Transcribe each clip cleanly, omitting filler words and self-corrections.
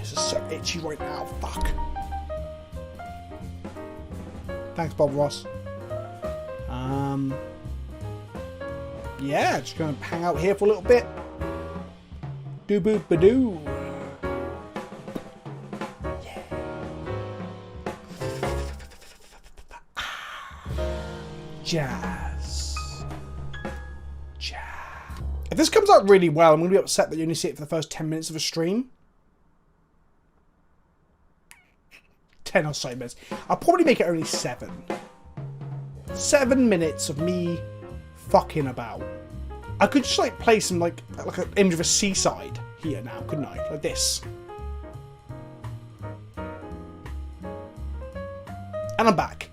this is so itchy right now. Fuck. Thanks, Bob Ross. Yeah, just gonna hang out here for a little bit. Doo boo ba doo. Yeah. Jazz. Jazz. If this comes out really well, I'm gonna be upset that you only see it for the first 10 minutes of a stream. 10 or so minutes. I'll probably make it only 7. 7 minutes of me fucking about. I could just like play some like an image of a seaside here now, couldn't I? Like this. And I'm back.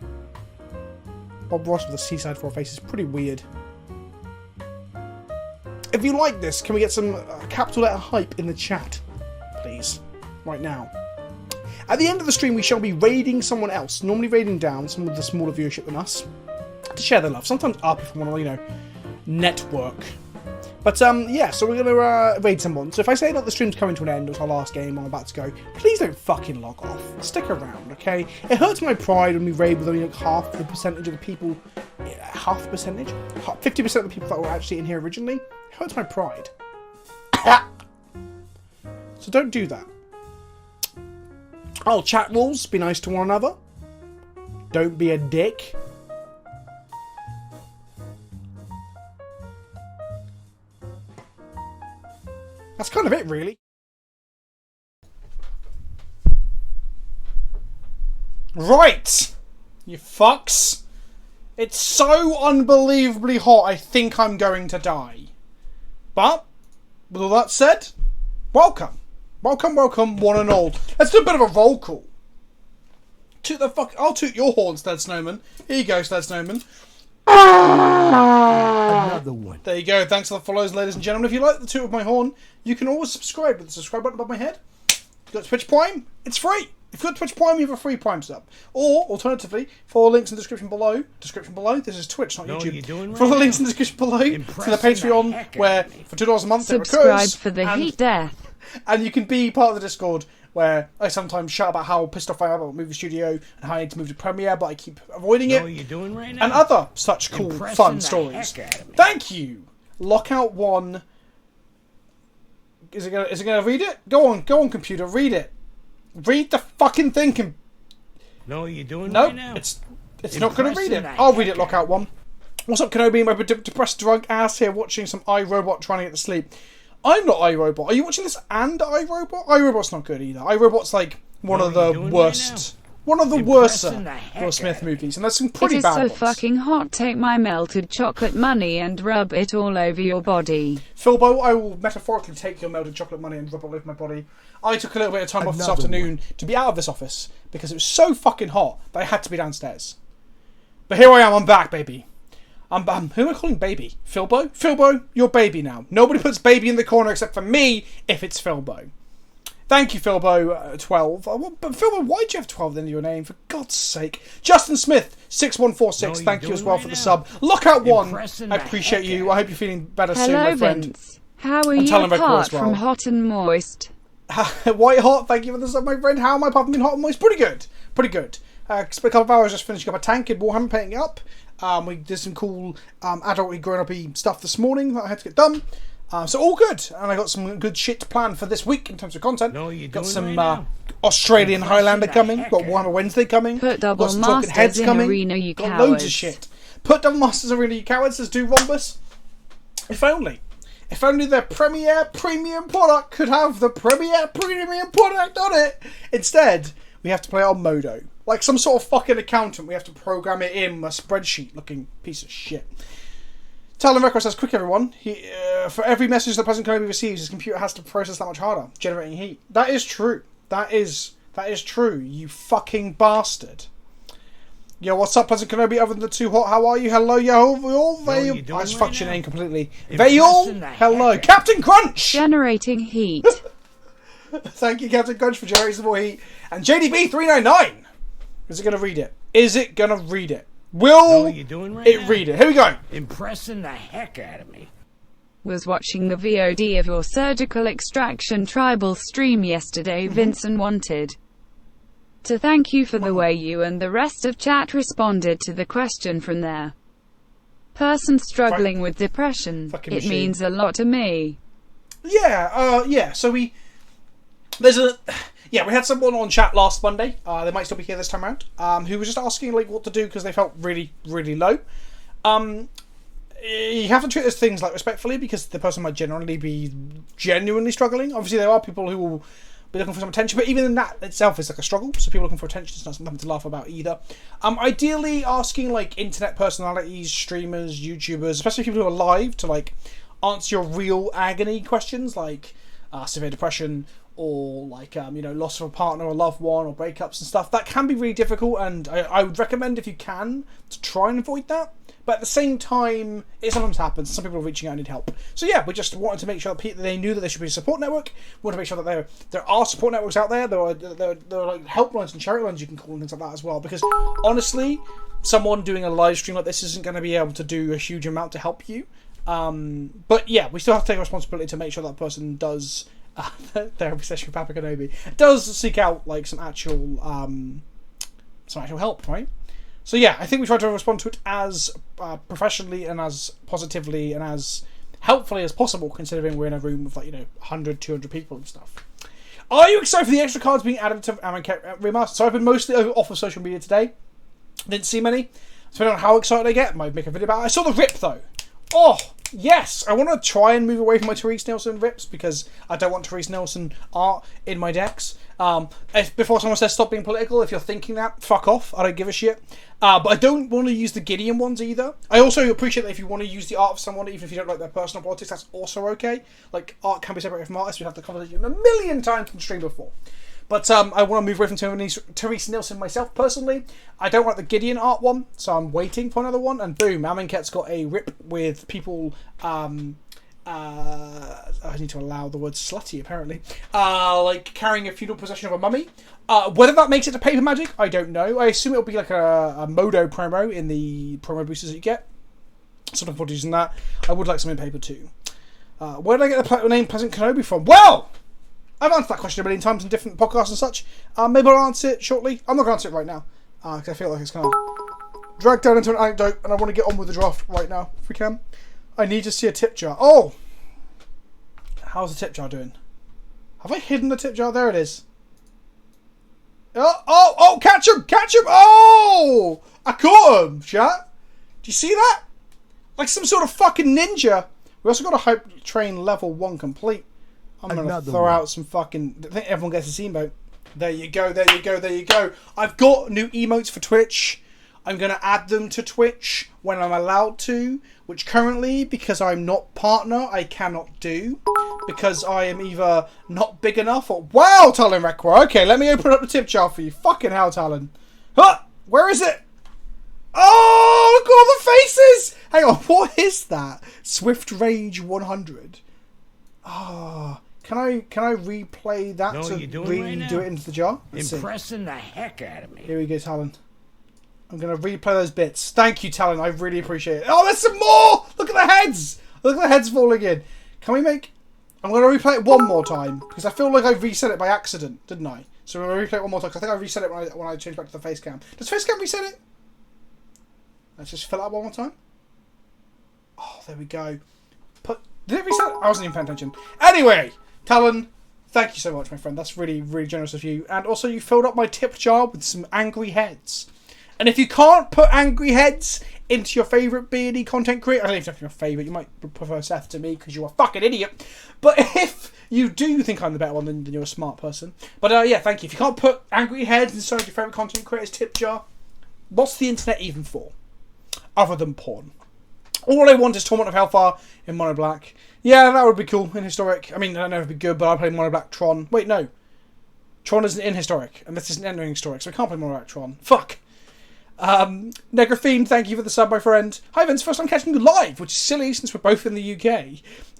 Bob Ross with a seaside for a face is pretty weird. If you like this, can we get some capital letter hype in the chat, please? Right now. At the end of the stream, we shall be raiding someone else, normally raiding down someone with a smaller viewership than us, to share their love. Sometimes up if we want to, you know, network. But yeah, so we're going to raid someone. So if I say that the stream's coming to an end, or it's our last game, I'm about to go, please don't fucking log off. Stick around, okay? It hurts my pride when we raid with only like half the percentage of the people, half the percentage? 50% of the people that were actually in here originally. It hurts my pride. So don't do that. Oh, chat rules, be nice to one another. Don't be a dick. That's kind of it, really. Right, you fucks. It's so unbelievably hot, I think I'm going to die. But, with all that said, welcome. Welcome, welcome, one and all. Let's do a bit of a roll call. Toot the fuck. I'll toot your horn, Stead Snowman. Here you go, Stead Snowman. Another one. There you go. Thanks for the follows, ladies and gentlemen. If you like the toot of my horn, you can always subscribe with the subscribe button above my head. If you've got Twitch Prime, it's free. If you've got Twitch Prime, you have a free Prime sub. Or, alternatively, follow links in the description below. This is Twitch, not YouTube. Follow the links in the description below to the Patreon, where for $2 a month it occurs. Subscribe for the heat death. And you can be part of the Discord, where I sometimes shout about how pissed off I am about Movie Studio and how I need to move to Premiere, but I keep avoiding it. What are you doing right now? And other such cool, fun stories. Thank you, Lockout One. Is it gonna read it? Go on, computer, read it. Read the fucking thing. No, you're doing nope, right now. It's not gonna read it. I'll read it, Lockout One. What's up, Kenobi? My depressed drunk ass here watching some iRobot trying to get to sleep. I'm not iRobot. Are you watching this and iRobot? iRobot's not good either. iRobot's like one of the worst. One of the worst Will Smith movies, and there's some pretty bad ones. It is so fucking hot. Take my melted chocolate money and rub it all over your body. Philbo, I will metaphorically take your melted chocolate money and rub it all over my body. I took a little bit of time off this afternoon to be out of this office because it was so fucking hot that I had to be downstairs. But here I am. I'm back, baby. Who am I calling baby? Philbo? Philbo, you're baby now. Nobody puts baby in the corner except for me if it's Philbo. Thank you, Philbo, 12. But Philbo, why'd you have 12 at the end of your name? For God's sake. Justin Smith, 6146. Thank you as well for the sub. Lockout One, I appreciate you. I hope you're feeling better soon, my friend. Vince. How are you apart from hot and moist? White hot, thank you for the sub, my friend. How am I apart from being hot and moist? Pretty good. Pretty good. Spent a couple of hours just finishing up a tank in Warhammer, painting it up. We did some cool adult-y, grown-up-y stuff this morning that I had to get done. So all good. And I got some good shit planned for this week in terms of content. Got some Australian Highlander coming. Got Warhammer Wednesday coming. Put double got some Talking Heads in coming. Arena, you got cowards. Loads of shit. Put double masters in Arena, you cowards. Says do Rhombus. If only. If only their Premiere Premium product could have the Premiere Premium product on it. Instead, we have to play it on Modo. Like some sort of fucking accountant, we have to program it in a spreadsheet-looking piece of shit. Talon Record says, quick everyone, for every message that PleasantKenobi receives, his computer has to process that much harder, generating heat. That is true. That is true, you fucking bastard. Yo, what's up, PleasantKenobi? Other than the too hot, how are you? Hello, yo, I just fucked your name completely. Vayol, hello. Captain Crunch! Generating heat. Thank you, Captain Crunch, for generating some more heat. And JDB399! Is it going to read it? Is it going to read it? Will it read it? Here we go. Impressing the heck out of me. Was watching the VOD of your surgical extraction tribal stream yesterday, Vince, and wanted to thank you for the way you and the rest of chat responded to the question from their person struggling with depression. It means a lot to me. Yeah, so we had someone on chat last Monday, they might still be here this time around, who was just asking like what to do because they felt really, really low. You have to treat those things like respectfully because the person might generally be genuinely struggling. Obviously there are people who will be looking for some attention, but even that itself is like a struggle, so people looking for attention is not something to laugh about either. Ideally asking like internet personalities, streamers, YouTubers, especially people who are live, to like answer your real agony questions like severe depression or like loss of a partner or loved one or breakups and stuff. That can be really difficult, and I would recommend, if you can, to try and avoid that. But at the same time, it sometimes happens. Some people are reaching out and need help. So yeah, we just wanted to make sure that they knew that there should be a support network. We want to make sure that there are support networks out there. There are like helplines and charity lines you can call and things like that as well. Because honestly, someone doing a live stream like this isn't going to be able to do a huge amount to help you. But yeah, we still have to take responsibility to make sure that person does therapy session with PleasantKenobi does seek out like some actual help, right? So yeah, I think we tried to respond to it as professionally and as positively and as helpfully as possible, considering we're in a room with 100, 200 people and stuff. Are you excited for the extra cards being added to Remaster? So I've been mostly off of social media today. Didn't see many. Depending on how excited I get, might make a video about it. I saw the rip though. Oh, yes! I want to try and move away from my Therese Nelson rips because I don't want Therese Nelson art in my decks. Before someone says stop being political, if you're thinking that, fuck off. I don't give a shit. But I don't want to use the Gideon ones either. I also appreciate that if you want to use the art of someone, even if you don't like their personal politics, that's also okay. Like, art can be separated from artists. We've had the conversation a million times on stream before. But I want to move away from Therese Nelson myself, personally. I don't like the Gideon art one, so I'm waiting for another one. And boom, Amonkhet's got a rip with people... I need to allow the word slutty, apparently. Like, carrying a feudal possession of a mummy. Whether that makes it to Paper Magic, I don't know. I assume it'll be like a Modo promo in the promo boosters that you get. So I'm using that. I would like some in paper too. Where did I get the name PleasantKenobi from? Well! I've answered that question a million times in different podcasts and such. Maybe I'll answer it shortly. I'm not going to answer it right now. Because I feel like it's kind of dragged down into an anecdote. And I want to get on with the draft right now, if we can. I need to see a tip jar. Oh! How's the tip jar doing? Have I hidden the tip jar? There it is. Oh! Catch him! Catch him! Oh! I caught him, chat. Do you see that? Like some sort of fucking ninja. We also got a Hype Train level 1 complete. I'm going to throw out some fucking... I think everyone gets a emote. There you go, there you go, there you go. I've got new emotes for Twitch. I'm going to add them to Twitch when I'm allowed to, which currently, because I'm not partner, I cannot do. Because I am either not big enough or... Wow, Talon Requa. Okay, let me open up the tip jar for you. Fucking hell, Talon. Huh! Where is it? Oh, look at all the faces! Hang on, what is that? Swift Rage 100. Ah... Can I replay that to redo it into the jar? Impressing the heck out of me. Here we go, Talon. I'm going to replay those bits. Thank you, Talon. I really appreciate it. Oh, there's some more! Look at the heads! Look at the heads falling in. Can we make... I'm going to replay it one more time. Because I feel like I reset it by accident, didn't I? So I'm going to replay it one more time. Because I think I reset it when I changed back to the face cam. Does face cam reset it? Let's just fill it up one more time. Oh, there we go. Did it reset it? I wasn't even paying attention. Anyway... Talon, thank you so much, my friend. That's really, really generous of you. And also, you filled up my tip jar with some angry heads. And if you can't put angry heads into your favourite beardy content creator, I don't even know if you're your favourite, you might prefer Seth to me because you're a fucking idiot. But if you do think I'm the better one, then you're a smart person. But yeah, thank you. If you can't put angry heads inside your favourite content creator's tip jar, what's the internet even for? Other than porn. All I want is Torment of Hellfire in Mono Black. Yeah, that would be cool in Historic. I mean, I don't know if it'd be good, but I'll play Mono Black Tron. Wait, no. Tron isn't in Historic, and this isn't entering Historic, so I can't play Mono Black Tron. Fuck. Negrafiend, thank you for the sub, my friend. Hi, Vince. First time catching you live, which is silly since we're both in the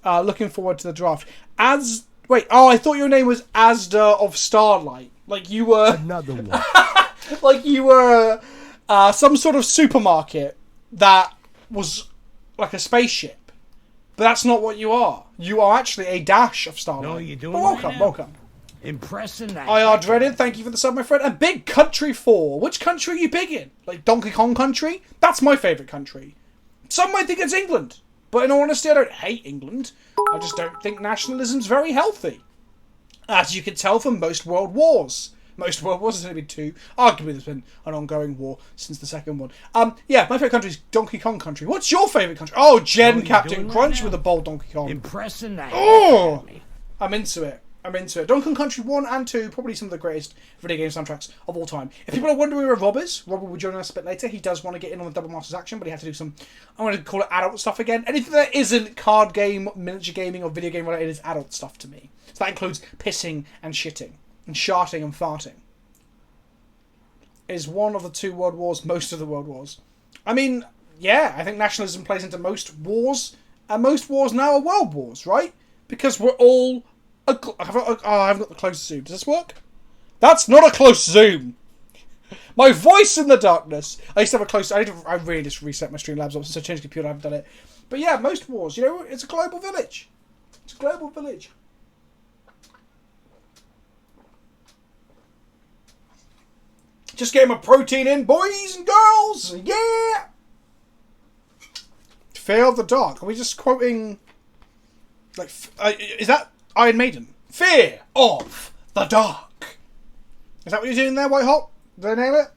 UK. Looking forward to the draft. Wait, I thought your name was Asda of Starlight. Like you were... Another one. Like you were some sort of supermarket that was... like a spaceship, But that's not what you are. You are actually a dash of Starlight. No, you're doing But welcome, right now. welcome. Impressing the IR Dreaded, thank you for the sub, my friend. And Big Country 4. Which country are you big in? Like Donkey Kong Country? That's my favourite country. Some might think it's England. But in all honesty, I don't hate England. I just don't think nationalism's very healthy. As you can tell from most world wars. Most world wars, there's only been 2. Arguably, there's been an ongoing war since the second one. Yeah, my favourite country is Donkey Kong Country. What's your favourite country? Oh, Jen Captain Crunch with a bold Donkey Kong. Impressing the Oh! I'm into it. Donkey Kong Country 1 and 2, probably some of the greatest video game soundtracks of all time. If people are wondering where Rob is, Rob will join us a bit later. He does want to get in on the Double Masters action, but he had to do some, I'm going to call it adult stuff again. Anything that isn't card game, miniature gaming, or video game related is adult stuff to me. So that includes pissing and shitting, and sharting and farting. Is one of the 2 world wars, most of the world wars. I mean, yeah, I think nationalism plays into most wars, and most wars now are world wars, right? Because we're all... I haven't got the close zoom. Does this work? That's not a close zoom! My voice in the darkness! I used to have a close... I really just reset my Streamlabs up since I changed the computer. I haven't done it. But yeah, most wars, you know, it's a global village. It's a global village. Just getting my protein in, boys and girls! Yeah! Fear of the Dark. Are we just quoting... Like, is that Iron Maiden? Fear of the Dark. Is that what you're doing there, White Hot? Did I nail it?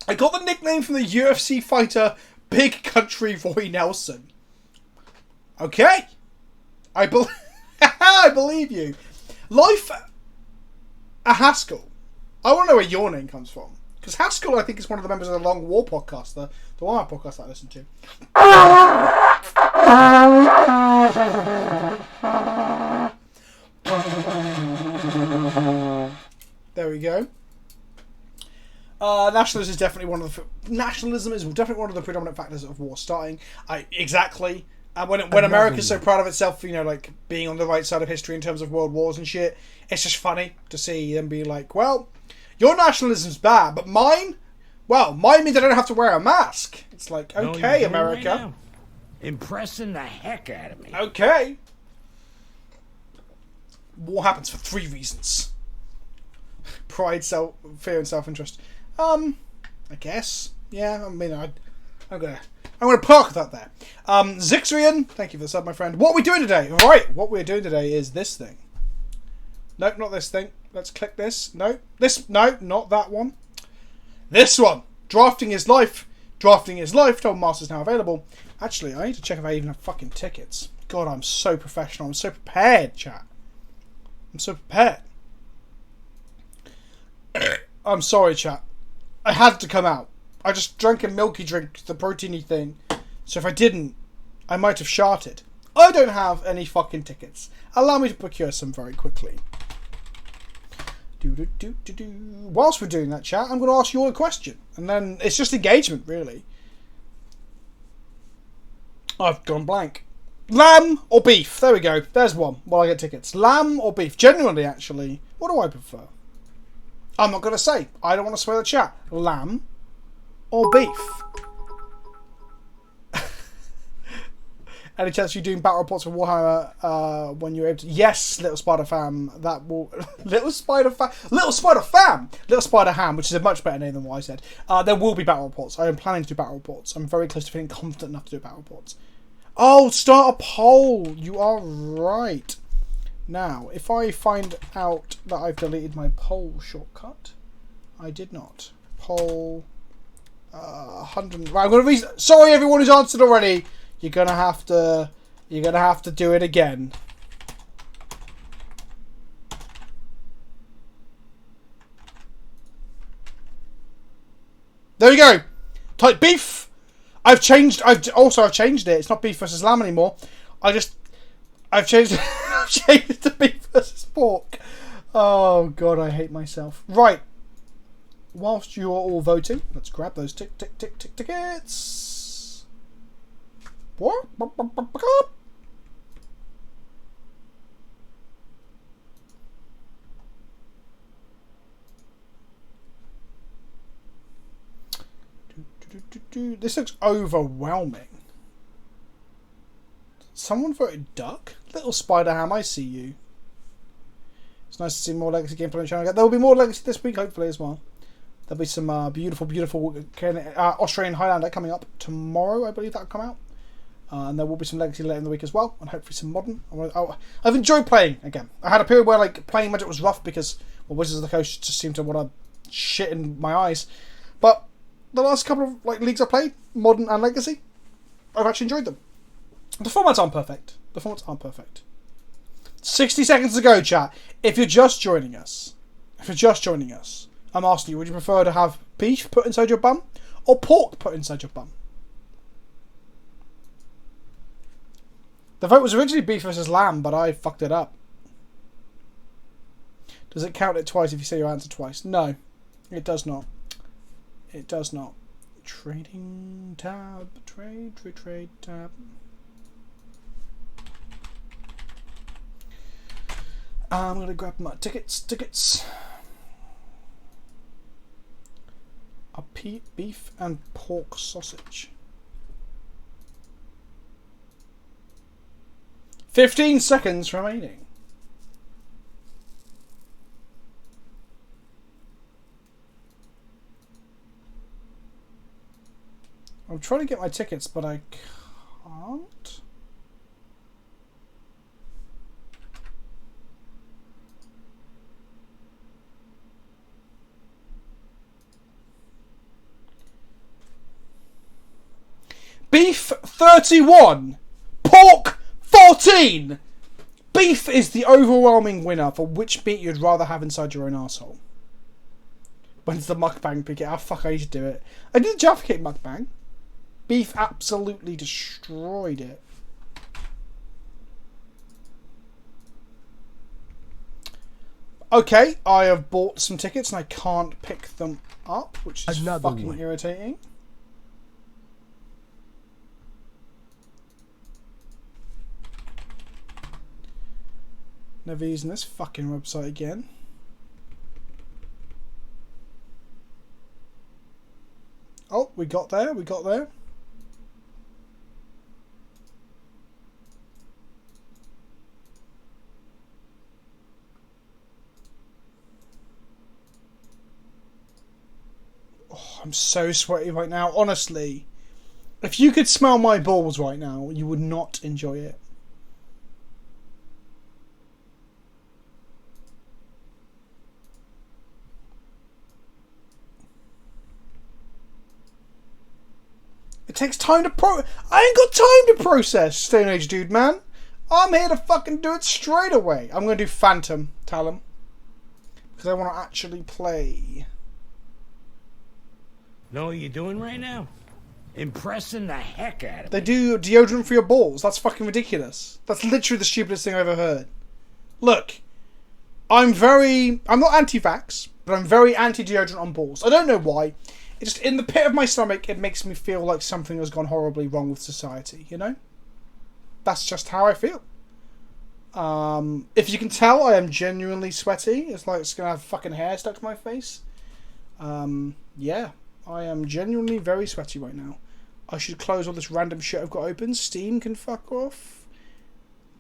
I got the nickname from the UFC fighter Big Country Roy Nelson. Okay. I believe you. Life... A Haskell. I want to know where your name comes from. Because Haskell, I think, is one of the members of the Long War podcast, the War podcast that I listen to. There we go. Nationalism is definitely one of the predominant factors of war starting. Exactly. And when America's so proud of itself, you know, like being on the right side of history in terms of world wars and shit, it's just funny to see them be like, well, your nationalism's bad, but mine means I don't have to wear a mask. It's like, okay, America. Right, impressing the heck out of me. Okay. War happens for 3 reasons. Pride, fear, and self-interest. I guess. Yeah, I mean, I'm gonna park that there. Zixrian, thank you for the sub, my friend. What are we doing today? Right, what we're doing today is this thing. Nope, not this thing. Let's click this. No, not that one. This one. Drafting is life. Drafting is life. Double Masters now available. Actually, I need to check if I even have fucking tickets. God, I'm so professional. I'm so prepared, chat. I'm so prepared. I'm sorry, chat. I had to come out. I just drank a milky drink, the proteiny thing. So if I didn't, I might have sharted. I don't have any fucking tickets. Allow me to procure some very quickly. Whilst we're doing that, chat, I'm going to ask you all a question. And then it's just engagement, really. I've gone blank. Lamb or beef? There we go. There's one. Well, I get tickets. Lamb or beef? Genuinely, actually, what do I prefer? I'm not going to say. I don't want to swear the chat. Lamb or beef? Any chance you're doing battle reports for Warhammer when you're able to? Yes, Little Spider Fam. That will Little Spider Fam, Little Spider Ham, which is a much better name than what I said. There will be battle reports. I am planning to do battle reports. I'm very close to feeling confident enough to do battle reports. Oh, start a poll. You are right. Now, if I find out that I've deleted my poll shortcut, I did not. Poll 100. Right, I'm gonna sorry, everyone who's answered already. You're gonna have to do it again. There we go. Type beef. I've changed it. It's not beef versus lamb anymore. I've changed it to beef versus pork. Oh god, I hate myself. Right. Whilst you are all voting, let's grab those tickets. What? This looks overwhelming. Someone voted duck? Little Spider Ham, I see you. It's nice to see more Legacy gameplay on the channel. There will be more Legacy this week, hopefully, as well. There'll be some beautiful Australian Highlander coming up tomorrow, I believe that'll come out. And there will be some Legacy later in the week as well, and hopefully some Modern. I've enjoyed playing again. I had a period where like playing Magic was rough because Wizards of the Coast just seemed to want to shit in my eyes. But the last couple of like leagues I played, Modern and Legacy, I've actually enjoyed them. The formats aren't perfect. 60 seconds to go, chat. If you're just joining us, I'm asking you, would you prefer to have beef put inside your bum or pork put inside your bum? The vote was originally beef versus lamb, but I fucked it up. Does it count it twice if you say your answer twice? No, it does not. It does not. Trading tab. Trade tab. I'm going to grab my tickets. A beef and pork sausage. 15 seconds remaining. I'm trying to get my tickets, but I can't. Beef 31, pork 14. Beef is the overwhelming winner for which meat you'd rather have inside your own arsehole. When's the mukbang pick it? Oh fuck, I need to do it. I did the Jaffa Cake mukbang. Beef absolutely destroyed it. Okay, I have bought some tickets and I can't pick them up, which is fucking irritating. Never using this fucking website again. Oh, we got there. Oh, I'm so sweaty right now. Honestly, if you could smell my balls right now, you would not enjoy it. It takes time to I ain't got time to process, Stone Age dude, man. I'm here to fucking do it straight away. I'm going to do Phantom Talon. Because I want to actually play. Know what you're doing right now? Impressing the heck out of me. They do deodorant for your balls. That's fucking ridiculous. That's literally the stupidest thing I've ever heard. Look, I'm not anti-vax, but I'm very anti-deodorant on balls. I don't know why. It's just in the pit of my stomach, it makes me feel like something has gone horribly wrong with society, you know? That's just how I feel. If you can tell, I am genuinely sweaty. It's like it's going to have fucking hair stuck to my face. Yeah, I am genuinely very sweaty right now. I should close all this random shit I've got open. Steam can fuck off.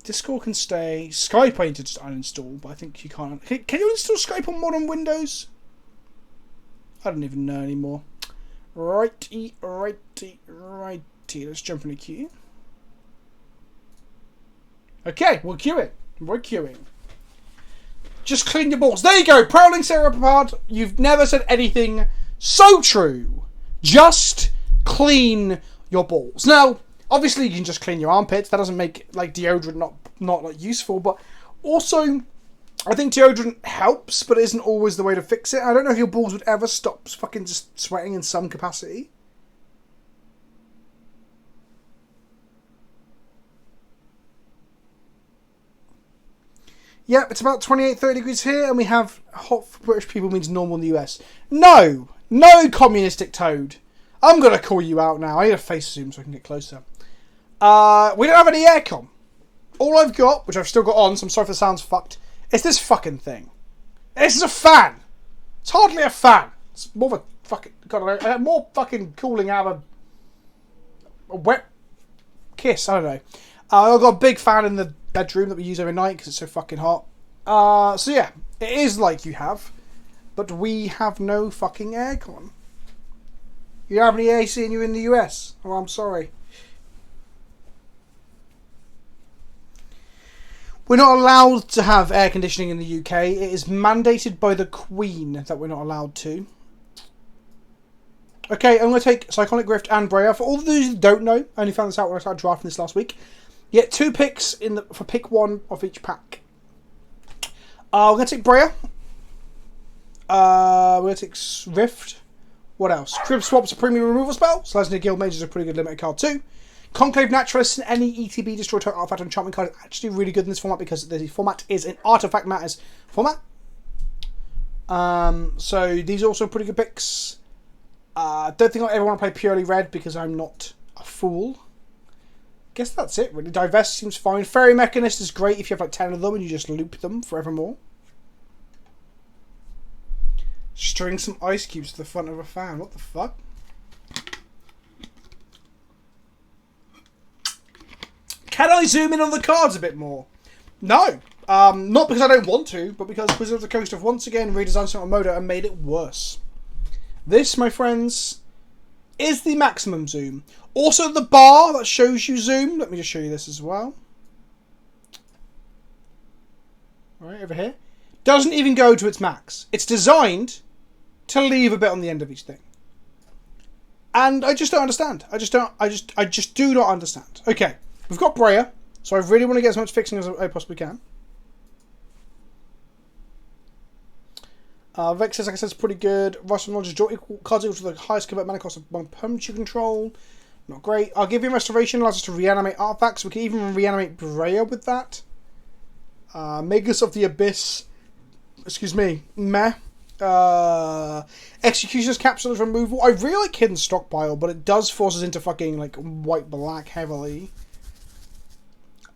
Discord can stay. Skype I need to just uninstall, but I think you can't. Can you install Skype on modern Windows? I don't even know anymore. Righty. Let's jump in the queue. Okay, we're queuing. Just clean your balls. There you go. Prowling Sarah. You've never said anything so true. Just clean your balls. Now, obviously, you can just clean your armpits. That doesn't make like deodorant not like useful, but also, I think deodorant helps, but it isn't always the way to fix it. I don't know if your balls would ever stop fucking just sweating in some capacity. Yep, it's about 28-30 degrees here, and we have hot for British people means normal in the US. No, communistic toad. I'm going to call you out now. I need a face zoom so I can get closer. We don't have any aircon. All I've got, which I've still got on, so I'm sorry if the sound's fucked, it's this fucking thing. This is a fan. It's hardly a fan. It's more of a fucking... God, more fucking cooling out of a wet kiss. I don't know. I've got a big fan in the bedroom that we use every night because it's so fucking hot. So yeah, it is like you have, but we have no fucking aircon. You don't have any AC and you're in the US. Oh, I'm sorry. We're not allowed to have air conditioning in the UK. It is mandated by the Queen that we're not allowed to. Okay, I'm going to take Cyclonic Rift and Breya. For all of those who don't know, I only found this out when I started drafting this last week. You get 2 picks for pick 1 of each pack. We're going to take Breya. We're going to take Rift. What else? Crib Swap's a premium removal spell. Legendary Guild Mage is a pretty good limited card too. Conclave Naturalist and any ETB Destroy Target Artifact Enchantment card is actually really good in this format because the format is an Artifact Matters format. So these are also pretty good picks. Don't think I'll ever want to play purely red because I'm not a fool. Guess that's it really. Divest seems fine. Fairy Mechanist is great if you have like 10 of them and you just loop them forevermore. String some ice cubes to the front of a fan. What the fuck? Can I zoom in on the cards a bit more? No. Not because I don't want to, but because Wizards of the Coast have once again redesigned Sentinel Motor and made it worse. This, my friends, is the maximum zoom. Also the bar that shows you zoom. Let me just show you this as well. Right, over here. Doesn't even go to its max. It's designed to leave a bit on the end of each thing. And I just don't understand. I just do not understand. Okay. We've got Breya, so I really want to get as much fixing as I possibly can. Vexus, like I said, is pretty good. Rustful Knowledge, draw cards equal to the highest convert mana cost of one permanent you control. Not great. I'll give you Restoration, allows us to reanimate artifacts. We can even reanimate Breya with that. Magus of the Abyss, excuse me, meh. Executioner's Capsule is removal. I really like Hidden Stockpile, but it does force us into fucking like white-black heavily.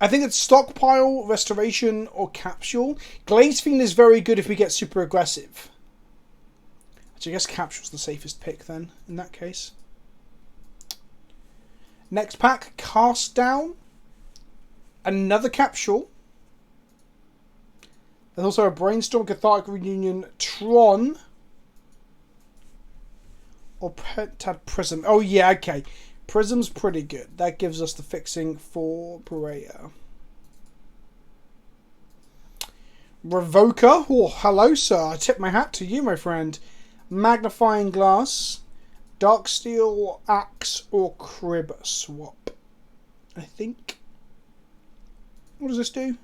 I think it's Stockpile, Restoration, or Capsule. Glazed Fiend is very good if we get super aggressive. Which I guess Capsule's the safest pick then, in that case. Next pack, Cast Down. Another Capsule. There's also a Brainstorm, Cathartic Reunion, Tron. Or Pentad Prism. Oh yeah, okay. Prism's pretty good. That gives us the fixing for Breya. Revoker. Oh, hello, sir. I tip my hat to you, my friend. Magnifying Glass. Darksteel Axe or Crib Swap. I think. What does this do?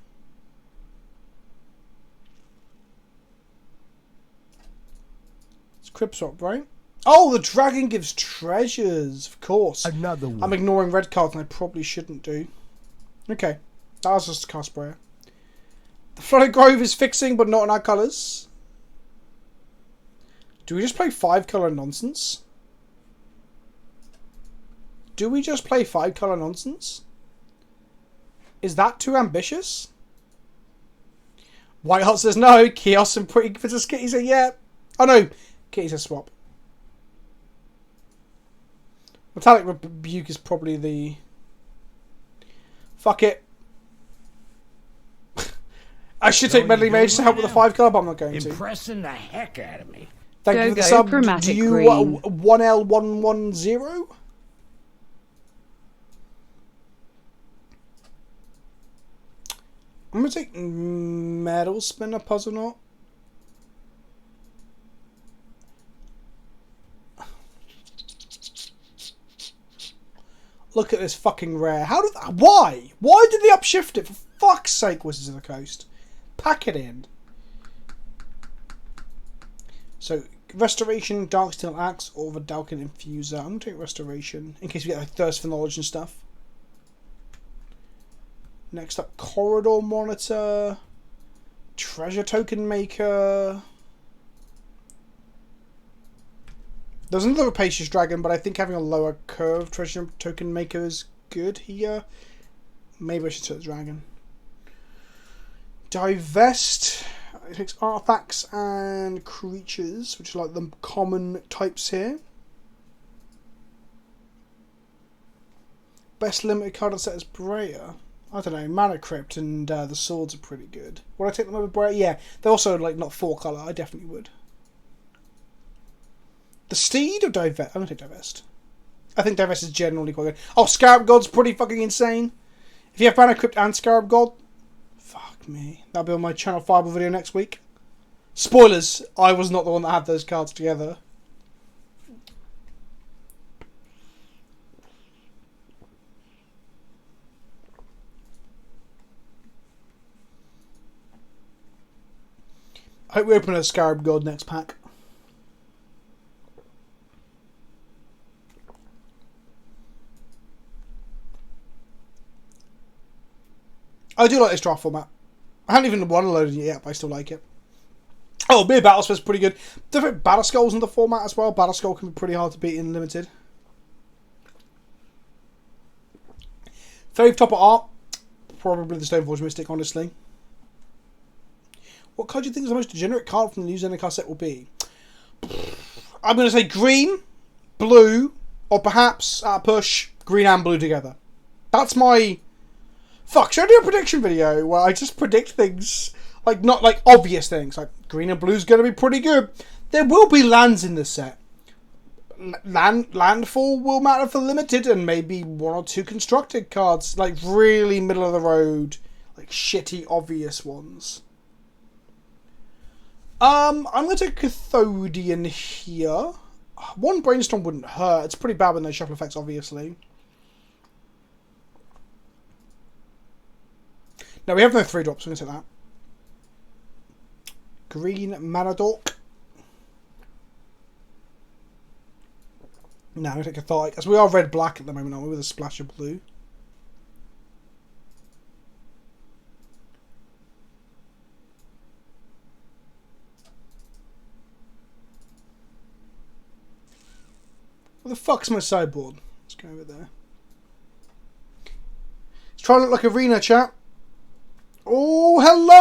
It's Crib Swap, right? Oh, the dragon gives treasures, of course. Another one. I'm ignoring red cards and I probably shouldn't do. Okay, that was just a cast Breya. The Flooded Grove is fixing, but not in our colours. Do we just play 5-colour nonsense? Do we just play 5-colour nonsense? Is that too ambitious? Whiteheart says no. Chaos and Pretty Princess Kitty say yeah. Oh no, Kitty says swap. Metallic Rebuke is probably the... Fuck it. I should take Meddling Mage to help with the 5-colour, but I'm not going to. Impressing the heck out of me. Thank you for the sub. Do you 1L110? I'm going to take Metal Spinner Puzzle Knot. Look at this fucking rare. How did that? Why? Why did they upshift it? For fuck's sake, Wizards of the Coast. Pack it in. So, Restoration, Darksteel Axe, or the Dalkin Infuser. I'm going to take Restoration, in case we get like Thirst for Knowledge and stuff. Next up, Corridor Monitor. Treasure Token Maker. There's another Rapacious Dragon, but I think having a lower curve Treasure Token Maker is good here. Maybe I should set the Dragon. Divest. It takes artifacts and creatures, which are like the common types here. Best limited card set is Brea. I don't know. Mana Crypt and the swords are pretty good. Would I take them over Brea? Yeah. They're also like not 4-color. I definitely would. The Steed or Divest? I'm going to take Divest. I think Divest is generally quite good. Oh, Scarab God's pretty fucking insane. If you have Mana Crypt and Scarab God, fuck me. That'll be on my Channel 5 video next week. Spoilers, I was not the one that had those cards together. I hope we open a Scarab God next pack. I do like this draft format. I haven't even won a load of it yet, but I still like it. Oh, Mere Battle Spell's pretty good. Different Battle Skulls in the format as well. Battle Skull can be pretty hard to beat in Limited. Fave Topper Art. Probably the Stoneforge Mystic, honestly. What card do you think is the most degenerate card from the new Zendikar set will be? I'm going to say green, blue, or perhaps, at a push, green and blue together. That's my... Fuck, should I do a prediction video where I just predict things, like, not like obvious things, like green and blue is going to be pretty good. There will be lands in this set. Landfall will matter for limited, and maybe 1 or 2 constructed cards, like really middle of the road, like shitty obvious ones. I'm going to take Cathodian here. 1 Brainstorm wouldn't hurt. It's pretty bad with no shuffle effects, obviously. No, we have no 3-drops. I'm going to take that. Green Manadork. No, I'm going to take Cathartic. As we are red-black at the moment, aren't we? With a splash of blue. What the fuck's my sideboard? Let's go over there. Let's try to look like Arena, chat. Oh, hello.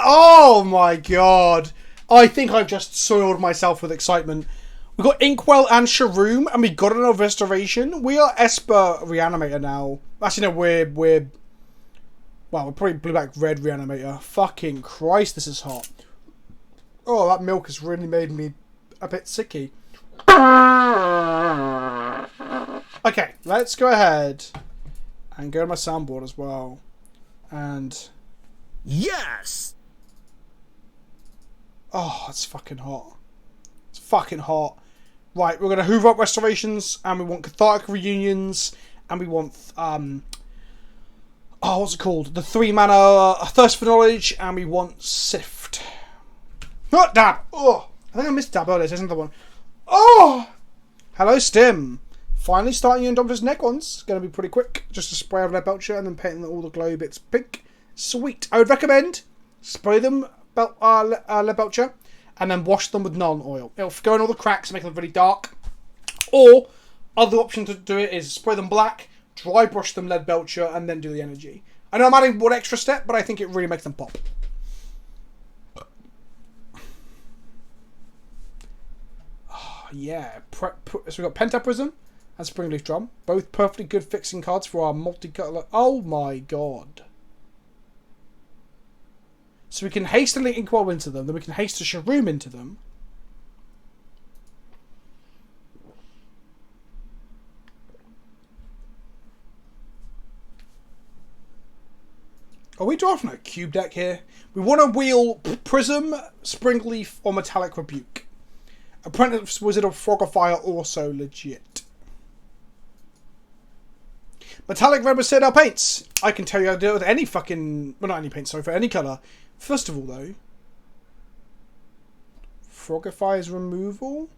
Oh my god. I think I've just soiled myself with excitement. We've got Inkwell and Shroom, and we got another restoration. We are Esper Reanimator now. Actually, no, we're probably blue-black red Reanimator. Fucking Christ, this is hot. Oh, that milk has really made me a bit sicky. Okay, let's go ahead and go to my soundboard as well. And... Yes! Oh, it's fucking hot. It's fucking hot. Right, we're going to hoover up restorations, and we want cathartic reunions, and we want, what's it called? The 3-mana Thirst for Knowledge, and we want Sift. Oh, dab! Oh, I think I missed dab earlier. There's another one. Oh! Hello, Stim. Finally starting you in Dom's neck ones. It's going to be pretty quick. Just a spray of lead belcher and then painting all the glow bits pink. Sweet. I would recommend spray them lead belcher and then wash them with non-oil. It'll go in all the cracks and make them really dark. Or, other option to do it is spray them black, dry brush them lead belcher, and then do the energy. I know I'm adding one extra step, but I think it really makes them pop. Oh, yeah. So we've got Pentaprism and Springleaf Drum. Both perfectly good fixing cards for our multicolour. Oh my god. So we can hastily Inkwell into them, then we can haste a Shroom into them. Are we drafting a cube deck here? We want to wheel Prism, Springleaf, or Metallic Rebuke. Apprentice Wizard of Frog of Fire also legit. Metallic Red with Citadel paints. I can tell you how to do it with any fucking... Well, not any paint, sorry, for any colour. First of all, though... Frogify's removal?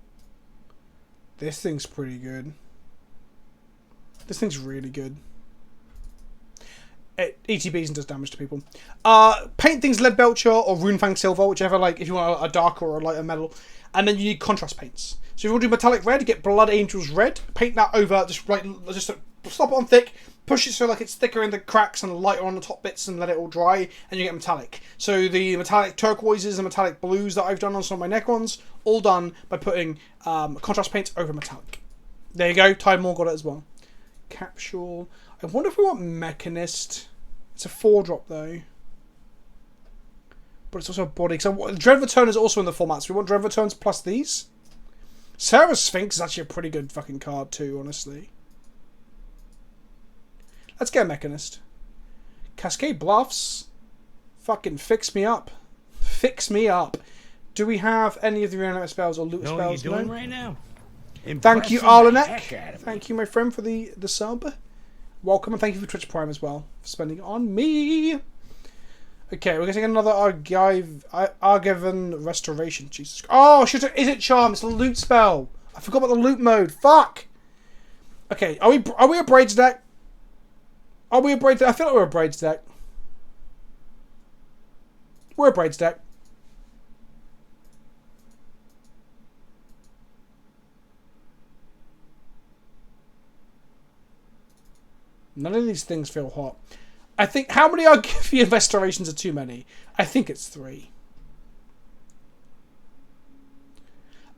This thing's pretty good. This thing's really good. It ETBs and does damage to people. Paint things Lead Belcher or Runefang Silver, whichever, like, if you want a darker or a lighter metal. And then you need contrast paints. So if you want to do Metallic Red, get Blood Angels Red. Paint that over, just slop it on thick, push it so like it's thicker in the cracks and lighter on the top bits and let it all dry, and you get metallic. So the metallic turquoises and metallic blues that I've done on some of my Necrons, all done by putting contrast paints over metallic. There you go, Tide Moore got it as well. Capsule. I wonder if we want Mechanist. It's a 4-drop though. But it's also a body. So Dread Return is also in the format. So we want Dread Returns plus these. Sarah Sphinx is actually a pretty good fucking card too, honestly. Let's get a Mechanist. Cascade Bluffs. Fucking fix me up. Fix me up. Do we have any of the reanimate spells or loot Know spells? what you're doing No. right now? Thank you, Impressing the Arlenek. heck out of me. Thank you, my friend, for the sub. Welcome, and thank you for Twitch Prime as well, for spending it on me. Okay, we're getting another Argiven Restoration. Jesus. Oh, shit, is it Charm? It's a loot spell. I forgot about the loot mode. Fuck. Okay, are we a Braids deck? Are we a Braids deck? I feel like we're a Braids deck. We're a Braids deck. None of these things feel hot. I think... How many Argivian Restorations are too many? I think it's 3.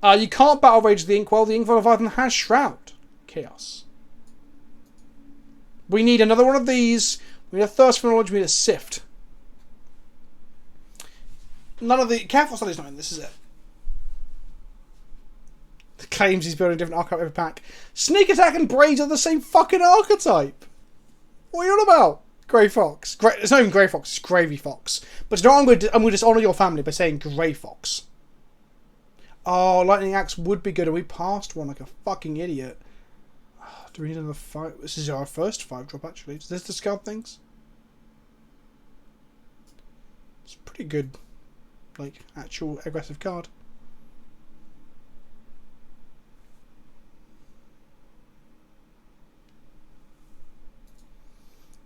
You can't Battle Rage the Inkwell. The Inkwell Leviathan has Shroud. Chaos. We need another one of these. We need a Thirst for Knowledge. We need a Sift. None of the... Careful Study's not in this, is it? The claims he's building a different archetype every pack. Sneak Attack and Braids are the same fucking archetype. What are you on about? Grey Fox. It's not even Grey Fox, it's Gravy Fox. But you know what, I'm going to dishonour your family by saying Grey Fox. Oh, Lightning Axe would be good, and we passed one like a fucking idiot. Do we need another 5? This is our first 5-drop, actually. Does this discard things? It's a pretty good, like, actual aggressive card.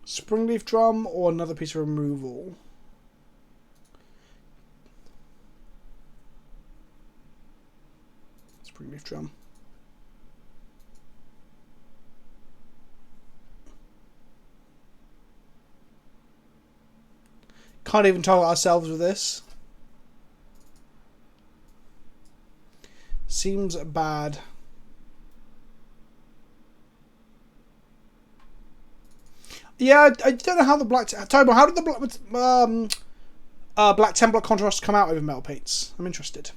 Springleaf Drum or another piece of removal? Springleaf Drum. Can't even target ourselves with this. Seems bad. Yeah, I don't know how the Black... Tomo, how did the Black Templar contrast come out over metal paints? I'm interested.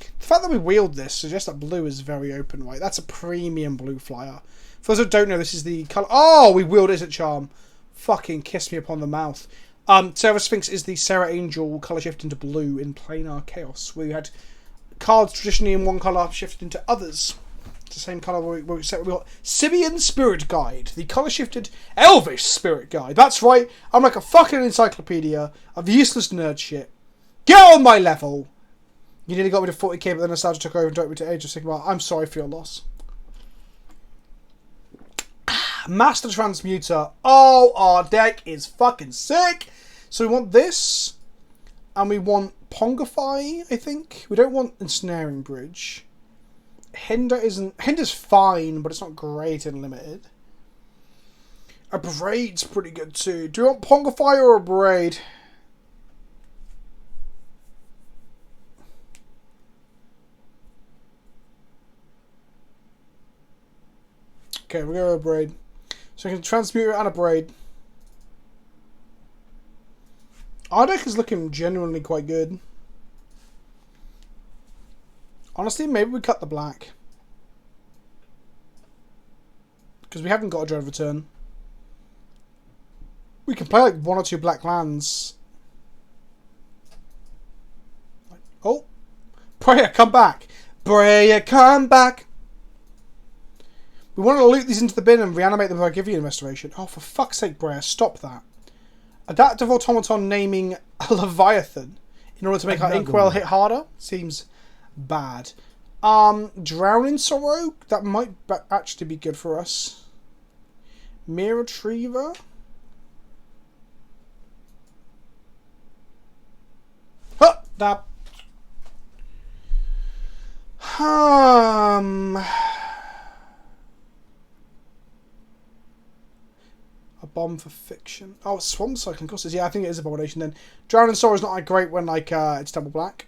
The fact that we wield this suggests that blue is very open, right? That's a premium blue flyer. For those who don't know, this is the colour... Oh, we wield it as a charm. Fucking kiss me upon the mouth. Sarah Sphinx is the Sarah Angel colour shift into blue in Planar Chaos. We had cards traditionally in one colour shifted into others. The same colour we got Sibian Spirit Guide, the colour shifted Elvish Spirit Guide. That's right, I'm like a fucking encyclopedia of useless nerd shit. Get on my level. You nearly got me to 40k, but then nostalgia took over and took me to Age of Sigmar. I'm sorry for your loss. Master Transmuter. Oh, our deck is fucking sick. So we want this, and we want Pongify, I think. We don't want Ensnaring Bridge. Hinder's fine, but it's not great in limited. A Braid's pretty good too. Do you want Pongify or a Braid? Okay, we'll go with a Braid. So we can transmute it and a Braid. Our deck is looking genuinely quite good. Honestly, maybe we cut the black. Because we haven't got a Dread Return. We can play like 1 or 2 black lands. Oh! Prayer, come back! Prayer, come back! We want to loot these into the bin and reanimate them with Argivian Restoration. Oh, for fuck's sake, Breyer, stop that. Adaptive Automaton naming a Leviathan in order to make our Inkwell hit harder seems bad. Drowning Sorrow, that might actually be good for us. Mere Retriever. Huh, that. A Bomb for Fiction. Oh, Swamp Cycling courses. Yeah, I think it is Abomination then. Drowning Sorrow is not like great when like it's double black.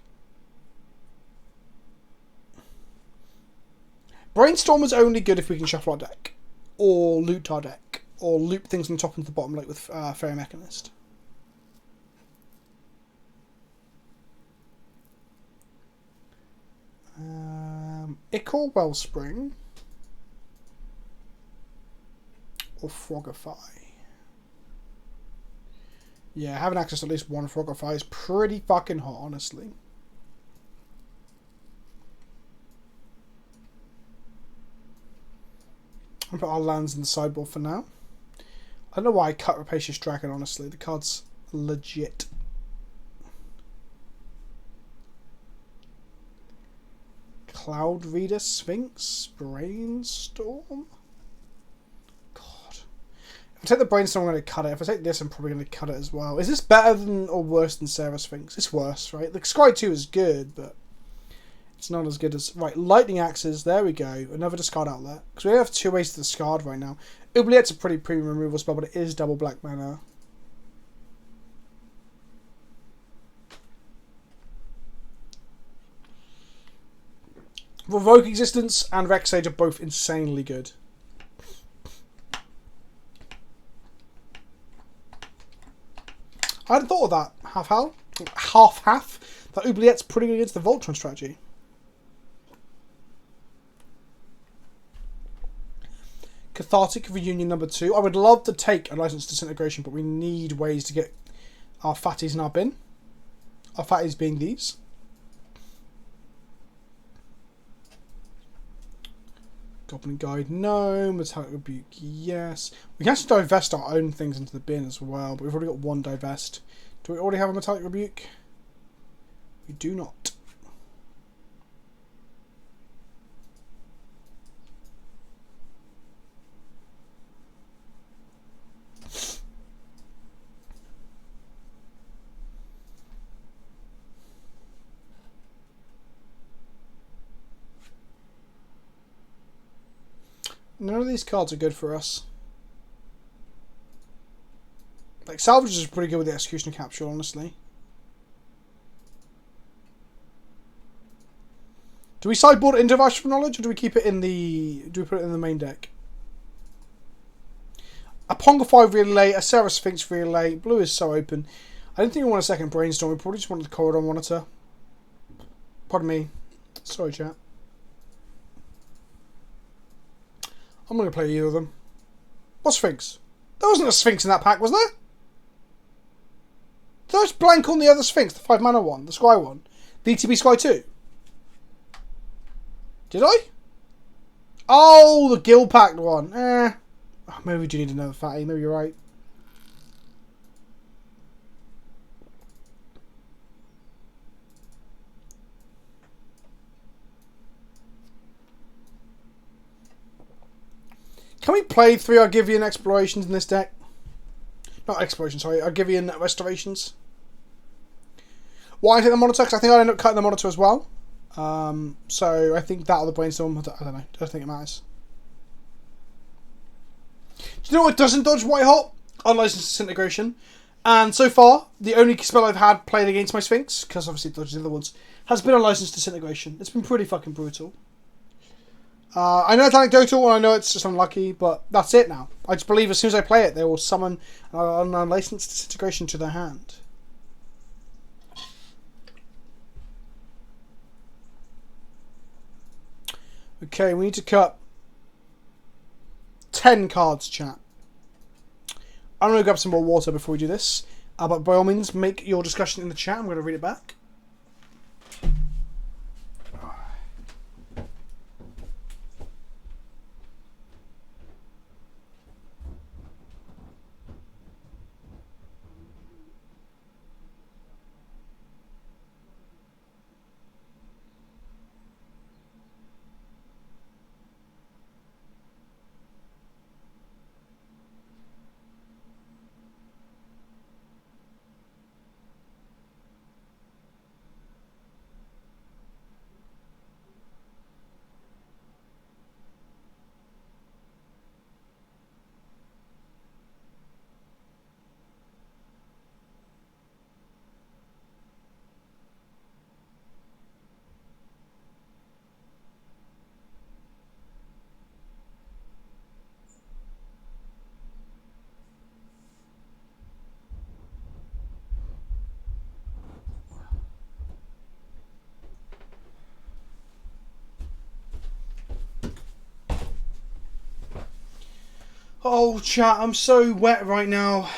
Brainstorm is only good if we can shuffle our deck. or loot our deck, or loop things from the top into the bottom, like with Fairy Mechanist. Ichor Wellspring or Frogify. Yeah, having access to at least one Frogify is pretty fucking hot, honestly. I'll put our lands in the sideboard for now. I don't know why I cut Rapacious Dragon, honestly. The card's legit. Cloud Reader Sphinx? Brainstorm? God. If I take the Brainstorm, I'm going to cut it. If I take this, I'm probably going to cut it as well. Is this better than or worse than Sarah Sphinx? It's worse, right? The Scry 2 is good, but it's not as good as... Right, Lightning Axes. There we go. Another discard outlet. Because we have 2 ways to discard right now. Oubliette's a pretty premium removal spell, but it is double black mana. Revoke Existence and Rex Sage are both insanely good. I hadn't thought of that. Half. That Oubliette's pretty good against the Voltron strategy. Cathartic Reunion number 2. I would love to take a License Disintegration, but we need ways to get our fatties in our bin. Our fatties being these. Goblin Guide, no. Metallic Rebuke, yes. We can actually divest our own things into the bin as well, but we've already got one divest. Do we already have a Metallic Rebuke? We do not. None of these cards are good for us. Like, Salvage is pretty good with the Executioner Capsule, honestly. Do we sideboard it into Vash for Knowledge, or do we keep it in the... Do we put it in the main deck? A Pongify really late, a Sarah Sphinx really late. Blue is so open. I didn't think we want a second Brainstorm. We probably just wanted the Corridor Monitor. Pardon me. Sorry, chat. I'm going to play either of them. What Sphinx? There wasn't a Sphinx in that pack, was there? Did I just blank on the other Sphinx? The 5 mana one? The Scry one? The ETB Scry 2? Did I? Oh, the Guild Pact one. Oh, maybe we do need another fatty. Maybe you're right. Can we play 3 Argivian Explorations in this deck? Not Explorations, sorry. Argivian Restorations. Why I take the Monitor? Because I think I'll end up cutting the Monitor as well. So I think that or the Brainstorm. I don't know. I don't think it matters. Do you know what doesn't dodge White Hot? Unlicensed Disintegration. And so far, the only spell I've had played against my Sphinx, because obviously it dodges the other ones, has been Unlicensed Disintegration. It's been pretty fucking brutal. I know it's anecdotal and I know it's just unlucky, but that's it now. I just believe as soon as I play it, they will summon an Unlicensed Disintegration to their hand. Okay, we need to cut 10 cards, chat. I'm going to grab some more water before we do this. But by all means, make your discussion in the chat. I'm going to read it back. Oh, chat, I'm so wet right now.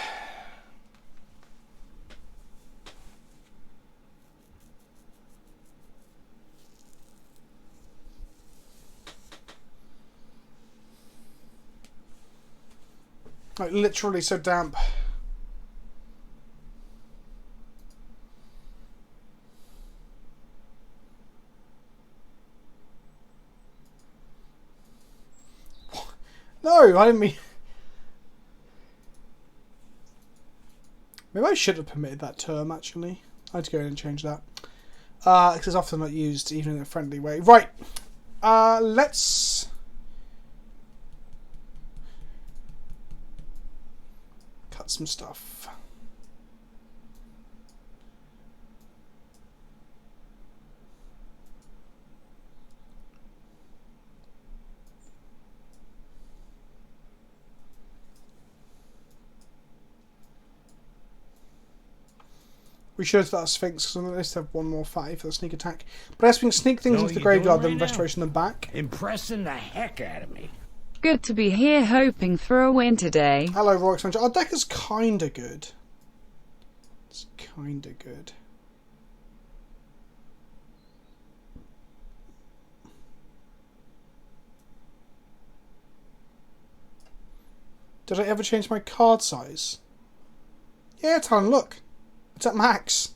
Like, literally so damp. No, I didn't mean... Maybe I should have permitted that term, actually. I had to go in and change that. Because it's often not used, even in a friendly way. Right. Let's... cut some stuff. We should have that Sphinx, because on the list have one more fatty for the sneak attack. But as we can sneak things into the graveyard, then restoration them back. Impressing the heck out of me. Good to be here, hoping for a win today. Hello, Roy Expansion. Our deck is kinda good. It's kinda good. Did I ever change my card size? Yeah, Talon, look. It's at max.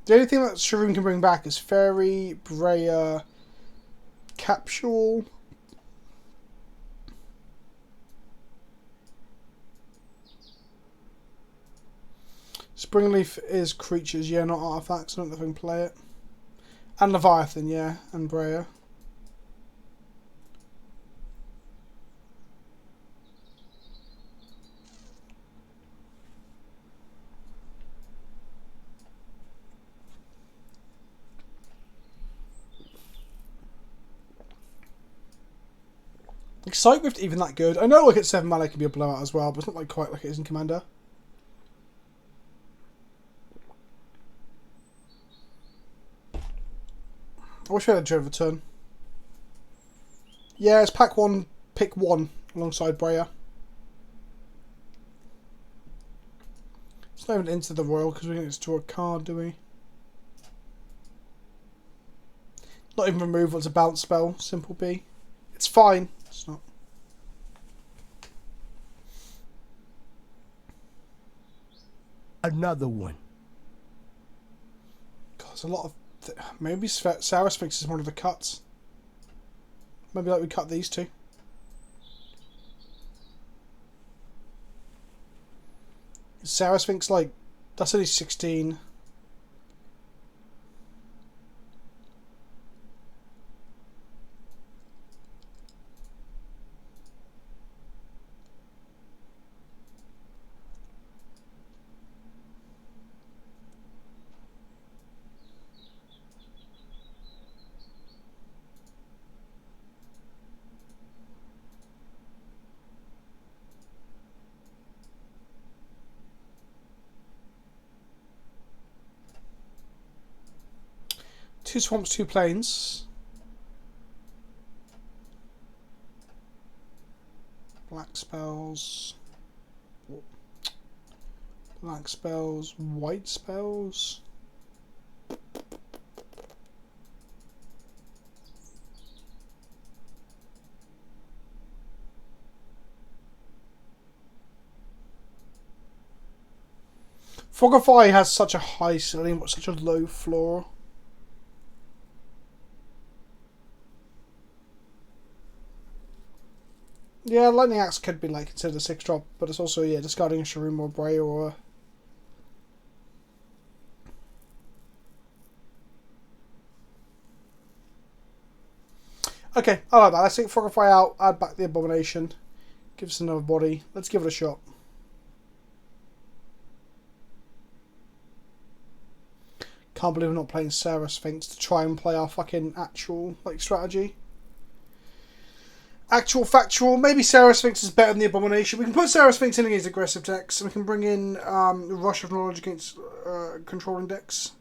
The only thing that Sharoon can bring back is Fairy, Breya, Capsule. Springleaf is creatures, yeah, not artifacts. I don't know if I can play it. And Leviathan, yeah, and Breya. Like, Sightgrift even that good. I know like at 7 mana it can be a blowout as well, but it's not like quite like it is in Commander. I wish we had a Joe turn. Yeah, it's pack 1, pick 1 alongside Breya. It's not even into the Royal because we don't get to draw a card, do we? Not even removal, it's a bounce spell, simple B. It's fine. It's not. Another one. God, there's a lot of... Maybe Sarah Sphinx is one of the cuts. Maybe like we cut these two. Sarah Sphinx, like, that's only 16. Two swamps, 2 plains. Black spells. Black spells. White spells. Frogify has such a high ceiling but such a low floor. Yeah, Lightning Axe could be like considered a 6-drop, but it's also, yeah, discarding a Sharoom or Breya or... Okay, I like that. Let's take Frogify out, add back the Abomination, give us another body. Let's give it a shot. Can't believe we're not playing Sarah Sphinx to try and play our fucking actual, like, strategy. Actual factual. Maybe Sarah Sphinx is better than the Abomination. We can put Sarah Sphinx in against aggressive decks, and we can bring in Rush of Knowledge against controlling decks.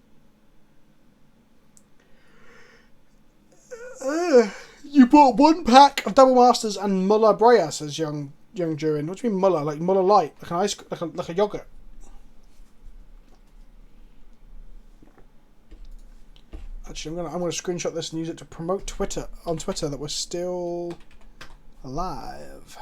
You bought one pack of Double Masters and Muller Breya, says young Durin. What do you mean Muller? Like Muller Light, like an ice, like a yogurt. Actually, I'm gonna screenshot this and use it to promote Twitter that we're still alive.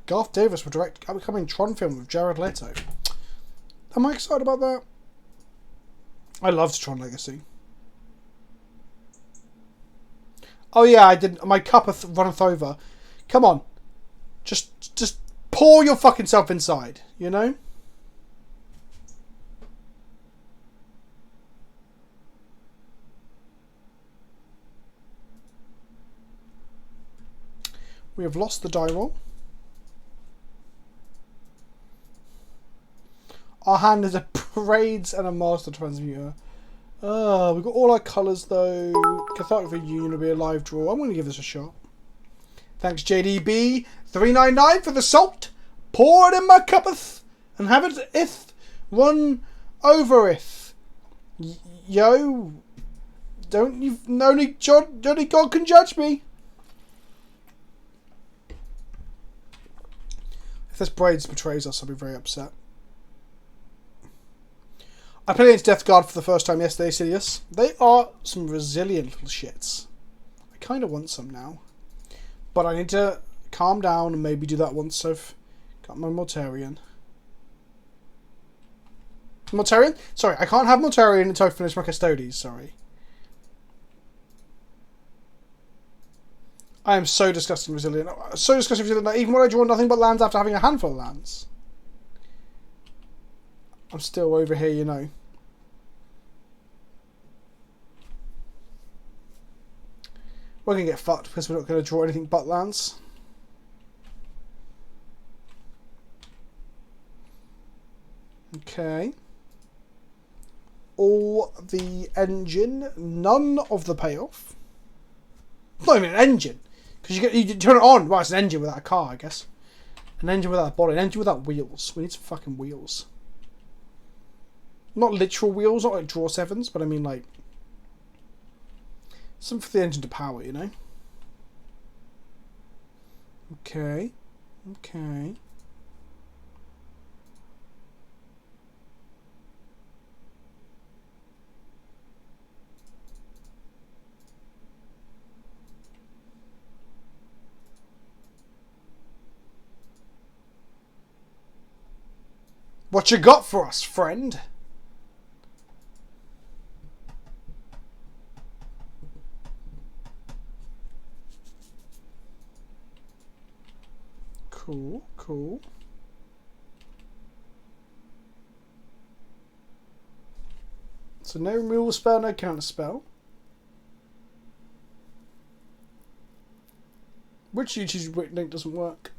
Garth Davis will direct an upcoming Tron film with Jared Leto. Am I excited about that? I loved Tron Legacy. Oh yeah, I did. My cup runneth over. Come on, just pour your fucking self inside. You know. We have lost the die roll. Our hand is a Parades and a Master Transmuter. We've got all our colours though. Cathartic Reunion will be a live draw. I'm going to give this a shot. Thanks JDB399 for the salt. Pour it in my cuppeth and have it run overeth. Yo, only God can judge me. If this Braids betrays us, I'll be very upset. I played against Death Guard for the first time yesterday, Sidious. They are some resilient little shits. I kind of want some now. But I need to calm down and maybe do that once I've got my Mortarion. Mortarion? Sorry, I can't have Mortarion until I finish my Custodes, sorry. I am so disgusting resilient. So disgusting resilient that even when I draw nothing but lands after having a handful of lands, I'm still over here, you know. We're going to get fucked because we're not going to draw anything but lands. Okay. All the engine, none of the payoff. Not even an engine. Because you turn it on. Well, it's an engine without a car, I guess. An engine without a body. An engine without wheels. We need some fucking wheels. Not literal wheels, not like draw sevens, but I mean like something for the engine to power, you know? Okay. Okay. What you got for us, friend? Cool, cool. So no removal spell, no counter spell. Which YouTube link doesn't work?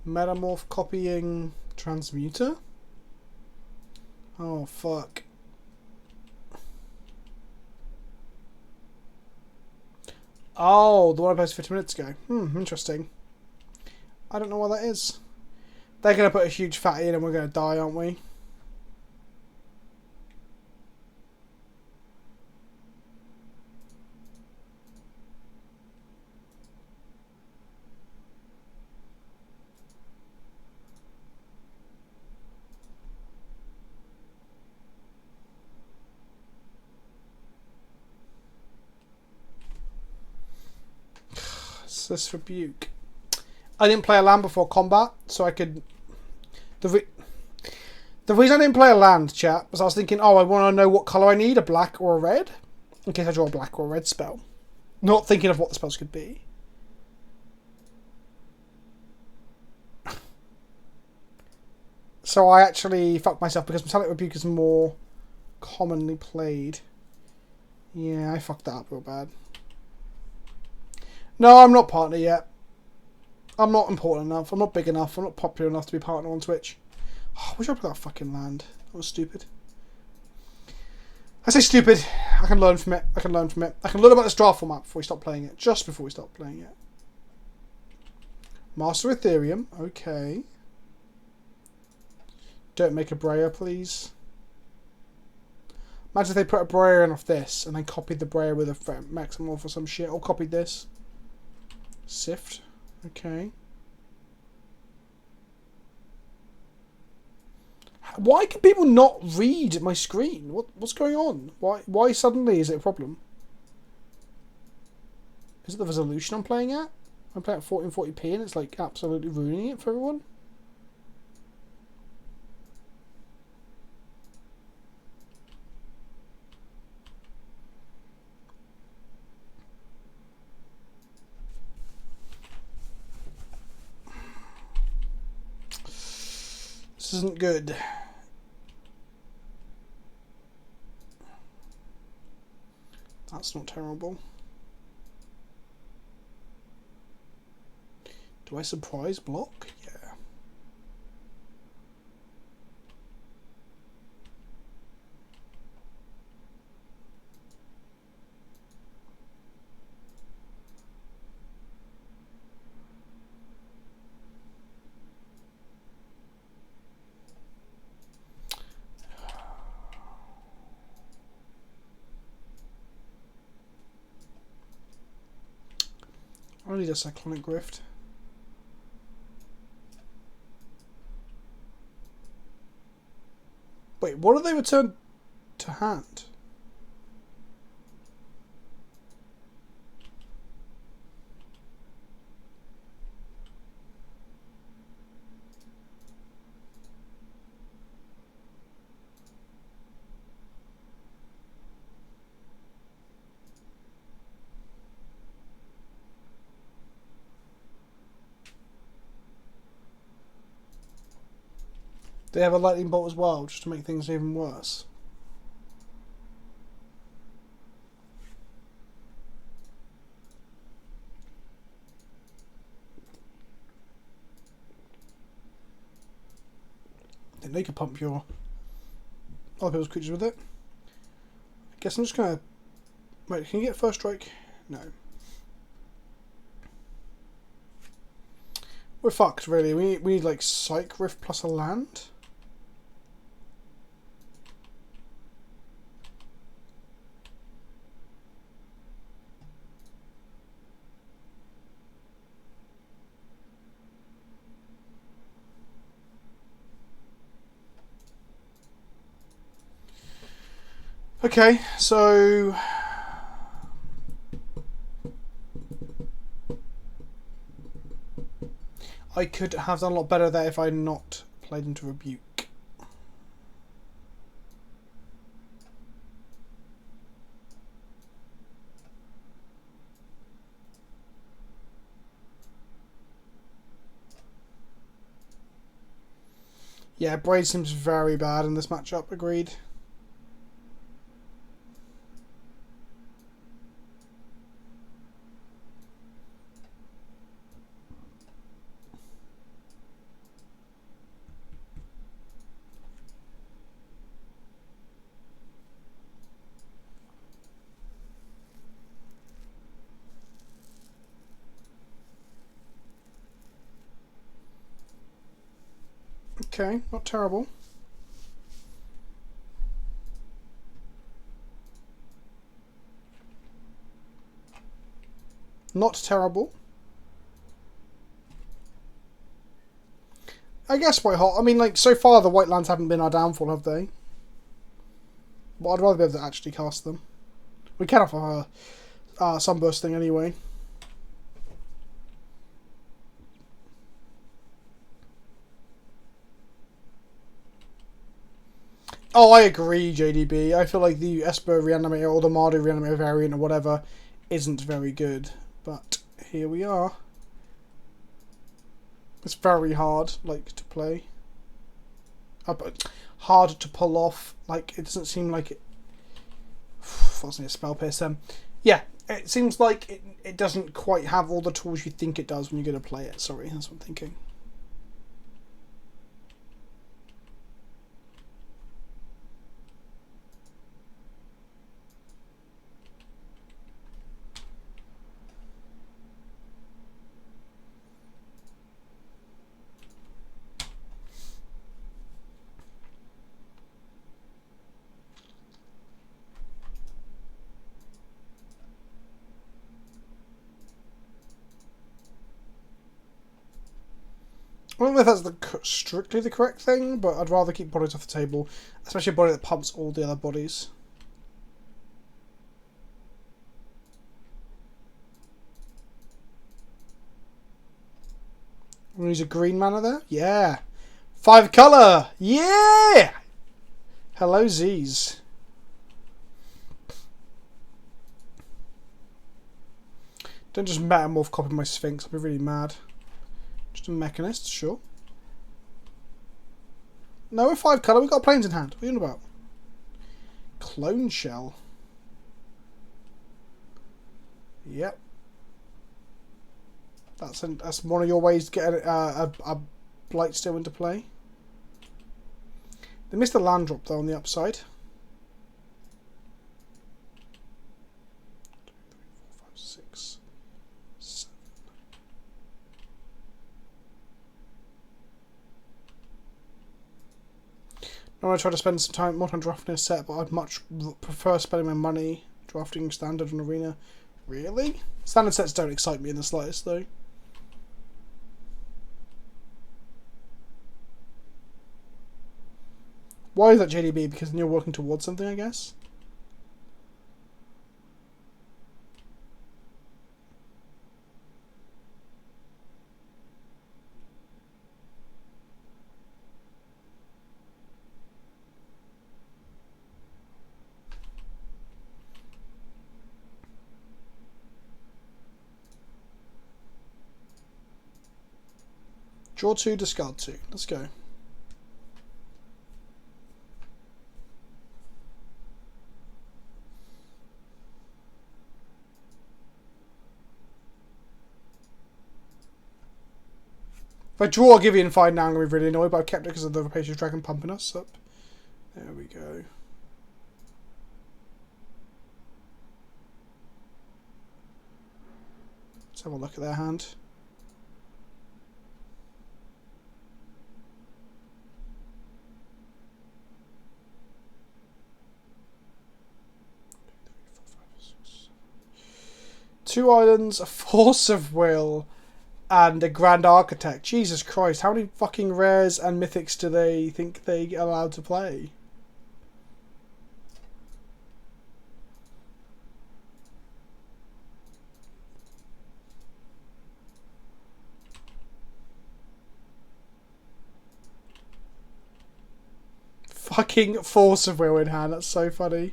Metamorph copying transmuter? Oh fuck. Oh, the one I posted 50 minutes ago. Interesting. I don't know what that is. They're going to put a huge fatty in and we're going to die, aren't we? This rebuke. I didn't play a land before combat, so I could The reason I didn't play a land, chat, was I was thinking, oh, I want to know what colour I need, a black or a red, in case I draw a black or a red spell. Not thinking of what the spells could be. So I actually fucked myself because Metallic Rebuke is more commonly played. Yeah, I fucked that up real bad. No, I'm not partner yet. I'm not important enough. I'm not big enough. I'm not popular enough to be partner on Twitch. Oh, I wish I put that fucking land. That was stupid. I say stupid. I can learn from it. I can learn from it. I can learn about this draft format before we stop playing it. Just before we stop playing it. Master Ethereum. Okay. Don't make a Brayer, please. Imagine if they put a Brayer in off this and then copied the Brayer with a maximum for some shit. Or copied this. Sift. Okay. Why can people not read my screen? What's going on? Why suddenly is it a problem? Is it the resolution I'm playing at? I'm playing at 1440p and it's like absolutely ruining it for everyone. This isn't good. That's not terrible. Do I surprise block? Yeah. I need a Cyclonic Rift. Wait, what do they return to hand? They have a lightning bolt as well, just to make things even worse. Then they could pump your other people's creatures with it. I guess I'm just gonna wait. Can you get first strike? No. We're fucked, really. We need like Psych Rift plus a land. Okay, so I could have done a lot better there if I had not played into Rebuke. Yeah, Braid seems very bad in this matchup, agreed. Okay, not terrible. Not terrible. I guess white hot. I mean, like, so far the white lands haven't been our downfall, have they? But I'd rather be able to actually cast them. We can offer a sunburst thing anyway. Oh, I agree, JDB. I feel like the Esper reanimator or the Mardu reanimator variant or whatever isn't very good. But here we are. It's very hard, like, to play. But hard to pull off. Like, it doesn't seem like it... Wasn't it a spell pierce then? Yeah, it seems like it doesn't quite have all the tools you think it does when you're going to play it. Sorry, that's what I'm thinking. I don't know if that's strictly the correct thing, but I'd rather keep bodies off the table, especially a body that pumps all the other bodies. I'm going to use a green mana there. Yeah. 5 colour. Yeah. Hello, Z's. Don't just metamorph copy my Sphinx. I'll be really mad. Just a mechanist, sure. No, we're 5 colour. We've got planes in hand. What are you on about? Clone shell. Yep. That's one of your ways to get a blight still into play. They missed the land drop though on the upside. 2, 3, 4, 5, 6, 7. I'm going to try to spend some more time drafting a set, but I'd much prefer spending my money drafting standard and arena. Really? Standard sets don't excite me in the slightest, though. Why is that JDB? Because you're working towards something, I guess? Draw 2, discard 2. Let's go. If I draw a Gideon find now, I'm going to be really annoyed, but I've kept it because of the Rapacious Dragon pumping us up. There we go. Let's have a look at their hand. Two islands, a force of will, and a grand architect. Jesus Christ, how many fucking rares and mythics do they think they are allowed to play? Fucking force of will in hand, that's so funny.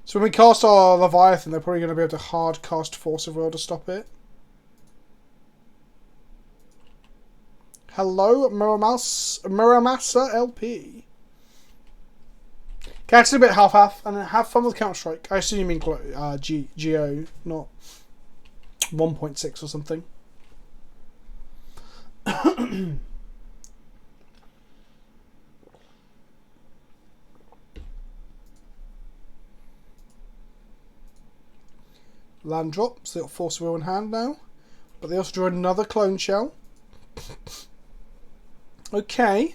So when we cast our Leviathan, they're probably going to be able to hard cast Force of Will to stop it. Hello, Muramasa LP. Catch a bit half-half and have fun with Counter-Strike. I assume you mean GO, not 1.6 or something. Land drop, so they've got Force of Will in hand now. But they also draw another clone shell. Okay.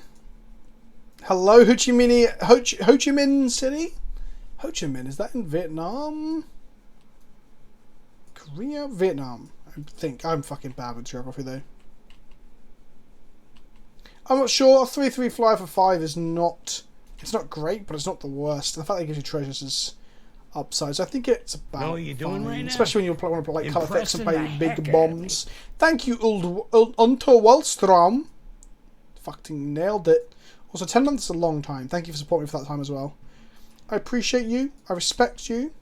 Hello, Ho Chi Minh City? Ho Chi Minh, is that in Vietnam? Korea? Vietnam. I think. I'm fucking bad with geography though. I'm not sure. A 3/3 flyer for 5 is not... It's not great, but it's not the worst. The fact that it gives you treasures is... upside. So I think it's about know what you're doing fine. right now? Especially when you want to play like color effects and play Impressing the big heck out of bombs. Thank you, Unto Wallstrom. Fucking nailed it. Also, 10 months is a long time. Thank you for supporting me for that time as well. I appreciate you. I respect you.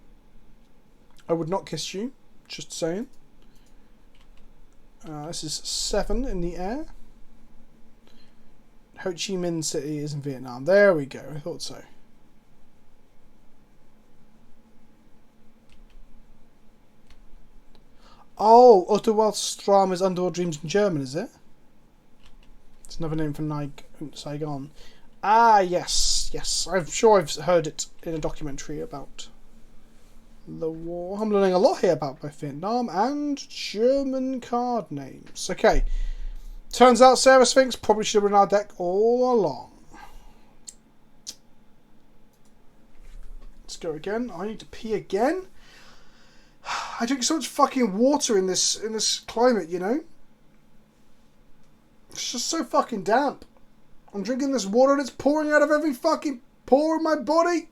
I would not kiss you. Just saying. This is 7 in the air. Ho Chi Minh City is in Vietnam. There we go. I thought so. Oh, Unterwaldstrom is Underworld Dreams in German, is it? It's another name for Saigon. Ah, yes, yes. I'm sure I've heard it in a documentary about the war. I'm learning a lot here about both Vietnam and German card names. Okay. Turns out Sarah Sphinx probably should have been our deck all along. Let's go again. I need to pee again. I drink so much fucking water in this climate, you know? It's just so fucking damp. I'm drinking this water and it's pouring out of every fucking pore in my body.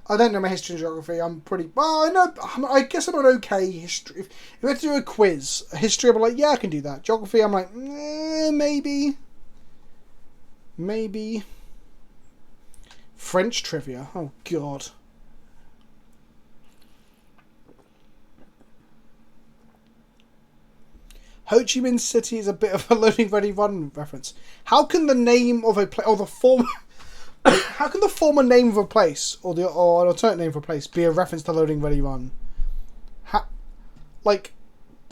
I don't know my history and geography. I'm pretty... Well, I know... I guess I'm an okay history. If we had to do a quiz, a history, I'm like, yeah, I can do that. Geography, I'm like, maybe. Maybe. French trivia. Oh, God. Ho Chi Minh City is a bit of a Loading Ready Run reference. How can the name of a place, or the former, how can the former name of a place, or an alternate name for a place, be a reference to Loading Ready Run? Like,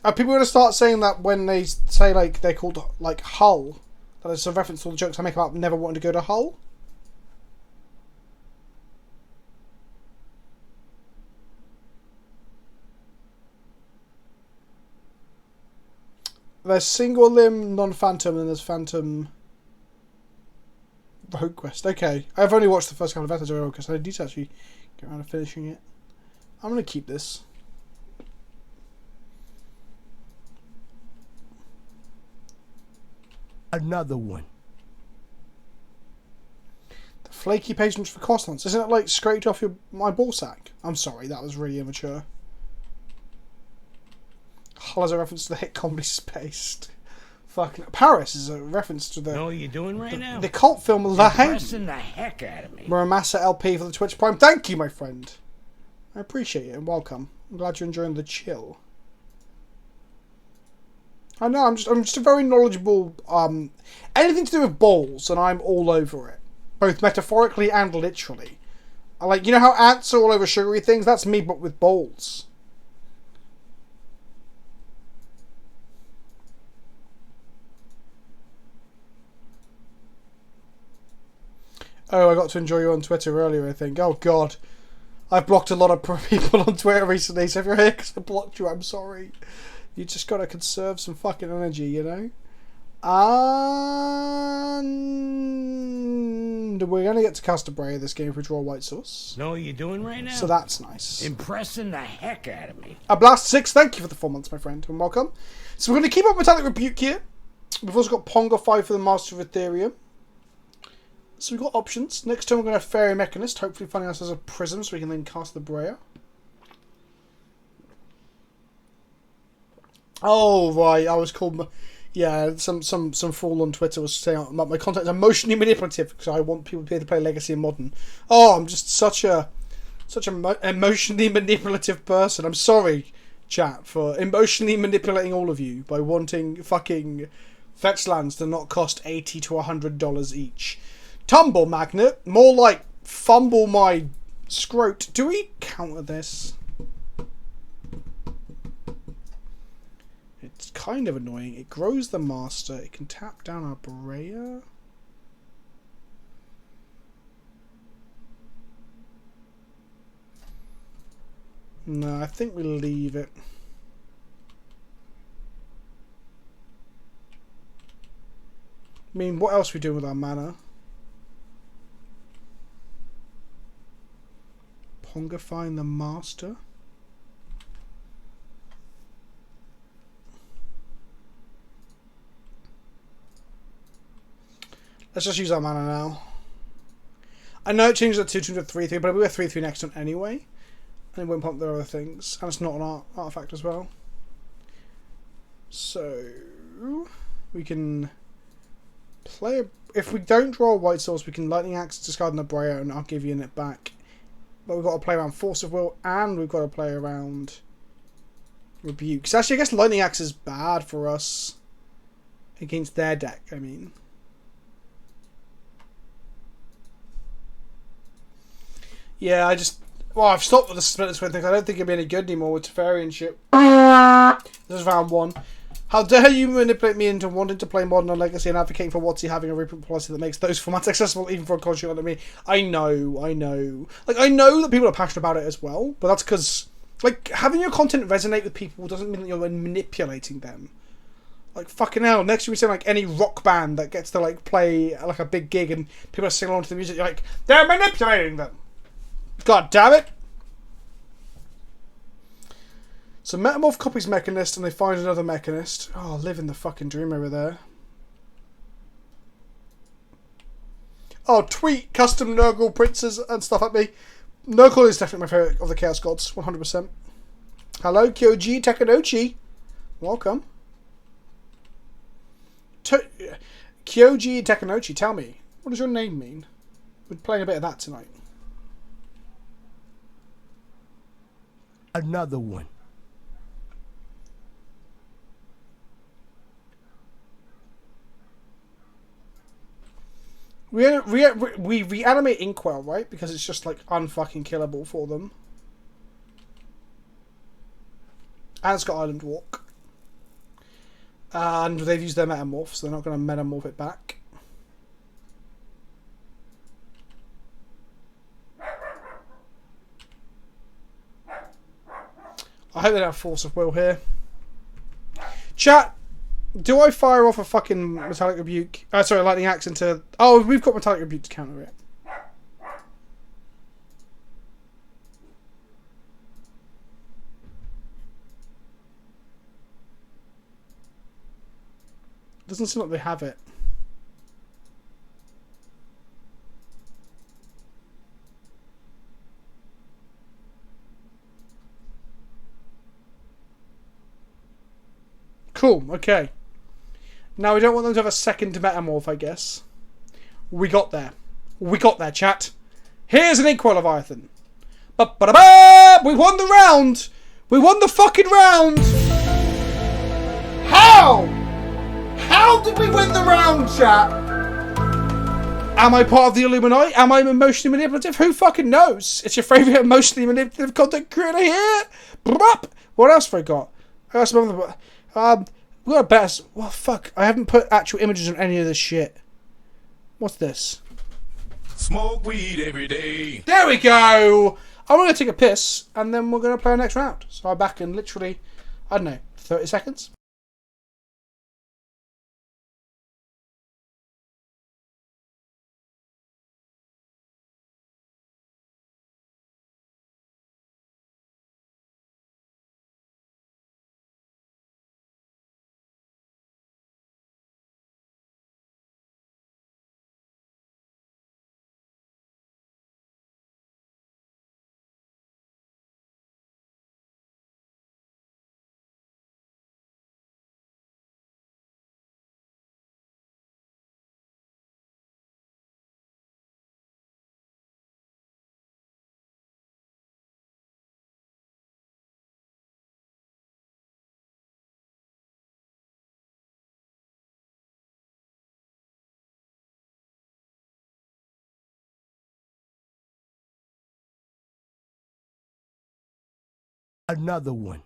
are people going to start saying that when they say like they're called like Hull, that it's a reference to all the jokes I make about never wanting to go to Hull? There's single limb, non-phantom, and there's phantom Rogue Quest. Okay, I've only watched the first couple of episodes of Rogue Quest. I need to actually get around to finishing it. I'm going to keep this. Another one. The flaky patience for croissants. Isn't it like scraped off my ball sack? I'm sorry, that was really immature. Hull is a reference to the hit comedy Spaced. Fucking Paris is a reference to the... Know what you're doing right now? The cult film La Haine. Pressing the heck out of me. Muramasa LP for the Twitch Prime. Thank you, my friend. I appreciate it and welcome. I'm glad you're enjoying the chill. I know, I'm just a very knowledgeable... anything to do with balls, and I'm all over it. Both metaphorically and literally. Like, you know how ants are all over sugary things? That's me, but with balls. Oh, I got to enjoy you on Twitter earlier, I think. Oh, God. I've blocked a lot of people on Twitter recently, so if you're here because I blocked you, I'm sorry. You just got to conserve some fucking energy, you know? And we're going to get to Castabray this game if we draw white sauce. Know what you're doing right now? So that's nice. Impressing the heck out of me. A Blast 6, thank you for the 4 months, my friend, and welcome. So we're going to keep up Metallic Rebuke here. We've also got Ponga 5 for the Master of Ethereum. So we've got options. Next turn we're going to have Fairy Mechanist, hopefully finding us as a prism so we can then cast the Breyer. Oh, right, I was called... Yeah, some fool on Twitter was saying my content is emotionally manipulative because I want people to be able to play Legacy and Modern. Oh, I'm just such a emotionally manipulative person. I'm sorry, chat, for emotionally manipulating all of you by wanting fucking fetch lands to not cost $80 to $100 each. Tumble Magnet, more like fumble my scrot. Do we counter this? It's kind of annoying. It grows the Master. It can tap down our Breyer. No, I think we'll leave it. I mean, what else are we doing with our mana? Pongifying the Master. Let's just use our mana now. I know it changes at 2 to 3/3, but we'll be 3/3 next turn anyway. And it won't pump the other things. And it's not an artifact as well. So we can If we don't draw a white source, we can lightning axe, discard an Abreu, and I'll give you it back. But we've got to play around Force of Will, and we've got to play around Rebuke. So actually, I guess lightning axe is bad for us against their deck. I mean, yeah, I've stopped with the Splendor Twin thing. I don't think it'll be any good anymore with Teferi and shit. This is round 1. How dare you manipulate me into wanting to play Modern and Legacy and advocating for WotC having a reprint policy that makes those formats accessible even for a conscious like me. I know. Like, I know that people are passionate about it as well, but that's because, like, having your content resonate with people doesn't mean that you're manipulating them. Like, fucking hell, next year we say, like, any rock band that gets to, like, play, like, a big gig and people are singing along to the music, you're like, they're manipulating them! God damn it! So Metamorph copies Mechanist and they find another Mechanist. Oh, living the fucking dream over there. Oh, tweet custom Nurgle princes and stuff at me. Nurgle is definitely my favourite of the Chaos Gods, 100%. Hello, Kyoji Takanochi. Welcome. Kyoji Takanochi, tell me, what does your name mean? We're playing a bit of that tonight. Another one. We reanimate Inkwell, right? Because it's just, like, unfucking killable for them. And it's got Island Walk. And they've used their Metamorph, so they're not going to Metamorph it back. I hope they don't have Force of Will here. Chat! Do I fire off a fucking Metallic Rebuke? Sorry, Lightning Axe into... Oh, we've got Metallic Rebuke to counter it. Doesn't seem like they have it. Cool, okay. Now we don't want them to have a second Metamorph, I guess. We got there. We got there, chat. Here's an Inkwell Leviathan. Ba-ba-da-ba! We won the round! We won the fucking round! How? How did we win the round, chat? Am I part of the Illuminati? Am I emotionally manipulative? Who fucking knows? It's your favourite emotionally manipulative content creator here. What else have I got? I got some other... we got a better... Well, fuck. I haven't put actual images on any of this shit. What's this? Smoke weed every day. There we go! I'm going to take a piss, and then we're going to play our next round. So I'm back in literally, I don't know, 30 seconds? Another one.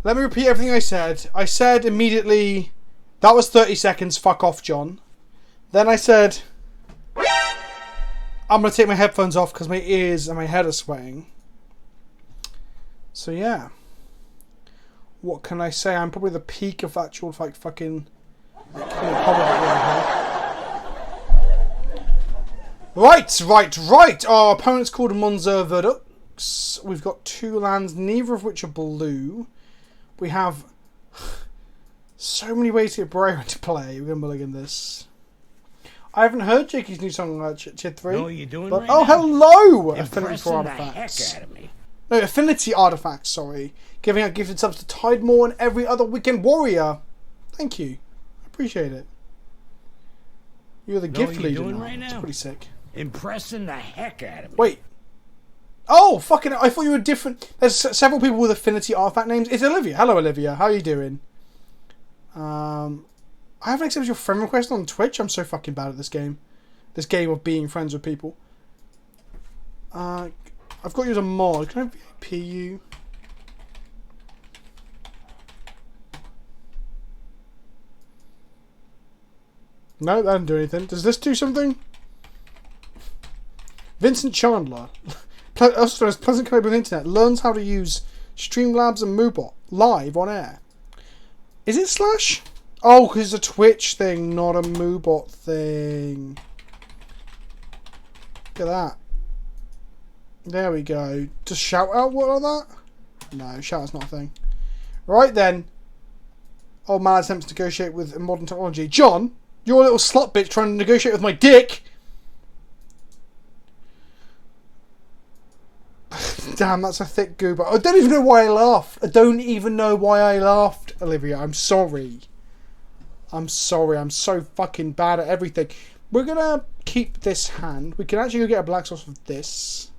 Let me repeat everything I said. I said immediately, that was 30 seconds, fuck off, John. Then I said, I'm going to take my headphones off because my ears and my head are sweating. So yeah. What can I say? I'm probably the peak of actual, like, fucking... Right. Our opponent's called Monzer Verdux. We've got 2 lands, neither of which are blue. We have so many ways to get Braille into play. We're going to mulligan this. I haven't heard Jakey's new song, Chid 3. Know what you're doing But, right oh, now? hello! Affinity for Impressing the Artifacts. heck out of me. No, Affinity Artifacts, sorry. Giving out gifted subs to Tidemore and every other weekend warrior. Thank you. I appreciate it. You're the Know gift what you're leader doing now. right It's now? pretty sick. Impressing the heck out of me. Wait. Oh, fucking... I thought you were different. There's several people with Affinity Artifact names. It's Olivia. Hello, Olivia. How are you doing? I haven't accepted your friend request on Twitch. I'm so fucking bad at this game. This game of being friends with people. I've got you as a mod. Can I VIP you? No, that didn't do anything. Does this do something? Vincent Chandler, also known as PleasantKenobi with Internet, learns how to use Streamlabs and Moobot live on air. Is it Slash? Oh, because it's a Twitch thing, not a Moobot thing. Look at that. There we go. Just shout out what on that? No, shout out's not a thing. Right then. Old man attempts to negotiate with modern technology. John, you're a little slut bitch trying to negotiate with my dick. Damn, that's a thick goober. I don't even know why I laughed. I don't even know why I laughed, Olivia. I'm sorry. I'm sorry. I'm so fucking bad at everything. We're going to keep this hand. We can actually go get a black source of this.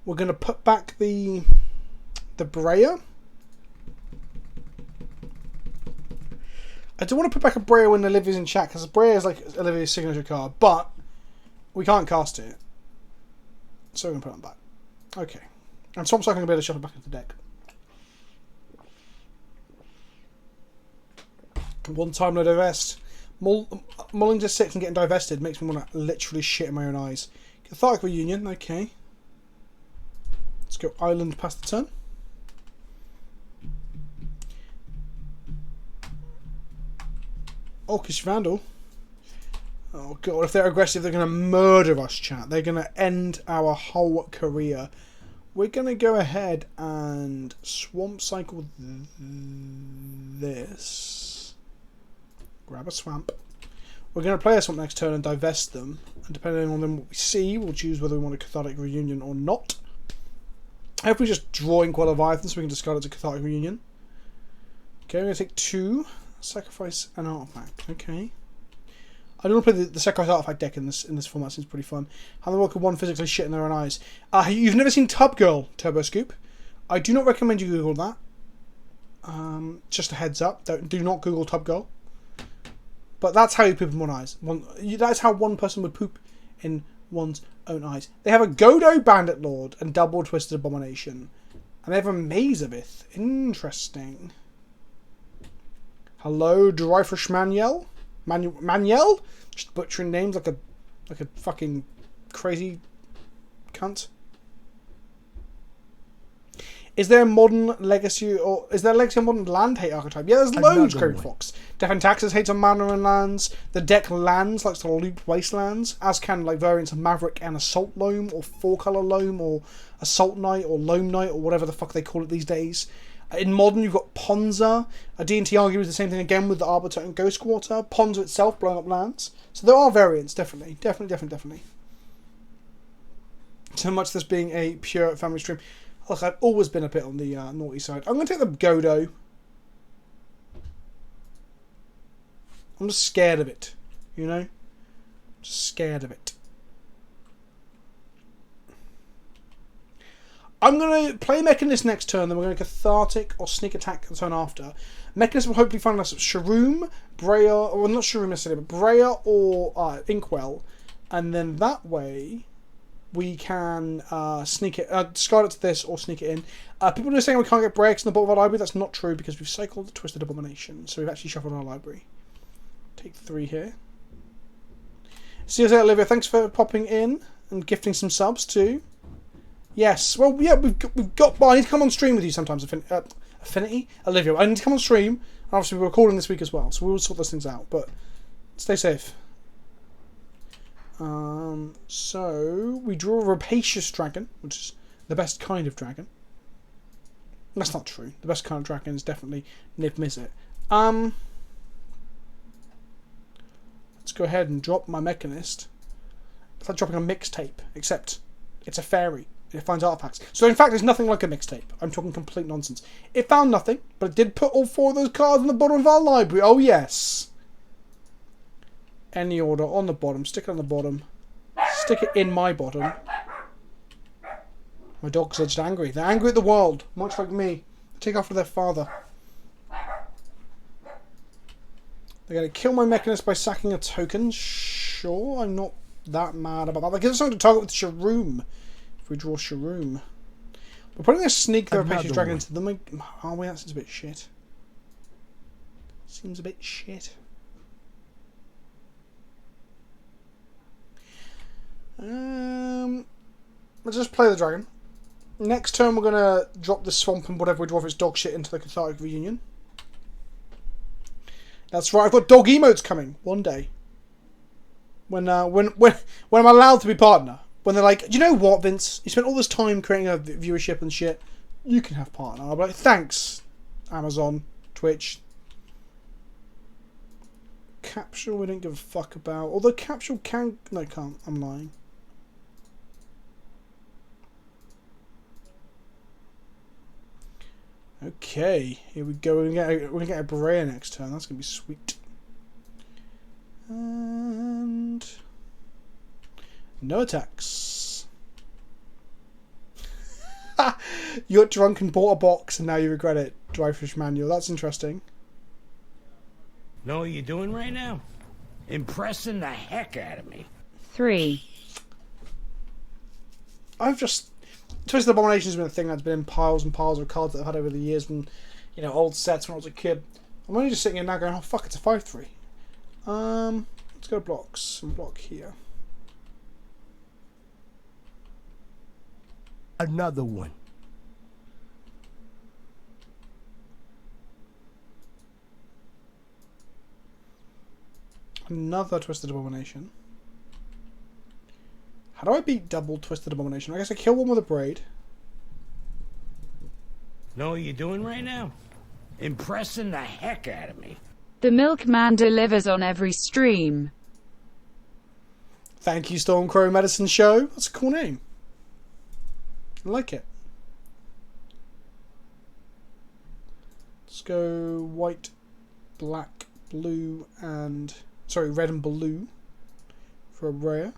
We're going to put back the Breyer. I don't want to put back a Breyer when Olivia's in chat, because Breyer is like Olivia's signature card, but we can't cast it. So we're going to put it back. Okay. And Swamp Cycle can be able to shuffle back into the deck. One time no divest. Mulling to 6 and getting divested makes me want to literally shit in my own eyes. Cathartic Reunion, okay. Let's go Island past the turn. Orcish Vandal. Oh god, if they're aggressive, they're going to murder us, chat. They're going to end our whole career. We're going to go ahead and Swamp Cycle this. Grab a Swamp. We're going to play a Swamp next turn and divest them. And depending on them what we see, we'll choose whether we want a Cathartic Reunion or not. Hopefully just drawing quite a Leviathan so we can discard it to Cathartic Reunion. Okay, we're going to take 2. Sacrifice an artifact. Okay. I don't want to play the sacrifice artifact deck in this format. Seems pretty fun. How the world could one physically shit in their own eyes? You've never seen Tub Girl, Turbo Scoop. I do not recommend you Google that. Just a heads up. Do not Google Tub Girl. But that's how you poop in one's eyes. That's how one person would poop in one's own eyes. They have a Godo Bandit Lord and Double Twisted Abomination. And they have a Mazabith. Interesting. Hello, Dryfish Manuel? Manuel? Just butchering names like a fucking crazy cunt. Is there a modern legacy, or is there a legacy of modern land hate archetype? Yeah, there's loads, Craig Fox. Death and Taxes hates on mana and lands. The deck lands likes to loop wastelands, as can like variants of Maverick and Assault Loam, or 4-color Loam, or Assault Knight, or Loam Knight, or whatever the fuck they call it these days. In Modern, you've got Ponza. A D&T argues the same thing again with the Arbiter and Ghost Quarter. Ponza itself blowing up lands. So there are variants, definitely. Definitely. So much this being a pure family stream. Look, I've always been a bit on the naughty side. I'm going to take the Godo. I'm just scared of it. You know? Just scared of it. I'm going to play Mechanist next turn, then we're going to Cathartic or Sneak Attack the turn after. Mechanist will hopefully find us Shroom, Breyer, well not Shroom necessarily, but Breyer or Inkwell. And then that way, we can sneak it, discard it to this or sneak it in. People are saying we can't get breaks in the bottom of our library. That's not true because we've cycled the Twisted Abomination. So we've actually shuffled our library. Take 3 here. See you later, Olivia. Thanks for popping in and gifting some subs too. Yes. Well, yeah, we've got. Well, I need to come on stream with you sometimes. Affinity, Olivia. I need to come on stream. And obviously, we're recording this week as well, so we'll sort those things out. But stay safe. So we draw a rapacious dragon, which is the best kind of dragon. That's not true. The best kind of dragon is definitely Niv Mizzet. Let's go ahead and drop my Mechanist. It's like dropping a mixtape, except it's a fairy. It finds artifacts. So in fact, it's nothing like a mixtape. I'm talking complete nonsense. It found nothing, but it did put all 4 of those cards on the bottom of our library. Oh yes. Any order on the bottom. Stick it on the bottom. Stick it in my bottom. My dogs are just angry. They're angry at the world, much like me. They take after their father. They're going to kill my Mechanist by sacking a token. Sure, I'm not that mad about that. That gives us something to target with Sharoom. If we draw Sharoom. We're probably going to sneak the Rapacious Dragon into them. Oh, wait, that seems a bit shit. Seems a bit shit. Let's just play the dragon. Next turn, we're going to drop the swamp and whatever we draw for its dog shit into the Cathartic Reunion. That's right, I've got dog emotes coming one day. When I'm allowed to be partner. When they're like, you know what, Vince? You spent all this time creating a viewership and shit. You can have partner. I'll be like, thanks, Amazon, Twitch. Capsule, we don't give a fuck about. Although Capsule can... No, can't. I'm lying. Okay, here we go. We're gonna get a Berea next turn. That's gonna be sweet. And no attacks. You got drunk and bought a box, and now you regret it. Dryfish manual. That's interesting. Know what you're doing right now? Impressing the heck out of me. 3. I've just... Twisted Abomination has been a thing that's been in piles and piles of cards that I've had over the years from, you know, old sets when I was a kid. I'm only just sitting here now going, oh fuck, it's a 5/3. Let's go to blocks and block here. Another one. Another Twisted Abomination. How do I beat double Twisted Abomination? I guess I kill one with a braid. Know what you're doing right now? Impressing the heck out of me. The Milkman delivers on every stream. Thank you, Stormcrow Medicine Show. That's a cool name. I like it. Let's go white, black, blue, and... Sorry, red and blue for a rare.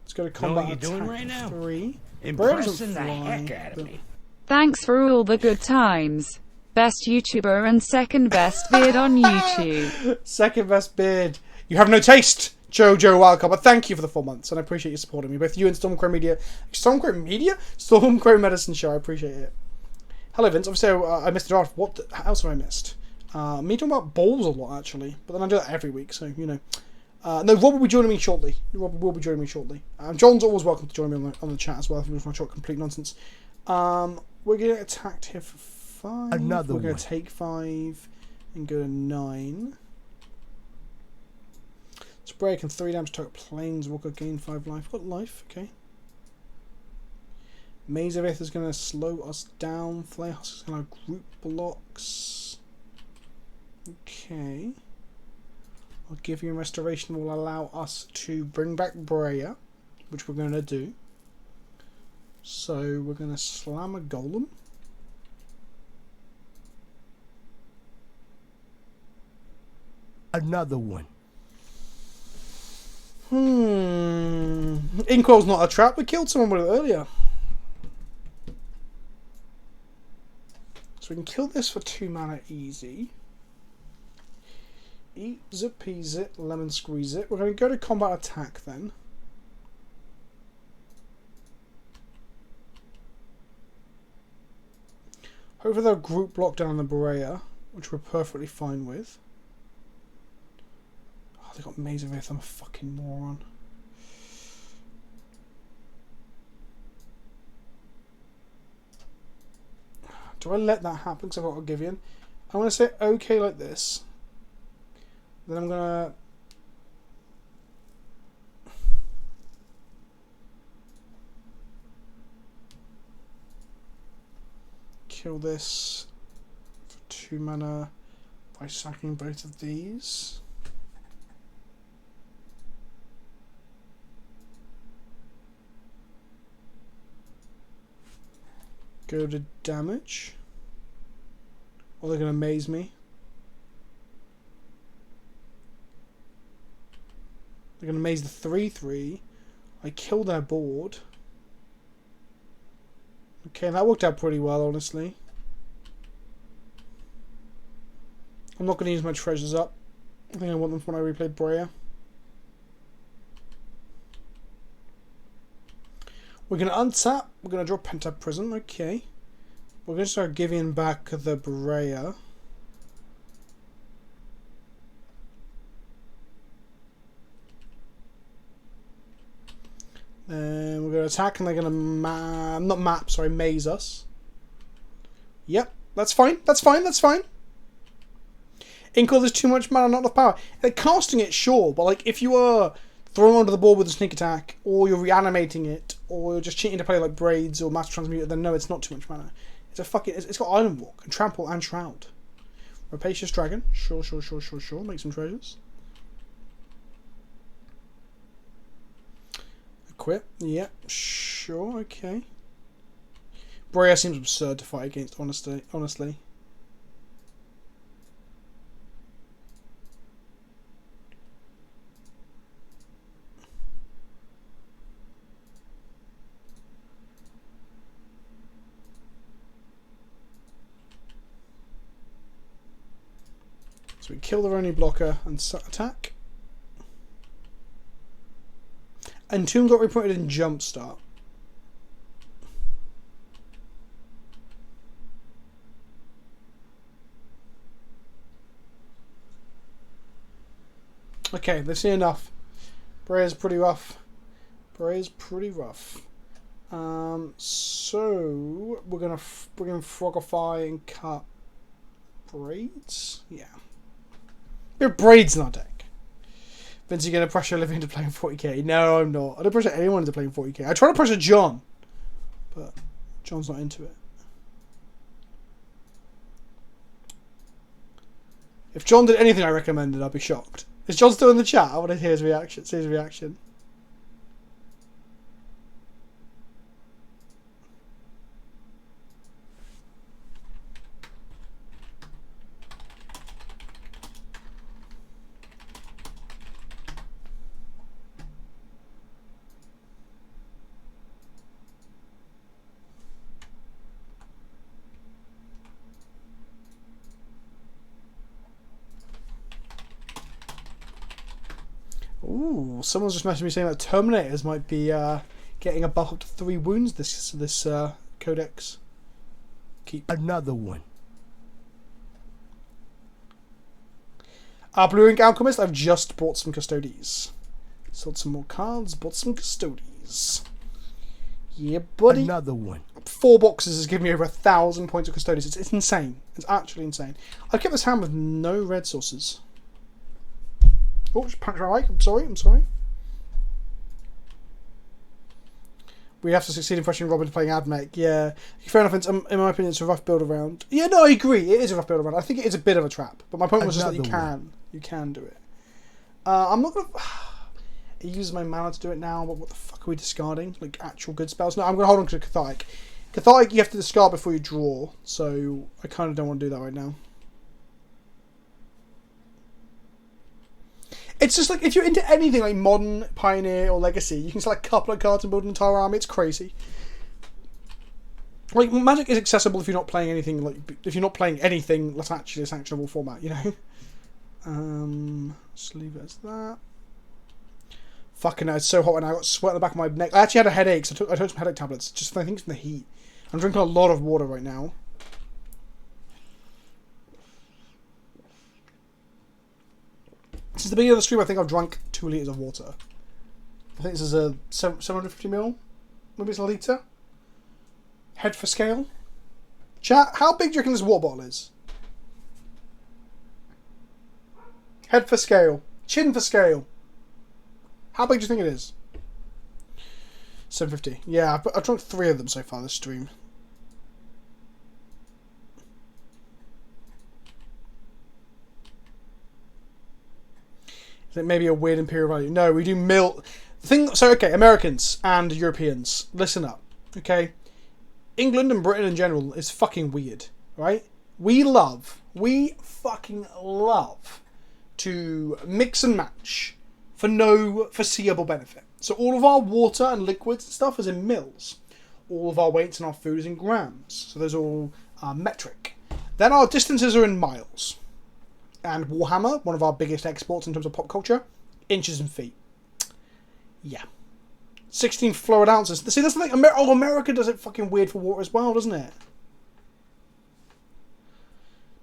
Let's go to combat what you're doing right now? 3. Impressing the heck out of me. Thanks for all the good times. Best YouTuber and second best beard on YouTube. Second best beard. You have no taste, Jojo Wildcard, but thank you for the 4 months, and I appreciate you supporting me. Both you and Stormcrow Media. Stormcrow Media? Stormcrow Medicine Show, I appreciate it. Hello, Vince. Obviously, I missed the draft. What else have I missed? Me talking about balls a lot, actually. But then I do that every week, so, you know. No, Rob will be joining me shortly. John's always welcome to join me on the chat as well, if you want to talk complete nonsense. We're going to get attacked here for 5. Another We're going one. to take 5 and go to 9. Spray can 3 damage to Planeswalker, gain 5 life. Got life, okay. Maze of Ith is going to slow us down. Flare Husk is going to group blocks. Okay. I'll give you a restoration will allow us to bring back Berea, which we're going to do. So we're going to slam a golem. Another one. Inkwell's not a trap. We killed someone with it earlier. So we can kill this for 2 mana easy. Easy peasy, lemon squeeze it. We're going to go to combat attack then. Hopefully they'll group block down the Berea, which we're perfectly fine with. Oh, they got Maze of Earth, I'm a fucking moron. Do I let that happen because I've got a Givian? I'm going to say okay like this. Then I'm going to... kill this for 2 mana by sacking both of these. Go to damage. Or they're going to maze me. They're going to maze the 3/3. I kill their board. Okay, that worked out pretty well, honestly. I'm not going to use my treasures up. I think I want them for when I replay Berea. We're going to untap. We're going to draw Pentap Prison. Okay. We're going to start giving back the Berea. Then we're going to attack and they're going to maze us. Yep, that's fine. That's fine. That's fine. Inkle, there's too much mana, not enough power. They're casting it, sure, but like if you are throwing onto the board with a sneak attack, or you're reanimating it, or you're just cheating to play like Braids or Master Transmuter, then no, it's not too much mana. It's a fucking. It's got Island Walk and Trample and Shroud. Rapacious Dragon, sure. Make some treasures. Equip, yeah, sure, okay. Berea seems absurd to fight against, honestly. So we kill their only blocker and attack. And Tomb got reported in Jumpstart. Okay, they've seen enough. Berea's pretty rough. So we're gonna bring in Frogify and cut Braids. Yeah. There are Braids in our deck. Vince, you gonna pressure Living into playing 40k? No, I'm not. I don't pressure anyone into playing 40k. I try to pressure John, but John's not into it. If John did anything I recommended, I'd be shocked. Is John still in the chat? I want to hear his reaction. See his reaction. Ooh, someone's just messaged me saying that Terminators might be getting a buff up to 3 wounds this codex. Keep another one. Blue Ink Alchemist, I've just bought some Custodes. Sold some more cards, bought some Custodes. Yeah, buddy. Another one. 4 boxes has given me over 1,000 points of Custodes. It's insane. It's actually insane. I've kept this hand with no red sources. Oh, just punched my mic. I'm sorry. We have to succeed in pressuring Robin to playing Admech. Yeah. Fair enough. In my opinion, it's a rough build around. Yeah, no, I agree. It is a rough build around. I think it is a bit of a trap. But my point was just that you can do it. I'm not going to... I use my mana to do it now, but what the fuck are we discarding? Like, actual good spells? No, I'm going to hold on to Cathartic. Cathartic, you have to discard before you draw. So, I kind of don't want to do that right now. It's just like, if you're into anything like Modern, Pioneer, or Legacy, you can select a couple of cards and build an entire army. It's crazy. Like, Magic is accessible if you're not playing anything, like, if you're not playing anything that's actually a sanctionable format, you know? Just leave it as that. Fucking hell, it's so hot and I got sweat on the back of my neck. I actually had a headache, so I took some headache tablets. Just I think it's from the heat. I'm drinking a lot of water right now. Since the beginning of the stream, I think I've drunk 2 litres of water. I think this is a 750ml. Maybe it's a litre. Head for scale. Chat, how big do you reckon this water bottle is? Head for scale. Chin for scale. How big do you think it is? 750. Yeah, I've drunk 3 of them so far this stream. Is it maybe a weird imperial value? No, we do milk. So, okay, Americans and Europeans, listen up, okay? England and Britain in general is fucking weird, right? We fucking love to mix and match for no foreseeable benefit. So all of our water and liquids and stuff is in mils. All of our weights and our food is in grams. So those are all metric. Then our distances are in miles. And Warhammer, one of our biggest exports in terms of pop culture, inches and feet. Yeah. 16 fluid ounces. See, that's the thing. America does it fucking weird for water as well, doesn't it?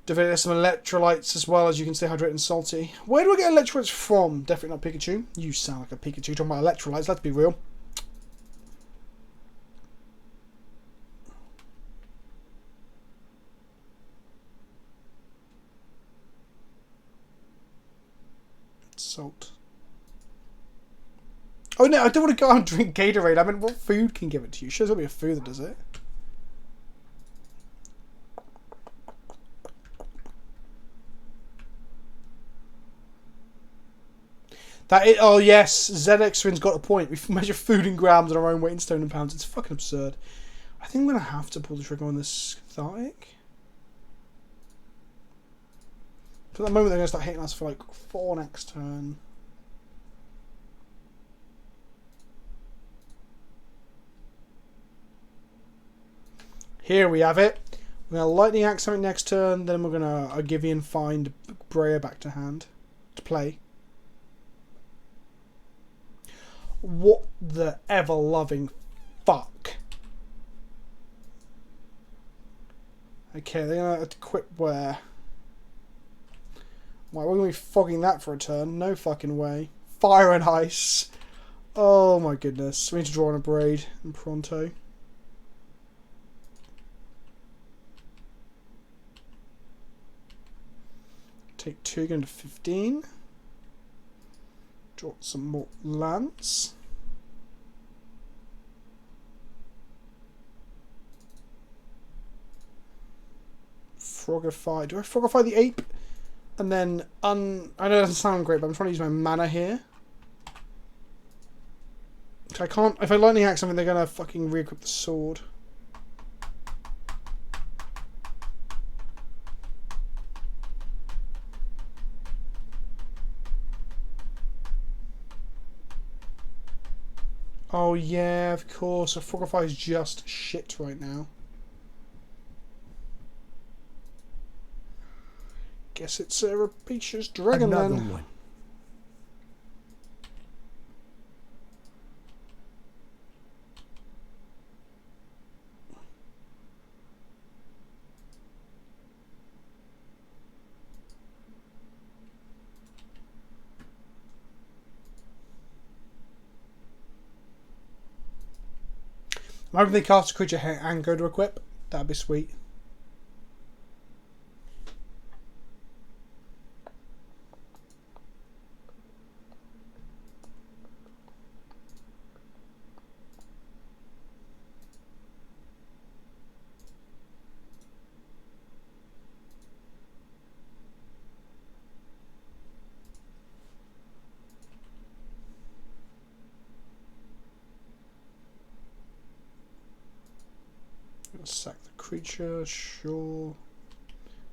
There's some electrolytes as well, as you can stay hydrated and salty. Where do I get electrolytes from? Definitely not Pikachu. You sound like a Pikachu talking about electrolytes. Let's be real. Salt. Oh no, I don't want to go out and drink Gatorade. I mean, what food can give it to you? Sure, there's got to be a food that does it. Oh yes, ZXwin's got a point. We measure food in grams and our own weight in stone and pounds. It's fucking absurd. I think I'm going to have to pull the trigger on this cathartic. For the moment, they're going to start hitting us for like 4 next turn. Here we have it. We're going to lightning axe something next turn. Then we're going to Agivian find Breya back to hand to play. What the ever-loving fuck? Okay, they're going to equip where? Why, we're going to be fogging that for a turn. No fucking way. Fire and ice. Oh my goodness. We need to draw on a braid and pronto. Take 2, go into 15. Draw some more lands. Frogify. Do I Frogify the ape? And then, I know it doesn't sound great, but I'm trying to use my mana here. I can't, if I lightning axe something, they're going to fucking re-equip the sword. Oh yeah, of course. So Frogify is just shit right now. Guess it's a Rapacious Dragon Another then. one. I'm hoping they cast a creature and go to equip. That'd be sweet. Sack the creature, sure.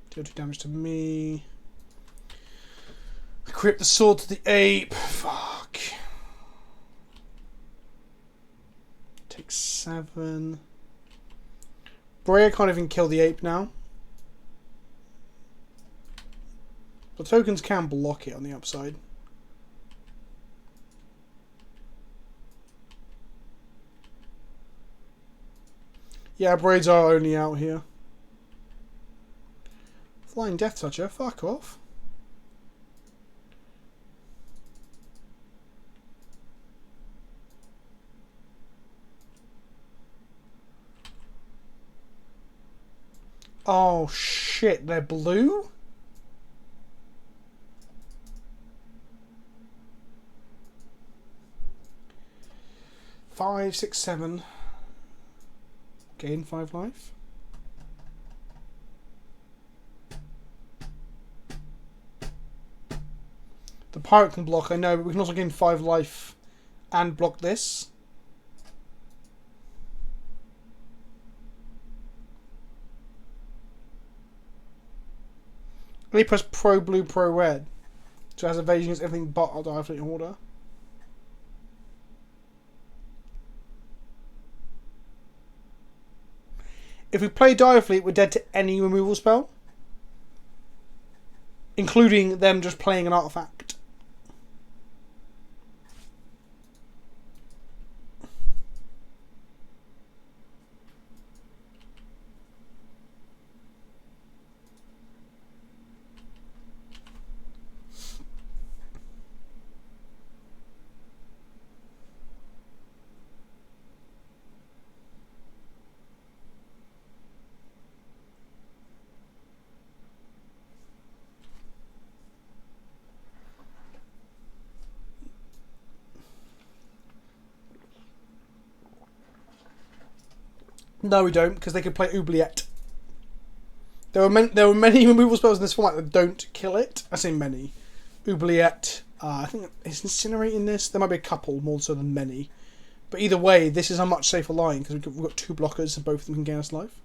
Deal 2 damage to me. Equip the sword to the ape. Fuck. Take 7. Breya can't even kill the ape now. The tokens can block it on the upside. Yeah, braids are only out here. Flying Death Toucher, fuck off. Oh shit, they're blue? Five, 6, 7. Gain 5 life. The pirate can block, I know, but we can also gain 5 life and block this. And he press pro blue, pro red. So it has evasion against everything but our Direfleet order. If we play Direfleet, we're dead to any removal spell. Including them just playing an artifact. No, we don't, because they could play Oubliette. There were many removal spells in this format that don't kill it. I say many. Oubliette. I think is Incinerate in this. There might be a couple more so than many. But either way, this is a much safer line because we've got 2 blockers and both of them can gain us life.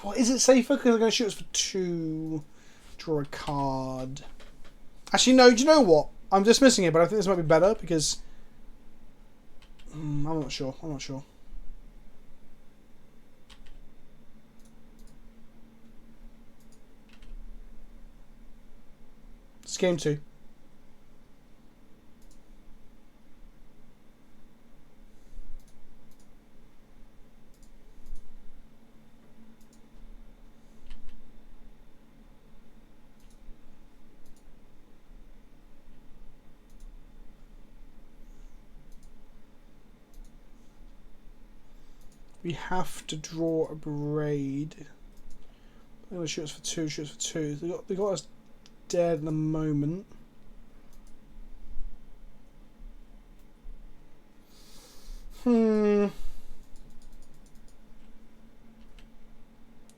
Well, is it safer because they're going to shoot us for 2? Draw a card. Actually, no. Do you know what? I'm dismissing it, but I think this might be better because I'm not sure. It's game 2. We have to draw a braid. They're going to shoot us for 2, shoot us for 2. They got us dead in the moment.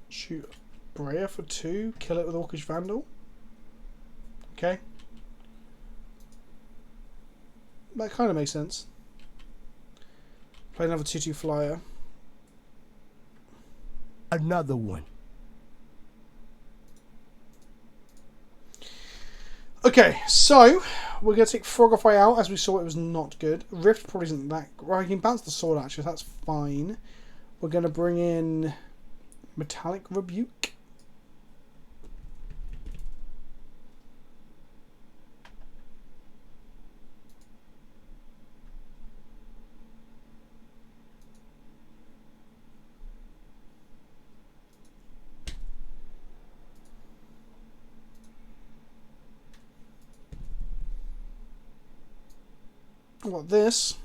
Shoot Breyer for 2. Kill it with Orcish Vandal. Okay. That kind of makes sense. Play another 2/2 flyer. Another one. Okay, so we're going to take Frogify out as we saw it was not good. Rift probably isn't that... Well, I can bounce the sword actually, that's fine. We're going to bring in Metallic Rebuke. What this?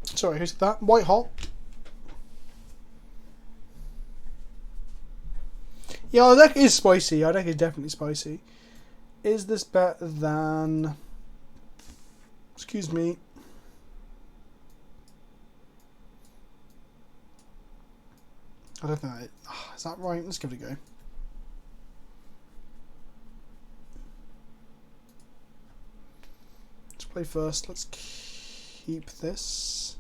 Sorry, who's that? White Hot. Yeah, our deck is spicy. Our deck is definitely spicy. Is this better than... Excuse me. I don't think that... Is that right? Let's give it a go. Let's play first. Let's keep this.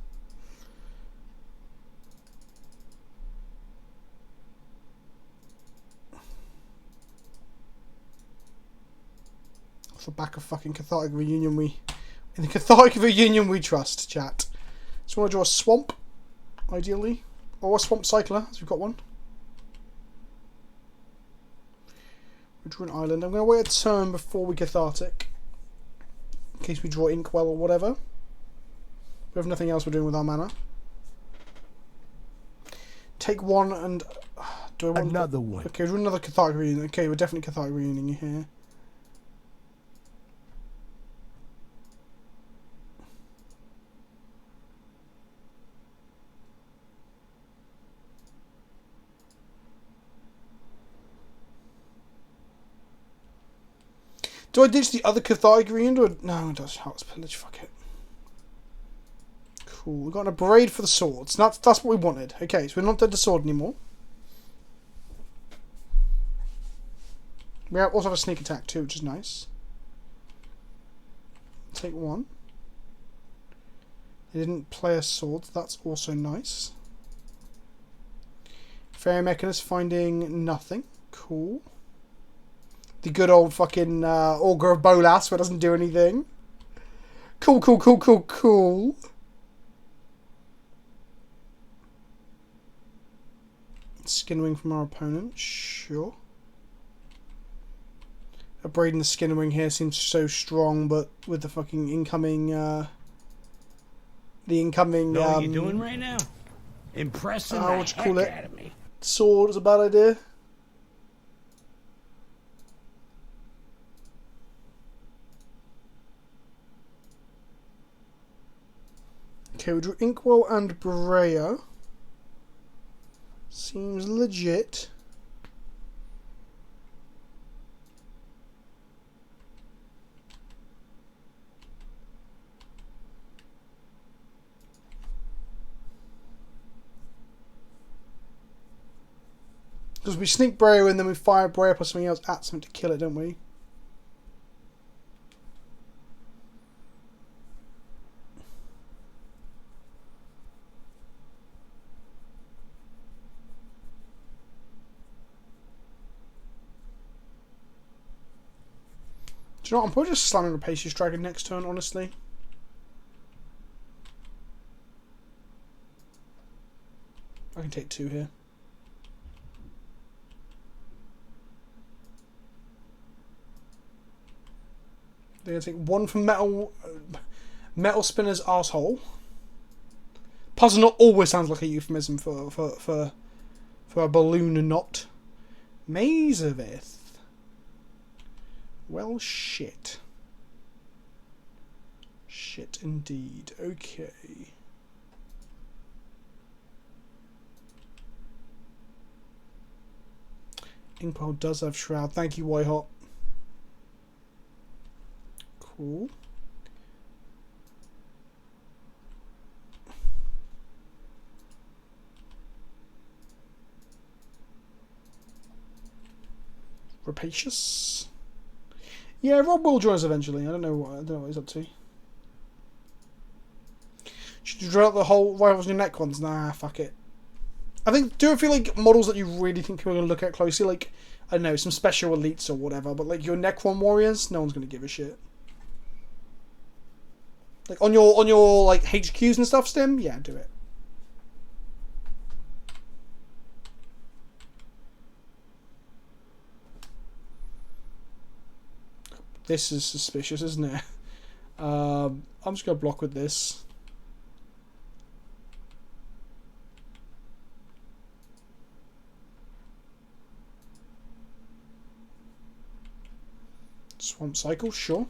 Off the back of fucking Cathartic Reunion in the Cathartic Reunion we trust, chat. So we want to draw a Swamp, ideally. Or a Swamp Cycler, as we've got one. We drew an island. I'm going to wait a turn before we cathartic. In case we draw inkwell or whatever. We have nothing else we're doing with our mana. Take one and... do I want another one? Okay, do another cathartic reunion. Okay, we're definitely cathartic reunion here. Do I ditch the other cathartic reunion? Or... no, it does. Heart's Pillage. Fuck it. Cool. We've got a braid for the swords. That's what we wanted. Okay, so we're not dead to sword anymore. We also have a sneak attack too, which is nice. Take one. They didn't play a sword. That's also nice. Fairy Mechanist finding nothing. Cool. The good old fucking Augur of Bolas, where it doesn't do anything. Cool, cool, cool, cool, cool. Skinwing from our opponent, sure. A braid in the Skinwing here seems so strong, but with the fucking incoming, Know what you're doing right now? Impressing the heck out of me. Sword is a bad idea. Okay, we drew Inkwell and Brea. Seems legit. Because we sneak Brea and then we fire Brea plus something else at something to kill it, don't we? Do you know what? I'm probably just slamming Rapacious Dragon next turn, honestly. I can take two here. They're going to take one from Metal Spinner's arsehole. Puzzle knot always sounds like a euphemism for a balloon knot. Mazavith. Well, shit. Shit indeed. Okay. Inkwell does have Shroud. Thank you, Whitehot. Cool. Rapacious. Yeah, Rob will join us eventually. I don't know what he's up to. Should you draw out the whole Rivals New Neck ones? Nah, fuck it. I feel like models that you really think people are going to look at closely, like, I don't know, some special elites or whatever, but like your Necron warriors, no one's going to give a shit. Like on your like HQs and stuff, Stim, yeah, do it. This is suspicious, isn't it? I'm just going to block with this. Swamp Cycle, sure.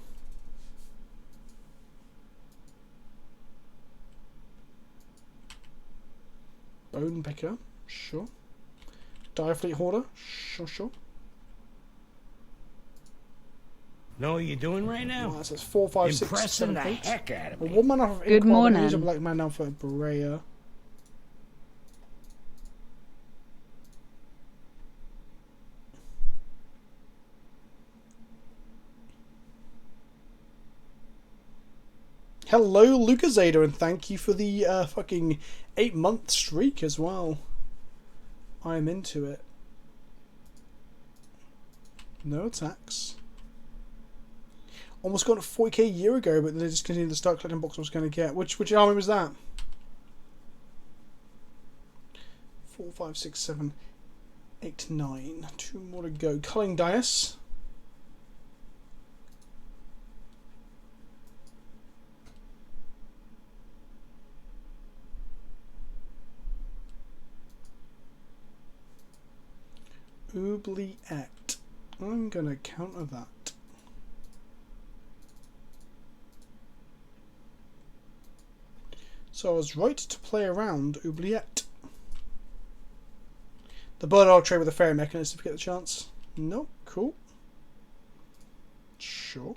Bone Picker, sure. Direfleet Hoarder, sure. Know what you're doing right now? Oh, that's 4, 5, 6, Impressing 7, 8. the heck out of me. Well, one man off of Good morning. Use a black man now for Brea. Hello, Lucasada, and thank you for the fucking 8-month streak as well. I'm into it. No attacks. Almost got a 40k a year ago, but they just continued the start collecting box I was going to get. Which army was that? 4, 5, 6, 7, 8, 9. 2 more to go. Culling Dice. Oubliette. I'm going to counter that. So I was right to play around Oubliette. The bird I'll trade with a fairy mechanism if we get the chance. No, cool. Sure.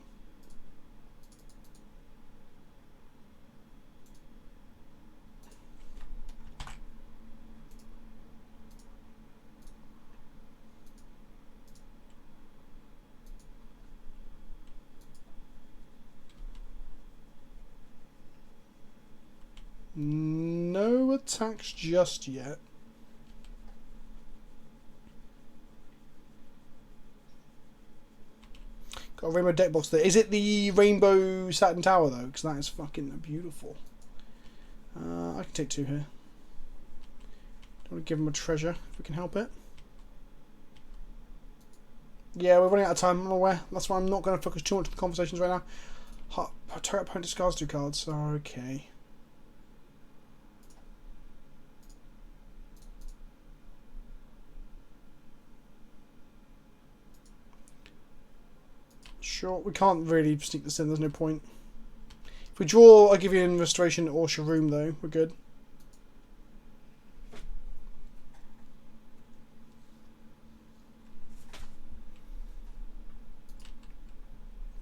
No attacks just yet. Got a rainbow deck box there. Is it the rainbow satin tower though? Because that is fucking beautiful. I can take 2 here. Don't want to give him a treasure if we can help it. Yeah, we're running out of time, I'm aware. That's why I'm not going to focus too much on the conversations right now. Target opponent discards 2 cards. Okay. Sure, we can't really sneak this in, there's no point. If we draw, I'll give you an Restoration or Shroom though, we're good.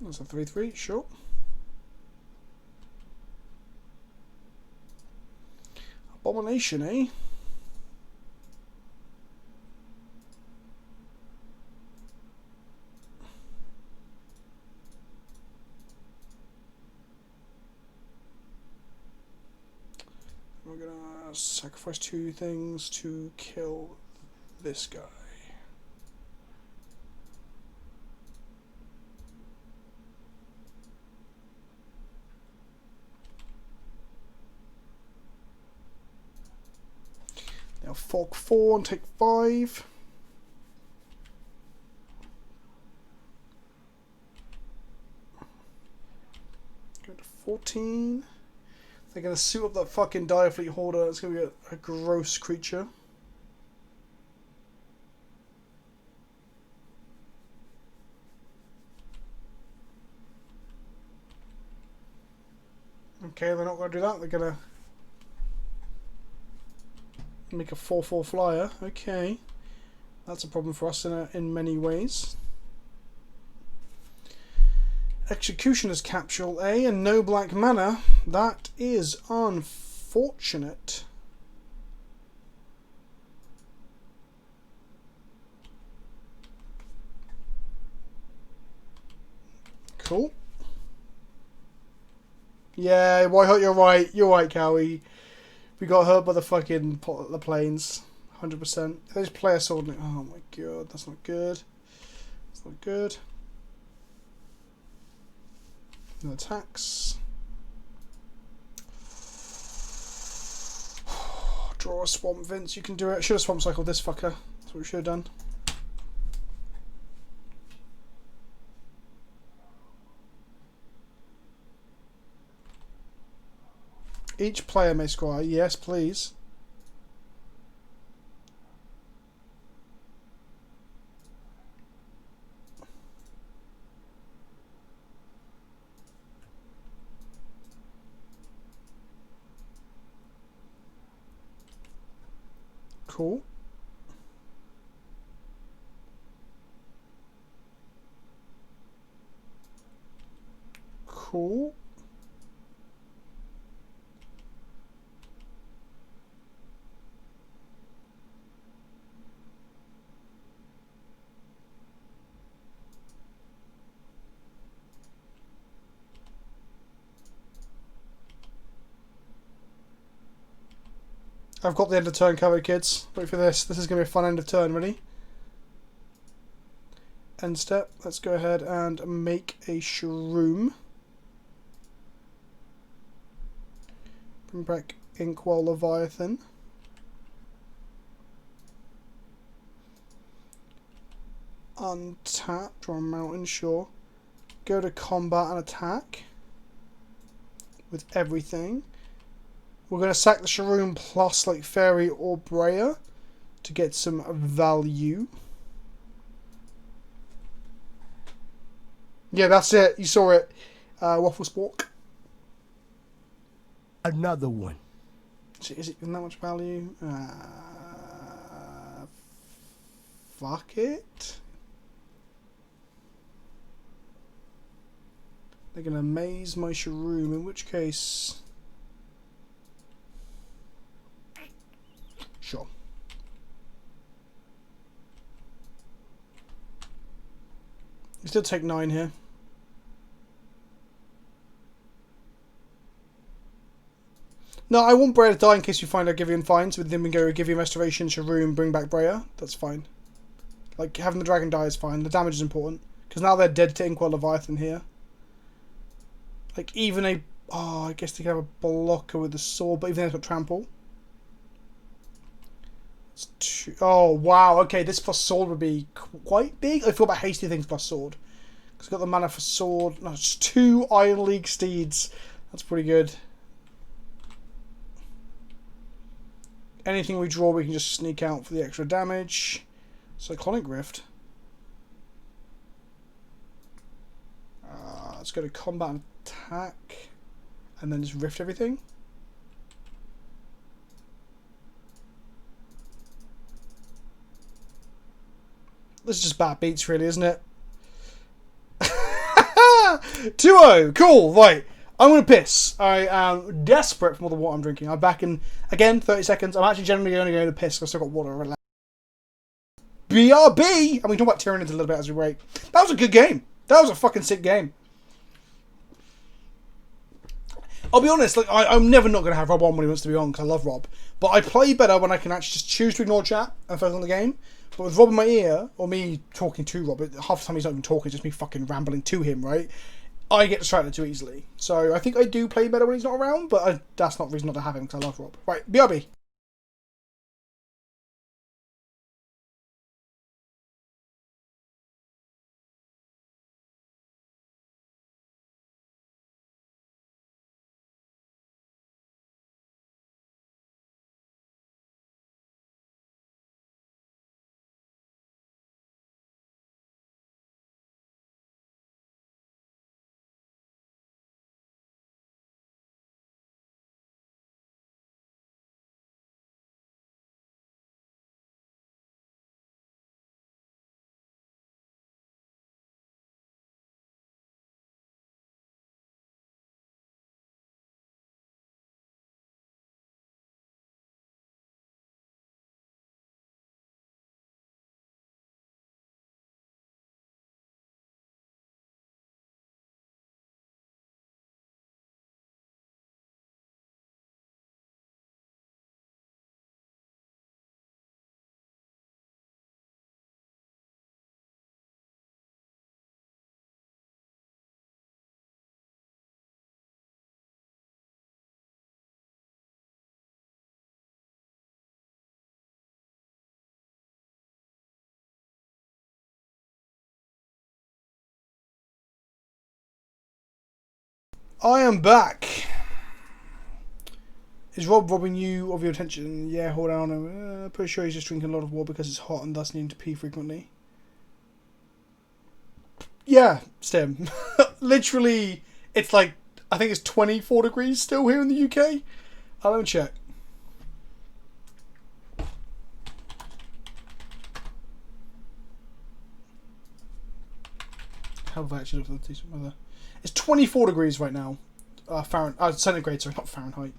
That's a 3/3, sure. Abomination, eh? We're gonna sacrifice 2 things to kill this guy. Now fork 4 and take 5. Go to 14. They're going to suit up that fucking Direfleet Hoarder. It's going to be a gross creature. Okay, they're not going to do that. They're going to make a 4/4 flyer. Okay. That's a problem for us in many ways. Executioner's Capsule, and no black mana. That is unfortunate. Cool. Yeah, why hurt? You're right. You're right, Cowie. We got hurt by the fucking the planes. 100%. They just play a sword. Oh my god, that's not good. That's not good. No attacks. Draw a swamp, Vince. You can do it. Should have swamp cycled this fucker. That's what we should have done. Each player may squire. Yes, please. Cool. Cool. I've got the end of turn covered, kids. Wait for this. This is going to be a fun end of turn. Ready? End step. Let's go ahead and make a shroom. Bring back Inkwell Leviathan. Untap. Draw a mountain, sure. Go to combat and attack. With everything. We're going to sack the Shroom plus like Fairy or Breya to get some value. Yeah, that's it. You saw it. Waffle Spork. Another one. Is it in that much value? Fuck it. They're going to maze my shroom, in which case... Sure. You still take 9 here. No, I want Breya to die in case you find Argivian finds. With them we go Argivian Restoration, Shroom, bring back Breya. That's fine. Like, having the dragon die is fine. The damage is important. Because now they're dead to Inkwell Leviathan here. Like, even a... Oh, I guess they can have a blocker with the sword, but even then it's got trample. It's two... Oh, wow. Okay, this plus sword would be quite big. I feel about hasty things plus sword. Because I've got the mana for sword. No, it's 2 Iron League steeds. That's pretty good. Anything we draw, we can just sneak out for the extra damage. Cyclonic Rift. Let's go to combat and attack. And then just rift everything. This is just bad beats, really, isn't it? 2-0. Cool. Right. I'm going to piss. I am desperate for more than what I'm drinking. I'm back in, again, 30 seconds. I'm actually generally only going to piss because I've still got water. BRB! And we talk about Tyranids a little bit as we wait. That was a good game. That was a fucking sick game. I'll be honest, like I'm never not going to have Rob on when he wants to be on because I love Rob. But I play better when I can actually just choose to ignore chat and focus on the game. But with Rob in my ear, or me talking to Rob, half the time he's not even talking, it's just me fucking rambling to him, right? I get distracted too easily. So I think I do play better when he's not around, but that's not a reason not to have him because I love Rob. Right, BRB. I am back. Is Rob robbing you of your attention? Yeah, hold on. I'm pretty sure he's just drinking a lot of water because it's hot and thus needing to pee frequently. Yeah, Stim. Literally, it's like, I think it's 24 degrees still here in the UK. I'll let me check. How have I actually looked at the decent weather? It's 24 degrees right now. Centigrade, sorry, not Fahrenheit.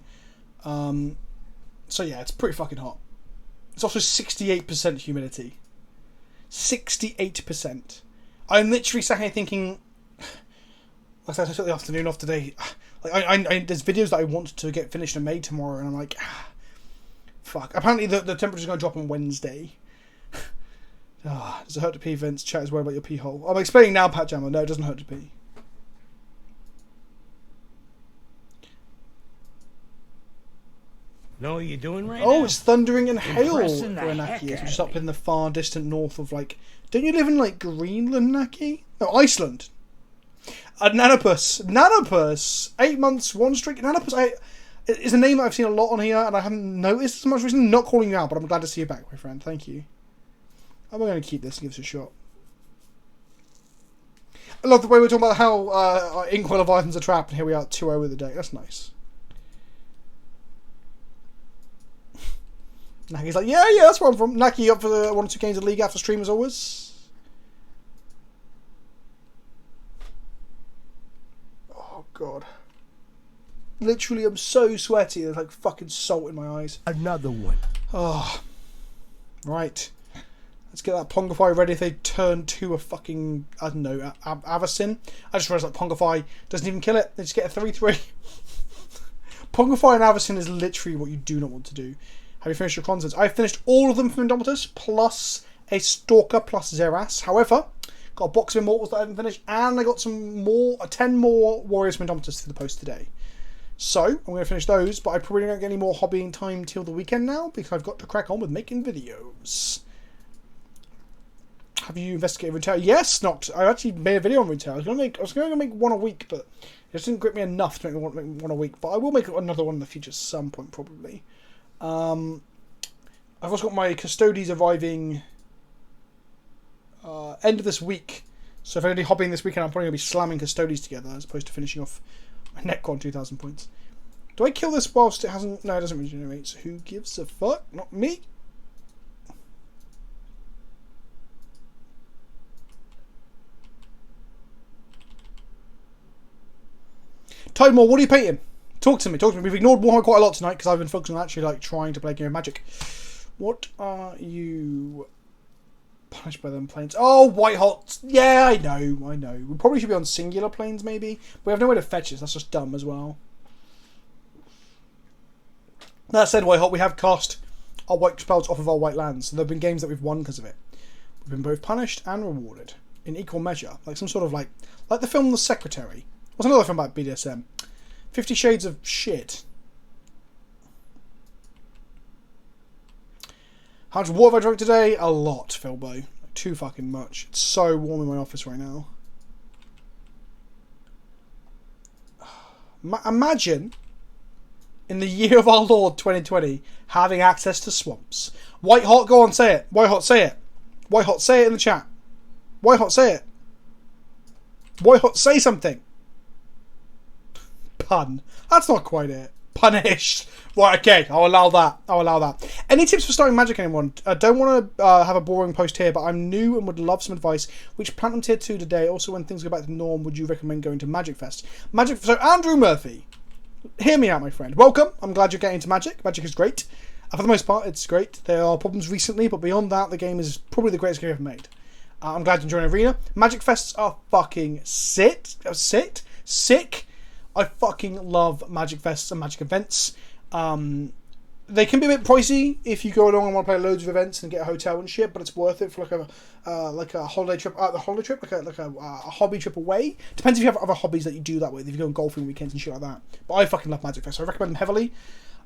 So yeah, it's pretty fucking hot. It's also 68% humidity. 68%. I'm literally sat here thinking, like I took the afternoon off today. Like there's videos that I want to get finished and made tomorrow, and I'm like, fuck. Apparently the temperature's going to drop on Wednesday. Does it hurt to pee, Vince? Chat is worried about your pee hole. I'm explaining now, Pat Jammer. No, it doesn't hurt to pee. Know what you're doing right now? Oh, it's thundering and hail where Impressing the Naki heck is, out which is of up me. in the far distant north of, like... Don't you live in, like, Greenland, Naki? No, Iceland. Nanopus. Nanopus! 8 months, one streak. Nanopus is a name that I've seen a lot on here, and I haven't noticed as much recently. Not calling you out, but I'm glad to see you back, my friend. Thank you. I'm going to keep this and give this a shot. I love the way we're talking about how Inkwell Leviathans are trapped, and here we are 2-0 with the day. That's nice. Naki's like, yeah, that's where I'm from. Naki up for the 1 or 2 games of League after stream as always. Oh, God. Literally, I'm so sweaty. There's like fucking salt in my eyes. Another one. Oh. Right. Let's get that Pongify ready if they turn to a fucking, I don't know, Avacyn. I just realised that Pongify doesn't even kill it. They just get a 3-3. Pongify and Avacyn is literally what you do not want to do. Have you finished your concerts? I finished all of them from Indomitus, plus a Stalker, plus Zeras. However, got a box of Immortals that I haven't finished, and I got some more, 10 more Warriors from Indomitus for the post today. So, I'm going to finish those, but I probably don't get any more hobbying time till the weekend now, because I've got to crack on with making videos. Have you investigated Runeterra? Yes, not. I actually made a video on Runeterra. I was going to make one a week, but it just didn't grip me enough to make one a week. But I will make another one in the future at some point, probably. I've also got my Custodies arriving end of this week. So if I'm only hobbying this weekend, I'm probably going to be slamming Custodies together as opposed to finishing off my Netcon 2,000 points. Do I kill this whilst it hasn't... No, it doesn't regenerate. So who gives a fuck? Not me. Tidemore, what are you painting? Talk to me. We've ignored Warhammer quite a lot tonight because I've been focusing on actually like trying to play a game of Magic. What are you punished by them planes? Oh, white hot. Yeah, I know. We probably should be on singular planes maybe. We have no way to fetch it. That's just dumb as well. That said, white hot, we have cast our white spells off of our white lands. So there have been games that we've won because of it. We've been both punished and rewarded in equal measure. Like some sort of like the film The Secretary. What's another film about BDSM? 50 Shades of Shit. How much water have I drunk today? A lot, Philbo. Like, too fucking much. It's so warm in my office right now. Imagine, in the year of our Lord 2020, having access to swamps. White Hot, go on, say it. White Hot, say it. White Hot, say it in the chat. White Hot, say it. White Hot, say something. Pun. That's not quite it. Punished. Right, okay, I'll allow that. Any tips for starting Magic, anyone? I don't want to have a boring post here, but I'm new and would love some advice. Which Platinum Tier 2 today? Also, when things go back to norm, would you recommend going to Magic Fest? So, Andrew Murphy, hear me out, my friend. Welcome. I'm glad you're getting into Magic. Magic is great. For the most part, it's great. There are problems recently, but beyond that, the game is probably the greatest game ever made. I'm glad you're enjoying Arena. Magic Fests are fucking sick. I fucking love Magic Fests and Magic events. They can be a bit pricey if you go along and want to play loads of events and get a hotel and shit, but it's worth it for like a holiday trip. Like a hobby trip away. Depends if you have other hobbies that you do that with. If you go on golfing weekends and shit like that. But I fucking love Magic Fest, so I recommend them heavily.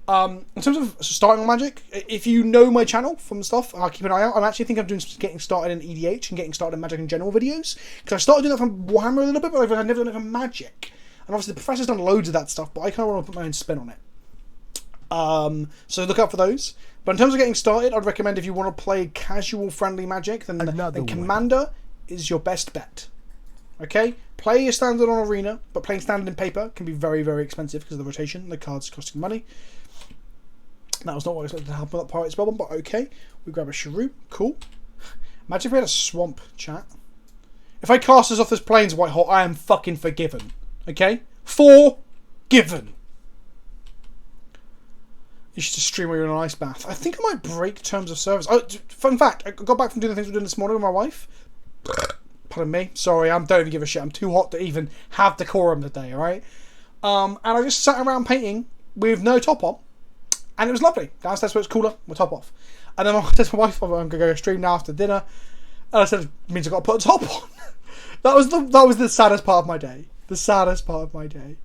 In terms of starting on Magic, if you know my channel from stuff, I'll keep an eye out. I actually think I'm getting started in EDH and getting started in Magic in general videos, because I started doing that from Warhammer a little bit, but I've never done it from Magic. And obviously the Professor's done loads of that stuff, but I kind of want to put my own spin on it. So look out for those. But in terms of getting started, I'd recommend if you want to play casual friendly Magic, then Commander is your best bet. Okay? Play your standard on Arena, but playing standard in paper can be very, very expensive because of the rotation. The cards costing money. That was not what I expected to happen with that Pirate Spellbomb, but okay. We grab a Shrew. Cool. Imagine if we had a Swamp, chat. If I cast this off this Plains White Hot, I am fucking forgiven. Okay? Forgiven. You should just stream while you're in an ice bath. I think I might break terms of service. Oh, fun fact, I got back from doing the things we were doing this morning with my wife. Pardon me. Sorry, I don't even give a shit. I'm too hot to even have decorum today, alright? And I just sat around painting with no top on. And it was lovely. Downstairs where it's cooler, we'll top off. And then I said to my wife, I'm going to go stream now after dinner. And I said, it means I've got to put a top on. That was the saddest part of my day. The saddest part of my day.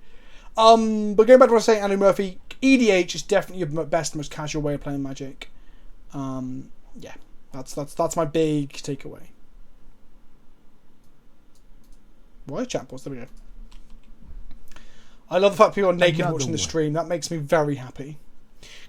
But going back to what I was saying, Andrew Murphy, EDH is definitely your best and most casual way of playing Magic. Yeah, that's my big takeaway. Why chat pause? There we go. I love the fact people are naked watching the stream. That makes me very happy.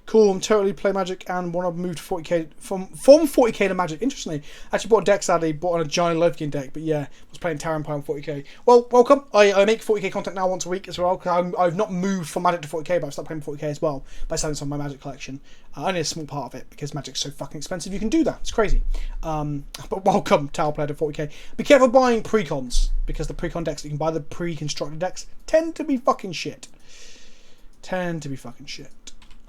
Cool, I'm totally play Magic and want to move to 40k from 40k to Magic. Interestingly, actually bought a deck, sadly, bought on a giant Lothian deck, but yeah, was playing Terran Empire on 40k. Well, welcome. I make 40k content now once a week as well, because I've not moved from Magic to 40k, but I've started playing 40k as well by selling some of my Magic collection. Only a small part of it, because Magic's so fucking expensive, you can do that. It's crazy. But welcome, Tower Player to 40k. Be careful buying precons, because the precon decks that you can buy, the pre-constructed decks, tend to be fucking shit.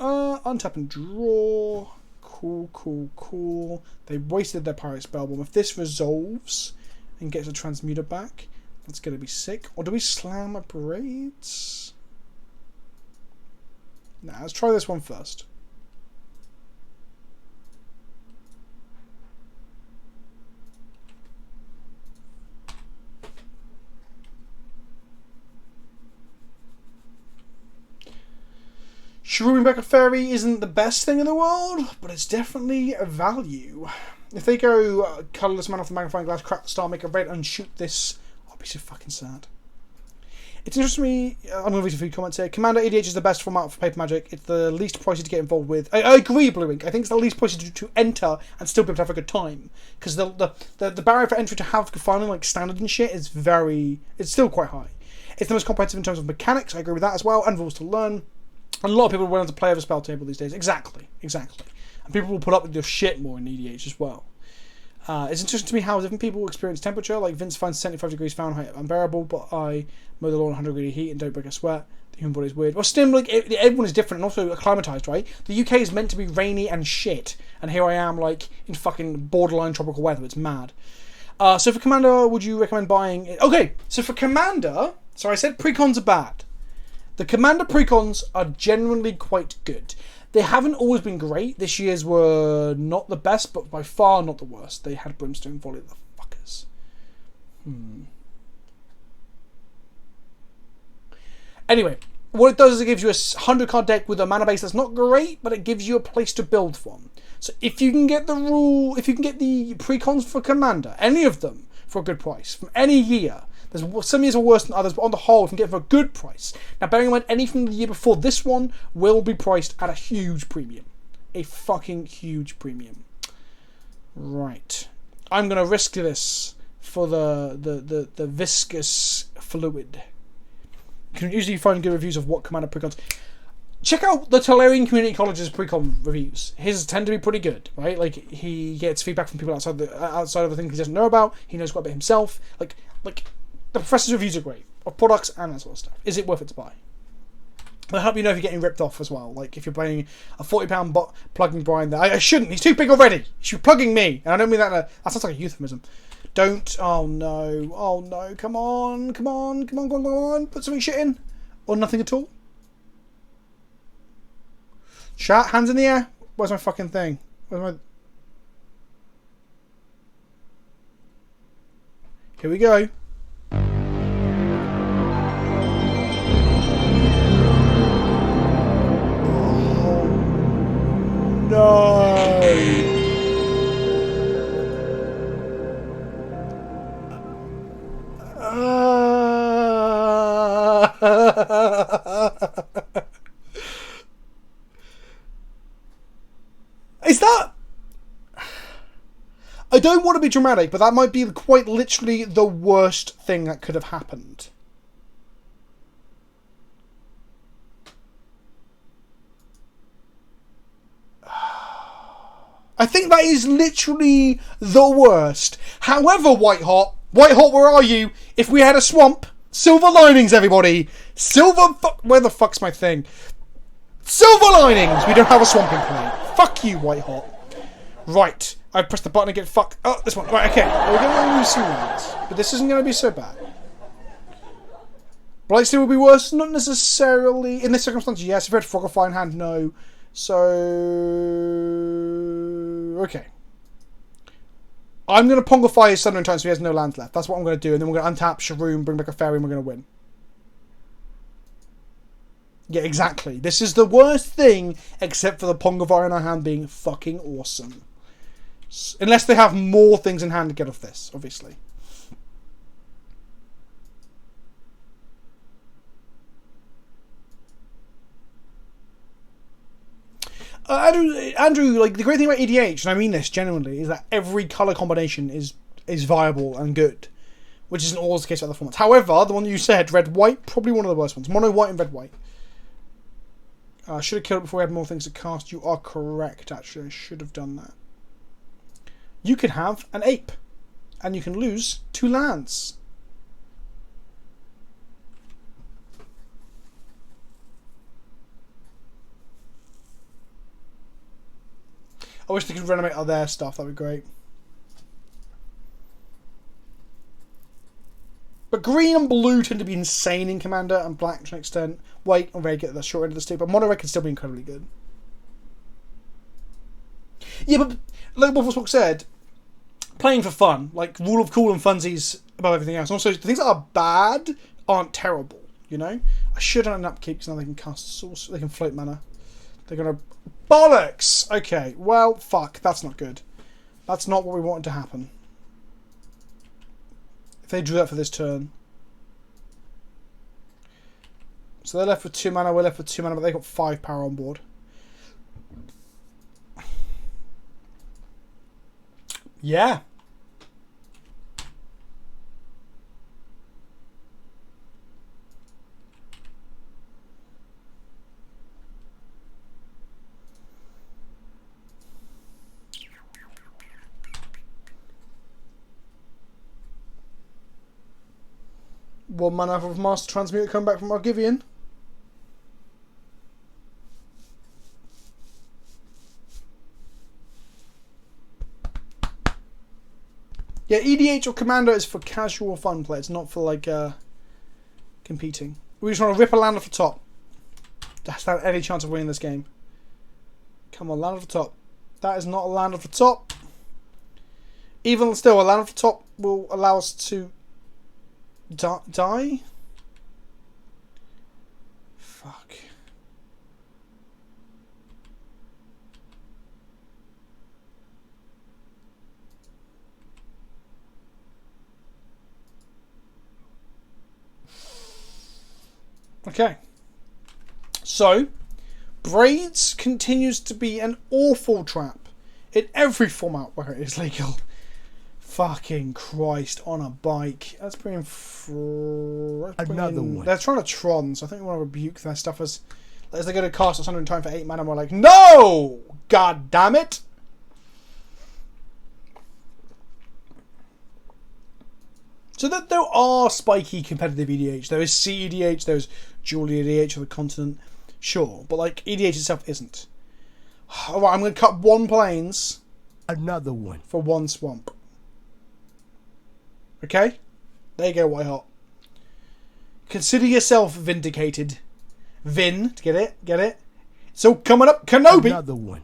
Untap and draw. Cool. They wasted their Pirate Spellbomb. If this resolves and gets a Transmuter back, that's going to be sick. Or do we slam a Braids? Nah, let's try this one first. Shrooming back a fairy isn't the best thing in the world, but it's definitely a value. If they go colourless man off the magnifying glass, crack the star, make a red, and shoot this, I'll be so fucking sad. It's interesting to me, I'm going to read a few comments here. Commander EDH is the best format for paper Magic. It's the least pricey to get involved with. I agree, Blue Ink. I think it's the least pricey to enter and still be able to have a good time. Because the barrier for entry to have good fun and like standard and shit is it's still quite high. It's the most comprehensive in terms of mechanics, I agree with that as well, and rules to learn. And a lot of people are willing to play over spell table these days. Exactly. And people will put up with your shit more in EDH as well. It's interesting to me how different people experience temperature. Like Vince finds 75 degrees Fahrenheit unbearable, but I mow the lawn in 100 degree heat and don't break a sweat. The human body is weird. Well, still, like, everyone is different and also acclimatized, right? The UK is meant to be rainy and shit, and here I am, like, in fucking borderline tropical weather. It's mad. So for Commander, would you recommend buying... Okay, so for Commander... So I said precons are bad. The Commander precons are generally quite good. They haven't always been great. This year's were not the best, but by far not the worst. They had Brimstone Volley, the fuckers. Anyway, what it does is it gives you a 100-card deck with a mana base that's not great, but it gives you a place to build from. So if you can get the precons for Commander, any of them, for a good price, from any year... Some years are worse than others, but on the whole, you can get it for a good price. Now, bearing in mind, anything the year before this one will be priced at a huge premium. A fucking huge premium. Right. I'm going to risk this for the viscous fluid. You can usually find good reviews of what Commander precons... Check out the Tolarian Community College's precon reviews. His tend to be pretty good, right? Like, he gets feedback from people outside of the things he doesn't know about. He knows quite a bit himself. Like... The professor's reviews are great, of products and that sort of stuff. Is it worth it to buy? They'll help you know if you're getting ripped off as well. Like, if you're playing a £40 bot plugging Brian there. I shouldn't, he's too big already. You're plugging me. And I don't mean that that sounds like a euphemism. Don't, oh no, come on. Put something shit in. Or nothing at all. Chat, hands in the air. Where's my fucking thing? Where's my... Here we go. No. Is that... I don't want to be dramatic, but that might be quite literally the worst thing that could have happened. I think that is literally the worst. However, White Hot, where are you? If we had a swamp, silver linings, everybody. Where the fuck's my thing? Silver linings. We don't have a swamp in play. Fuck you, White Hot. Right, I pressed the button again. Fuck. Oh, this one. Right, okay. We're going to lose some lands, but this isn't going to be so bad. Blightsteel will be worse, not necessarily in this circumstance. Yes, if you had Frogify in hand, no. So, okay. I'm going to Pongify his Sundering Titan so he has no lands left. That's what I'm going to do. And then we're going to untap Sharoom, bring back a fairy, and we're going to win. Yeah, exactly. This is the worst thing, except for the Pongify in our hand being fucking awesome. Unless they have more things in hand to get off this, obviously. Andrew, like the great thing about EDH, and I mean this genuinely, is that every color combination is viable and good, which isn't always the case with other formats. However, the one you said, red white, probably one of the worst ones. Mono white and red white. Should have killed it before we had more things to cast. You are correct. Actually, I should have done that. You can have an ape, and you can lose 2 lands. I wish they could renovate all their stuff. That'd be great. But green and blue tend to be insane in Commander, and black to an extent. White, I'm very good at the short end of the stick, but mono red can still be incredibly good. Yeah, but like Wafflesbook said, playing for fun, like rule of cool and funsies above everything else. And also, the things that are bad aren't terrible, you know? I should have an upkeep because now they can cast source, they can float mana. They're gonna... Bollocks! Okay, well, fuck, that's not good. That's not what we wanted to happen. If they drew that for this turn. So they're left with 2 mana, we're left with 2 mana, but they've got 5 power on board. Yeah. One mana for Master Transmute come back from Argivian. Yeah, EDH or Commander is for casual fun play. It's not for like competing. We just want to rip a land off the top. To stand any chance of winning this game. Come on, land off the top. That is not a land off the top. Even still, a land off the top will allow us to die? Fuck. Okay. So, Braids continues to be an awful trap in every format where it is legal. Fucking Christ, on a bike. Let's bring in... Another one. They're trying to Tron, so I think we want to rebuke their stuff as they're going to cast us 100 time for 8 mana, and we're like, no! God damn it! So that there are spiky competitive EDH. There is CEDH, there's dual EDH of the continent. Sure, but like EDH itself isn't. Alright, I'm going to cut 1 plains. Another one. For 1 swamp. Okay? There you go, White Hot. Consider yourself vindicated. Vin, get it? Get it? So coming up, Kenobi! Another one.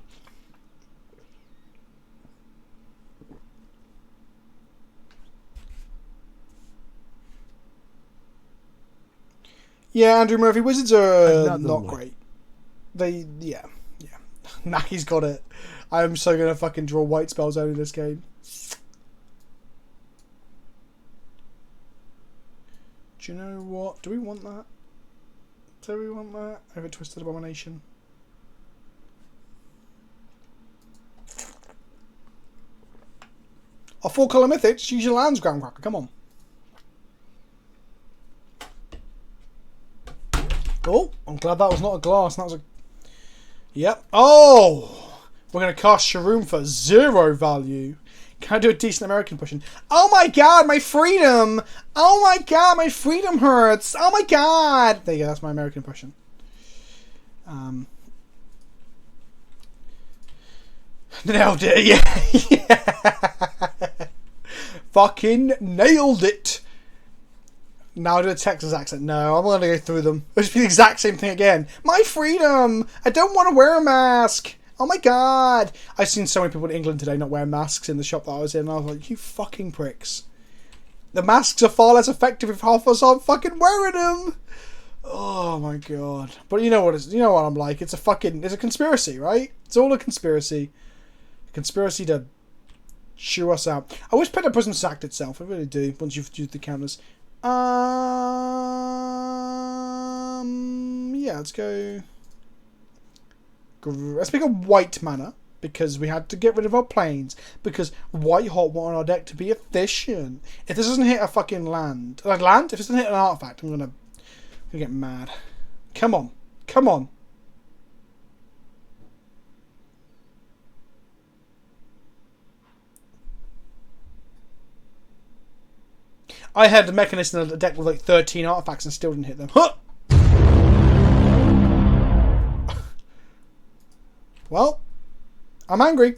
Yeah, Andrew Murphy, Wizards are Another not one. great. They, yeah. Naki's got it. I'm so gonna fucking draw white spells out of this game. Do you know what? Do we want that? Do we want that? Over Twisted Abomination. A 4-colour mythics, use your lands, Groundcracker, come on. Oh, I'm glad that was not a glass, that was a... Yep. Oh! We're going to cast Sharoom for 0 value. Can I do a decent American pushing? Oh my god, my freedom! Oh my god, my freedom hurts! Oh my god! There you go, that's my American pushing. Nailed it, yeah! Fucking nailed it! Now I do a Texas accent. No, I'm going to go through them. It'll just be the exact same thing again. My freedom! I don't want to wear a mask! Oh my god! I've seen so many people in England today not wearing masks in the shop that I was in, and I was like, you fucking pricks. The masks are far less effective if half of us aren't fucking wearing them! Oh my god. But you know what you know what I'm like. It's a conspiracy, right? It's all a conspiracy. A conspiracy to chew us out. I wish Pet Prism sacked itself. I really do, once you've used the counters. Yeah, let's go... Let's pick a white mana, because we had to get rid of our planes, because white hot want our deck to be efficient. If this doesn't hit a fucking land, if this doesn't hit an artifact, I'm gonna get mad. Come on. Come on. I had a Mechanist in the deck with like 13 artifacts and still didn't hit them. Huh! Well, I'm angry.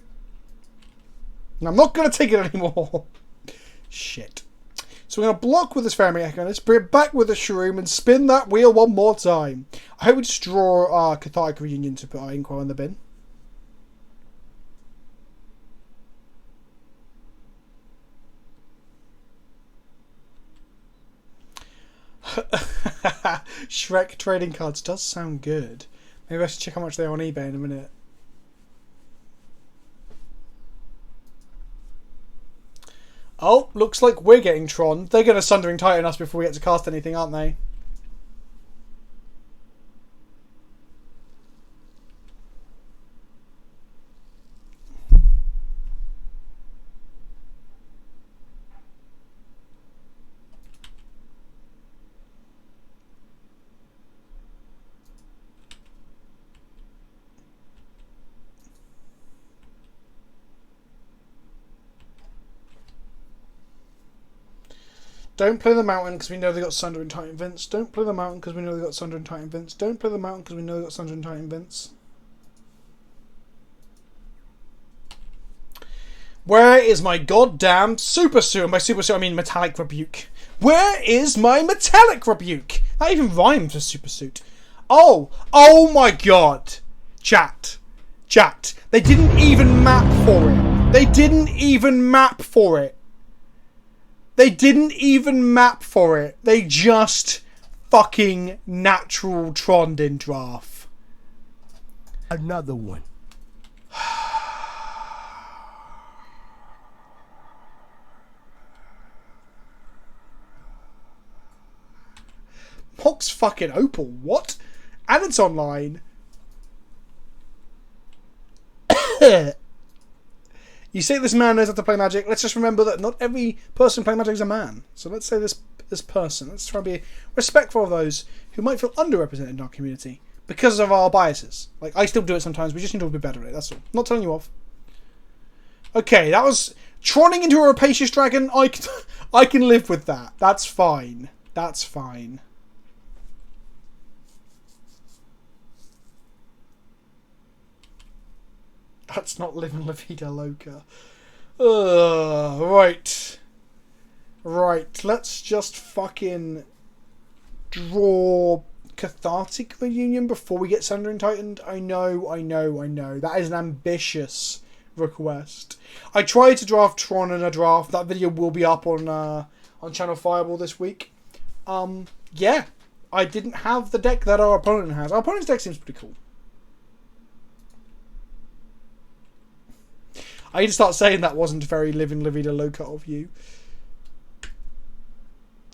And I'm not going to take it anymore. Shit. So we're going to block with this Fairy Mechanist, bring it back with the Shroom, and spin that wheel one more time. I hope we just draw our Cathartic Reunion to put our Inkwell in the bin. Shrek trading cards does sound good. Maybe I should check how much they are on eBay in a minute. Oh, looks like we're getting Tron. They're going to Sundering Titan us before we get to cast anything, aren't they? Don't play the Mountain because we know they got Sundering Titan Vince. Don't play the Mountain because we know they got Sundering Titan Vince. Don't play the Mountain because we know they got Sundering Titan Vince. Where is my goddamn Super Suit? And by Super Suit I mean Metallic Rebuke. Where is my Metallic Rebuke? That even rhymes with Super Suit. Oh my god. Chat. They didn't even map for it. They didn't even map for it. They just fucking natural Troned in draft. Another one. Mox fucking Opal. What? And it's online. You say this man knows how to play Magic. Let's just remember that not every person playing Magic is a man. So let's say this person. Let's try and be respectful of those who might feel underrepresented in our community because of our biases. Like, I still do it sometimes. We just need to be better at it. That's all. Not telling you off. Okay, that was Troning into a Rapacious Dragon. I can live with that. That's fine. That's fine. That's not living La Vida Loca. Right. Let's just fucking draw Cathartic Reunion before we get Sundering Titaned. I know. That is an ambitious request. I tried to draft Tron in a draft. That video will be up on Channel Fireball this week. Yeah. I didn't have the deck that our opponent has. Our opponent's deck seems pretty cool. I need to start saying that wasn't very living La Vida Loca of you.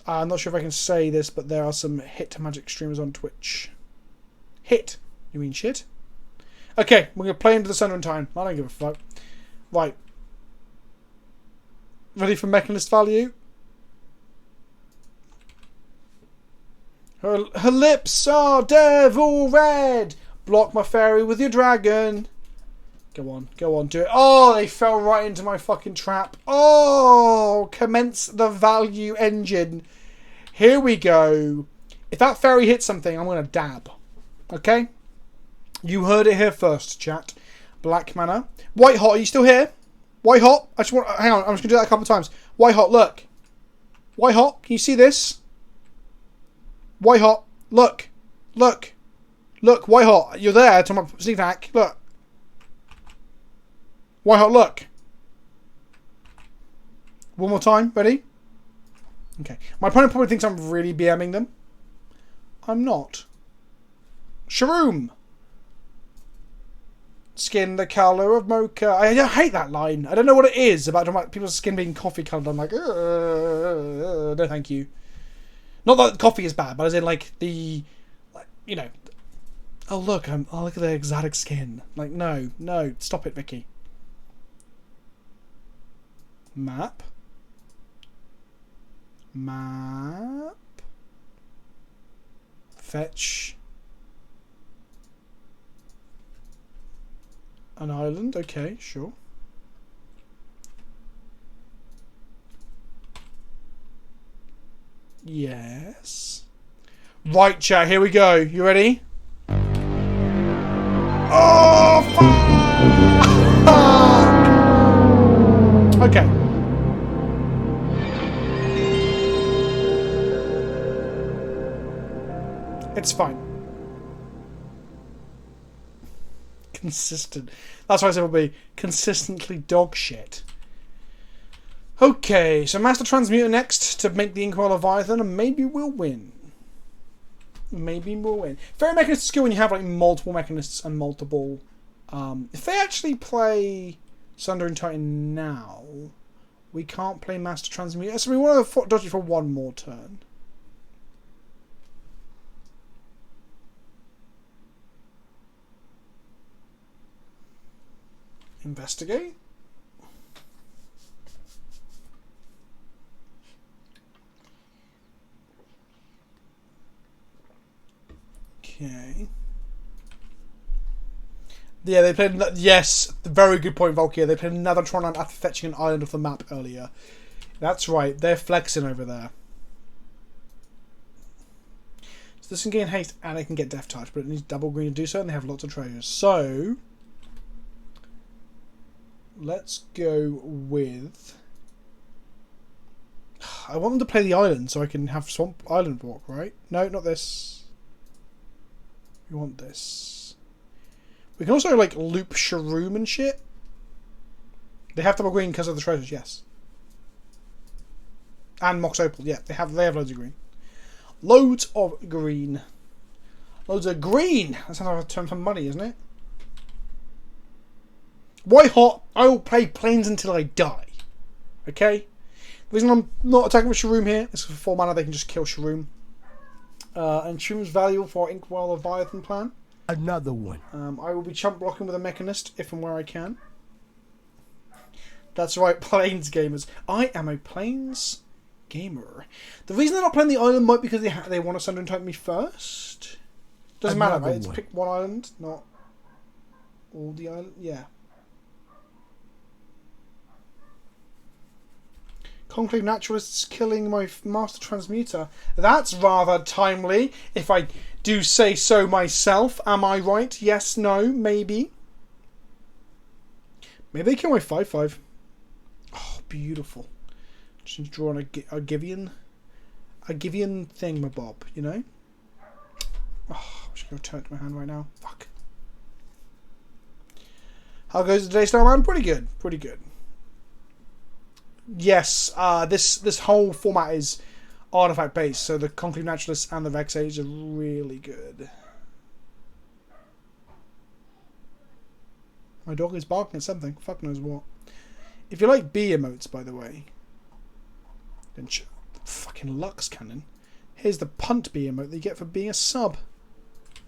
I'm not sure if I can say this, but there are some Hit Magic streamers on Twitch. Hit? You mean shit? Okay, we're going to play into the Sundering Titan. I don't give a fuck. Right. Ready for Mechanist value? Her lips are devil red. Block my fairy with your dragon. Go on, do it. Oh, they fell right into my fucking trap. Oh, commence the value engine. Here we go. If that fairy hits something, I'm going to dab. Okay? You heard it here first, chat. Black mana. White hot, are you still here? White hot. Hang on, I'm just going to do that a couple of times. White hot, look. White hot, can you see this? White hot, look. Look, white hot. You're there to my sneak attack. Look. White hot, look. One more time. Ready? Okay. My opponent probably thinks I'm really BMing them. I'm not. Shroom. Skin the colour of mocha. I hate that line. I don't know what it is about people's skin being coffee coloured. I'm like, no thank you. Not that coffee is bad, but as in like the, you know, Oh look, oh look at the exotic skin. Like no, stop it, Vicky. Map. Fetch an island. Okay, sure. Yes. Right, chat. Here we go. You ready? Oh, fuck! Okay. It's fine. Consistent. That's why I said it will be consistently dog shit. Okay, so Master Transmuter next to make the Inkwell Leviathan, and maybe we'll win. Maybe we'll win. Very Mechanist skill when you have like multiple Mechanists and multiple... if they actually play Sundering Titan now, we can't play Master Transmuter, so we want to dodge it for one more turn. Investigate. Okay. Yeah, they played... Yes, very good point, Volkia. They played another Tron after fetching an island off the map earlier. That's right, they're flexing over there. So this can gain haste and it can get Death Touch, but it needs double green to do so, and they have lots of treasures. So... let's go with... I want them to play the island so I can have Swamp Island walk, right? No, not this. We want this. We can also, like, loop Shroom and shit. They have double green because of the treasures, yes. And Mox Opal, yeah. They have loads of green. Loads of green. Loads of green! That sounds like a term for money, isn't it? White hot, I will play planes until I die. Okay? The reason I'm not attacking with Shroom here is for 4 mana they can just kill Shroom. And Shroom's valuable for Inkwell Leviathan plan. Another one. I will be chump blocking with a Mechanist if and where I can. That's right, Plains gamers. I am a Plains gamer. The reason they're not playing the island might be because they want to Sundering Titan me first. Doesn't matter, right? It's pick one island, not all the island. Yeah. Conclave Naturalists killing my Master Transmuter. That's rather timely, if I do say so myself. Am I right? Yes, no, maybe. Maybe they kill my 5/5. Oh, beautiful. Just need to draw on a Givian thingamabob, you know? Oh, I wish I could return it to my hand right now. Fuck. How goes the day, Starman? Pretty good. Pretty good. Yes, this whole format is artifact based, so the Conclave Naturalists and the Vex Age are really good. My dog is barking at something. Fuck knows what. If you like B emotes, by the way, then fucking Lux Cannon. Here's the punt B emote that you get for being a sub.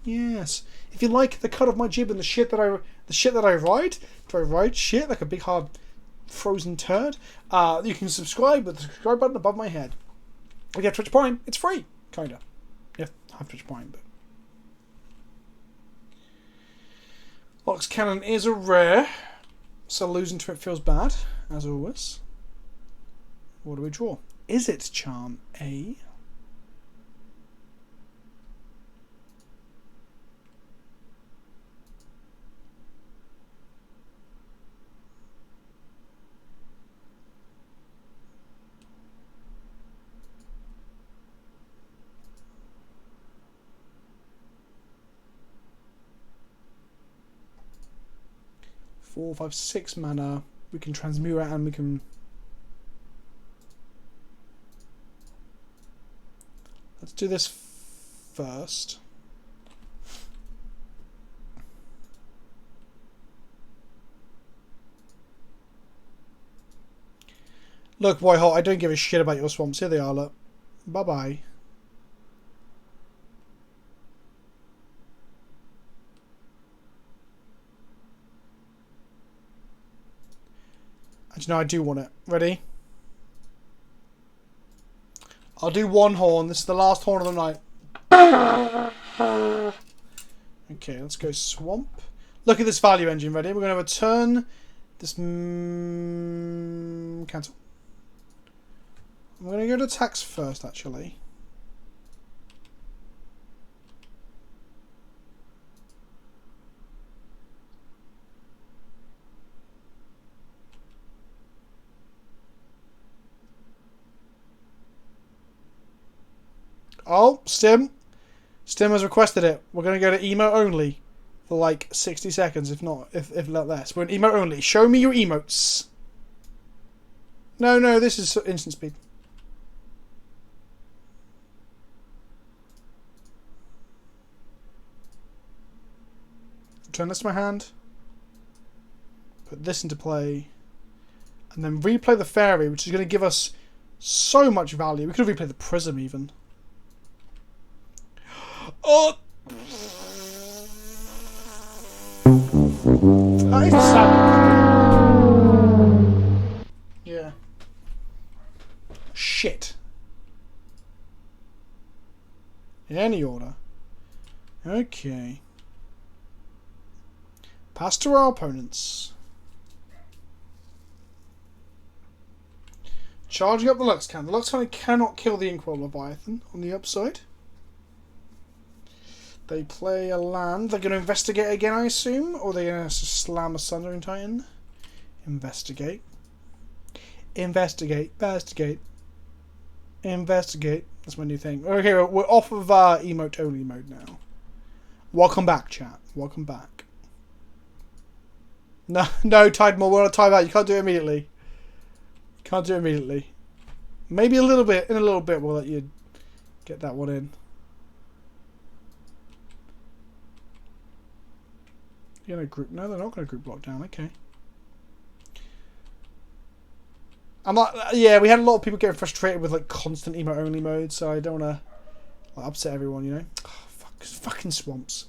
Yes. If you like the cut of my jib and the shit that I ride, do I ride shit like a big hard frozen turd? You can subscribe with the subscribe button above my head. We get Twitch Prime. It's free, kinda. Yeah, I have Twitch Prime, but Lux Cannon is a rare, so losing to it feels bad, as always. What do we draw? Is it Charm A? Four, 5, 6 mana. We can transmute it and we can... Let's do this first. Look, Whitehot, I don't give a shit about your swamps. Here they are, look. Bye-bye. you know I do want it. Ready? I'll do one horn. This is the last horn of the night. Okay, let's go swamp. Look at this value engine. Ready? We're going to return this. Cancel. I'm going to go to tax first, actually. Oh, Stim has requested it. We're going to go to emote only for like 60 seconds, if not less. We're in emote only. Show me your emotes. No, this is instant speed. Turn this to my hand. Put this into play. And then replay the fairy, which is going to give us so much value. We could replay the prism even. Oh! That is sad. Yeah. Shit. In any order. Okay. Pass to our opponents. Charging up the Lux Cannon. The Lux Cannon cannot kill the Inkwell Leviathan on the upside. They play a land. They're going to investigate again, I assume? Or they're going to slam a Sundering Titan? Investigate. Investigate. Investigate. Investigate. That's my new thing. Okay, we're off of emote only mode now. Welcome back, chat. Welcome back. No, Tidemore, we're on a timeout. You can't do it immediately. Can't do it immediately. Maybe a little bit. In a little bit, we'll let you get that one in. You're going to group? No, they're not going to group block down. Okay. I'm like, yeah, we had a lot of people getting frustrated with like constant emote only mode, so I don't want to like, upset everyone, you know. Oh, fucking swamps.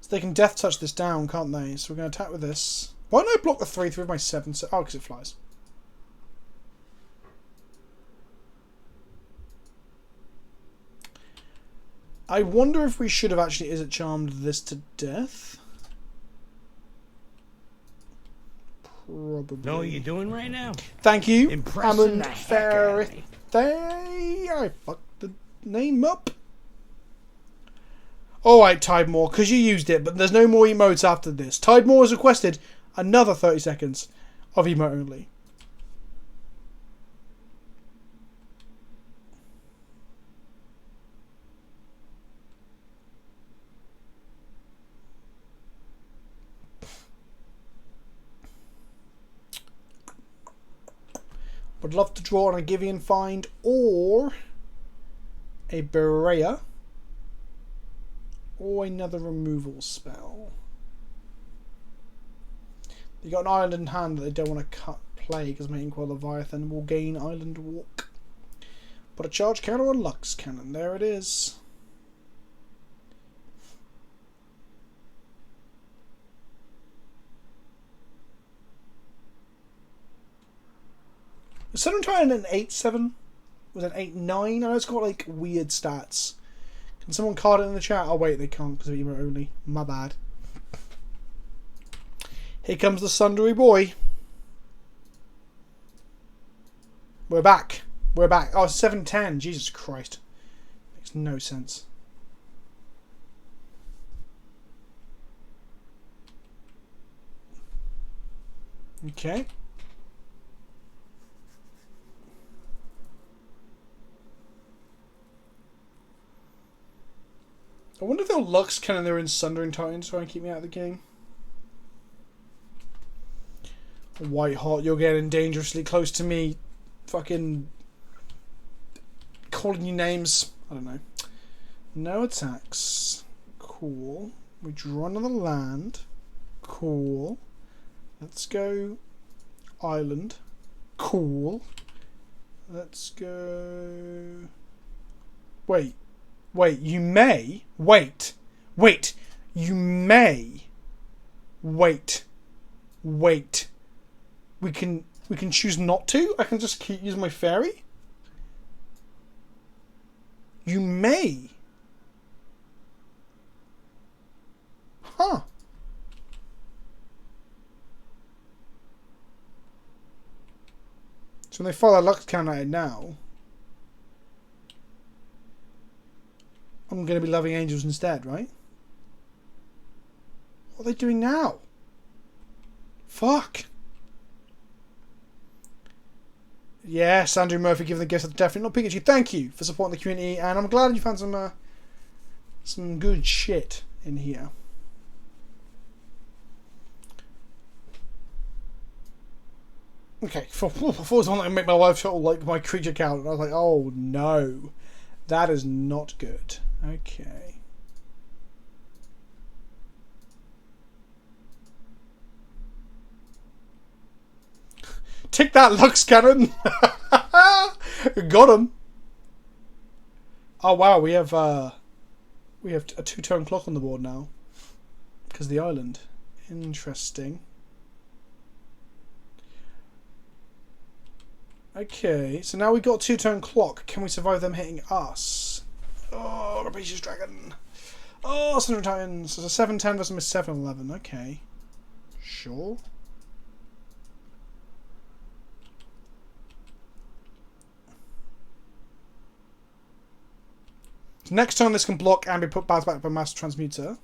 So they can death touch this down, can't they? So we're going to attack with this. Why don't I block the 3 through my 7? So, oh, because it flies. I wonder if we should have actually Is It Charmed this to death. Probably. Know what you're doing right now? Thank you. Impressing the heck out of me. I fucked the name up. Alright, Tidemore, because you used it, but there's no more emotes after this. Tidemore has requested another 30 seconds of emote only. Would love to draw on a Givian Find or a Berea or another removal spell. You got an island in hand that they don't want to play because my Inkwell Leviathan will gain Island Walk. But a Charge Cannon or a Lux Cannon, there it is. Was Sundering Titan an 8-7? Was it 8-9? I know it's got like weird stats. Can someone card it in the chat? Oh wait, they can't because of emote only. My bad. Here comes the Sundery boy. We're back. We're back. Oh, 7-10. Jesus Christ. Makes no sense. Okay. I wonder if they'll Lux Cannon they're in Sundering Titan to try and keep me out of the game. White hot, you're getting dangerously close to me. Fucking calling you names. I don't know. No attacks. Cool. We draw another land. Cool. Let's go island. Cool. Let's go... Wait, you may... Wait. You may wait. We can choose not to. I can just keep using my fairy. You may. Huh. So when they follow that Lux counter now, I'm going to be loving angels instead, right? What are they doing now? Fuck. Yes, Andrew Murphy giving the gifts of definitely not Pikachu. Thank you for supporting the community, and I'm glad you found some good shit in here. Okay, before I was the one that make my life total like my creature count, and I was like, oh no, that is not good. Okay. Take that, Lux Cannon! Got him! Oh wow, we have a 2-turn clock on the board now. Because of the island. Interesting. Okay, so now we've got a 2-turn clock. Can we survive them hitting us? Oh, Rapacious Dragon! Oh, Thunder Titans! So it's a 7-10 versus a 7-11. Okay. Sure. So next turn this can block and be put back by Master Transmuter.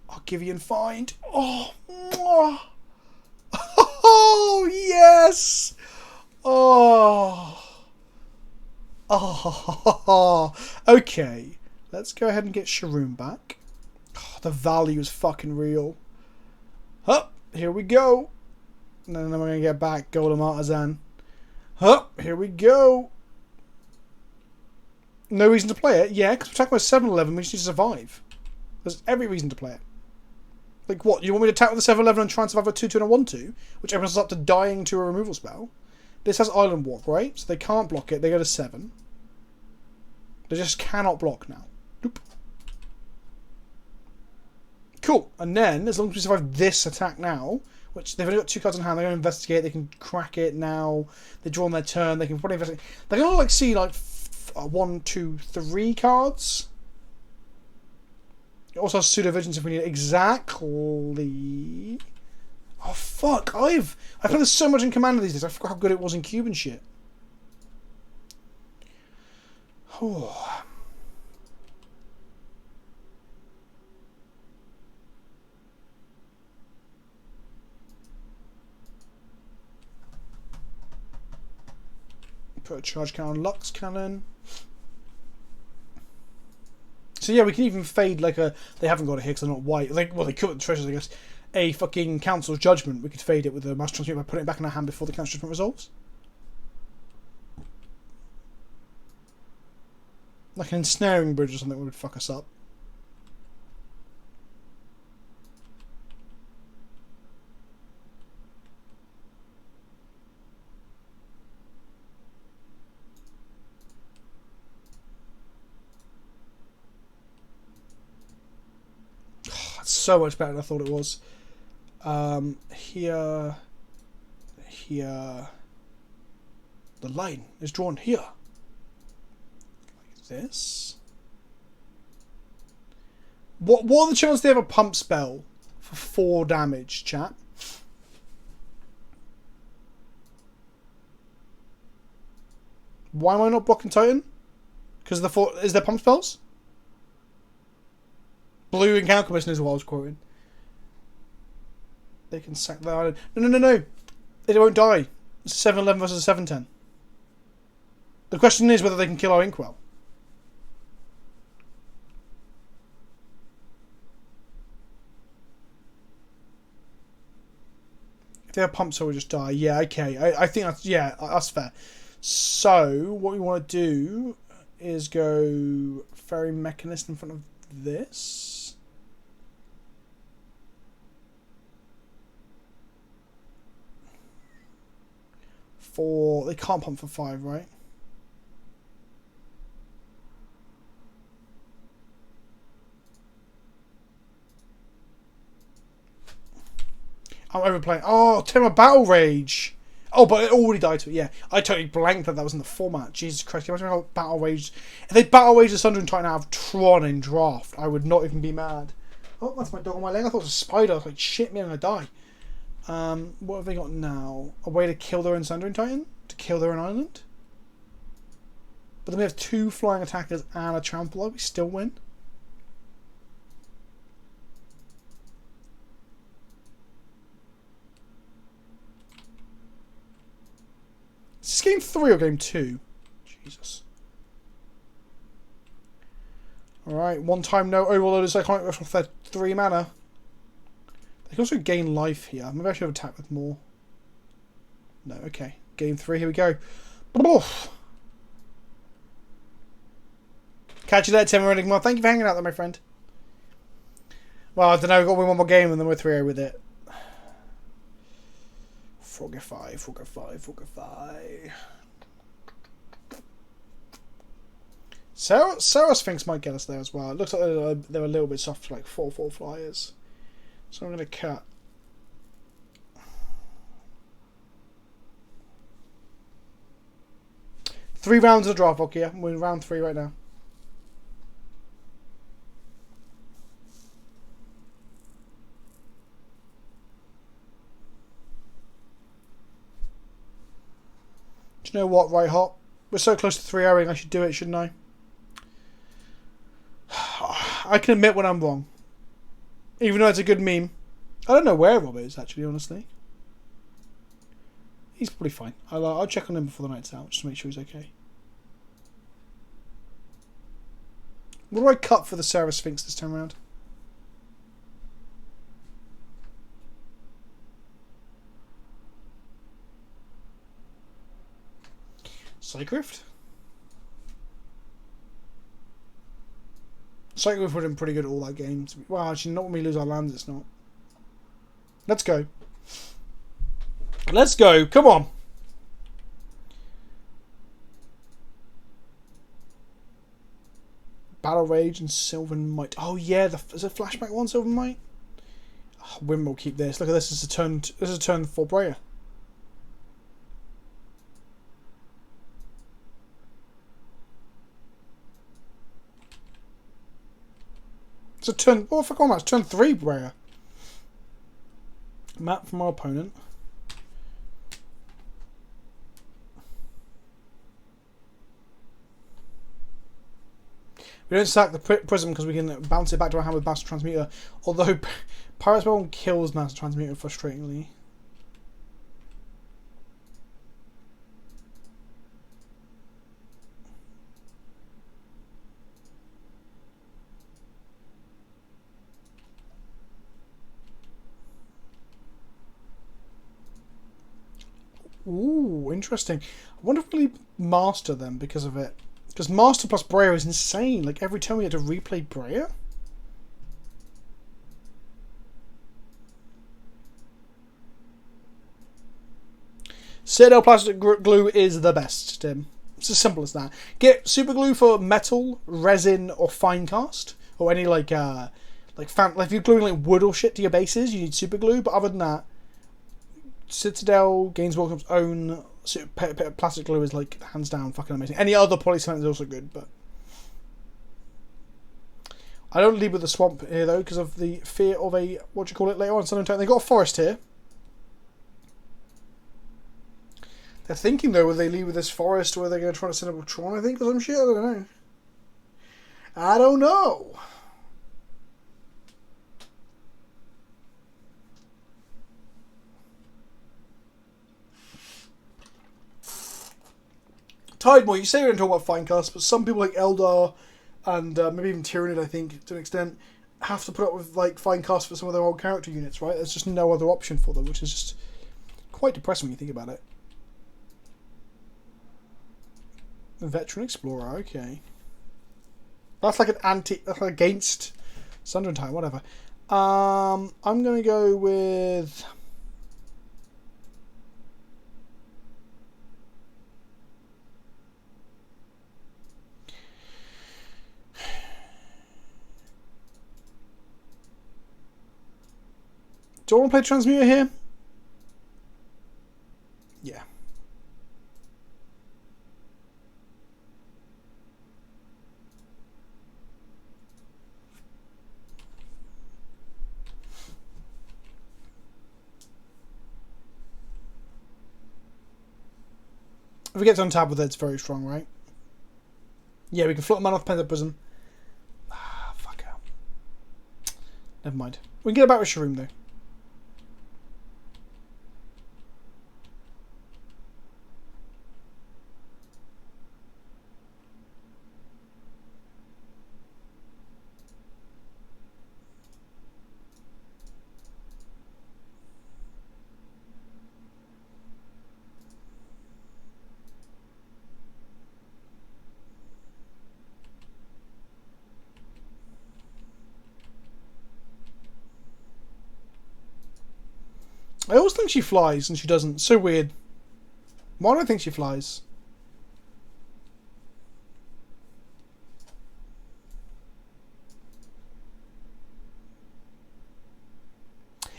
I'll give you and find. Oh, oh yes. Oh, okay. Let's go ahead and get Sharoon back. Oh, the value is fucking real. Huh, here we go. And then we're gonna get back Golem Artisan. Huh, here we go. No reason to play it? Yeah, because we're talking about 7-11, we just need to survive. There's every reason to play it. Like what? You want me to attack with the 7-11 and try and survive a 2-2 and a 1-2? Which opens us up to dying to a removal spell. This has Island Walk, right? So they can't block it, they go to 7. They just cannot block now. Doop. Cool. And then, as long as we survive this attack now, which they've only got 2 cards in hand, they're going to investigate, they can crack it now, they draw on their turn, they can probably investigate. They're going to like see like 1, 2, 3 cards. It also has pseudo vigilance if we need it. Exactly. Oh fuck! I've played so much in Commander these days. I forgot how good it was in Cube and shit. Oh. Put a charge cannon on Lux Cannon. So yeah, we can even fade like a. They haven't got it here because they're not white. Like, well, they could with the treasures, I guess. A fucking Council's Judgment. We could fade it with a Master Transmute by putting it back in our hand before the Council's Judgment resolves. Like an ensnaring bridge or something would fuck us up. So much better than I thought it was. Here. The line is drawn here. Like this. What are the chances they have a pump spell for 4 damage, chat? Why am I not blocking Titan? Because the 4 is there pump spells? Blue and Calcubus is what I was quoting. They can sack the island. No. They won't die. It's a 7-11 versus a 7-10. The question is whether they can kill our Inkwell. If they have pumps, so we'll just die. Yeah, okay. I think that's fair. So, what we want to do is go Fairy Mechanist in front of this. They can't pump for 5, right? not overplaying. Oh, Timber Battle Rage. Oh, but it already died to it. Yeah, I totally blanked that was in the format. Jesus Christ! Can you imagine how Battle Rage? If they Battle Rage the Sundering and Titan out of Tron in draft, I would not even be mad. Oh, that's my dog on my leg. I thought it was a spider. I was like, shit, me, I'm gonna die. What have they got now? A way to kill their own Sundering Titan? To kill their own island? But then we have 2 flying attackers and a trampler. We still win. Is this game 3 or game 2? Jesus. Alright, 1 time no overloaded cyclonic rush off their 3 mana. They can also gain life here. Maybe I should have attacked with more. No, okay. Game 3, here we go. Catch you later, Tim Enigma. Thank you for hanging out there, my friend. Well, I don't know, we've got to win 1 more game and then we're 3-0 with it. Frogify. Sarah Sphinx might get us there as well. It looks like they're a little bit soft, like 4/4 flyers. So I'm going to cut. Three rounds of the draft, okay? We're in round 3 right now. Do you know what, Right Hot? We're so close to 3-0ing, I should do it, shouldn't I? I can admit when I'm wrong. Even though it's a good meme. I don't know where Rob is, actually, honestly. He's probably fine. I'll check on him before the night's out, just to make sure he's okay. What do I cut for the Sarah Sphinx this time around? Psychrift? Psychrift would have been pretty good at all that game. Well, actually, not when we lose our lands, it's not. Let's go. Let's go. Come on. Battle Rage and Sylvan Might. Oh yeah, is it flashback one Sylvan Might? Oh, Wim will keep this. Look at this. This is a turn 4 Brayer. It's a turn. Oh, I forgot that. It's turn 3 Brayer. Map from our opponent. We don't sack the prism because we can bounce it back to our hand with Master Transmuter. Although Pirate Spell kills Master Transmuter frustratingly. Ooh, interesting. I wonder if we master them because of it. Because Master plus Brayer is insane. Like, every time we had to replay Brayer. Citadel Plastic Glue is the best, Tim. It's as simple as that. Get Super Glue for metal, resin, or fine cast. Or any, like if you're gluing, like, wood or shit to your bases, you need Super Glue. But other than that, Citadel, Games Workshop's own plastic glue is, like, hands down fucking amazing. Any other polycement is also good, but I don't lead with the swamp here though because of the fear of a later on Sun and Titan. They got a forest here. They're thinking though, will they lead with this forest or are they going to try to send up a Tron? I think or some shit. I don't know. I don't know. Tidemore, you say we don't talk about Finecast, but some people like Eldar and maybe even Tyrannid, I think, to an extent, have to put up with like Finecast for some of their old character units, right? There's just no other option for them, which is just quite depressing when you think about it. A Veteran Explorer, okay. That's like an that's like against Sundering Time, whatever. I'm going to go with... Do I want to play Transmuter here? If we get on tab with it, it's very strong, right? Yeah, we can float a man off Penta Prism. Ah, fuck out. Never mind. We can get about with Shroom, though. I always think she flies and she doesn't. So weird. Why do I think she flies?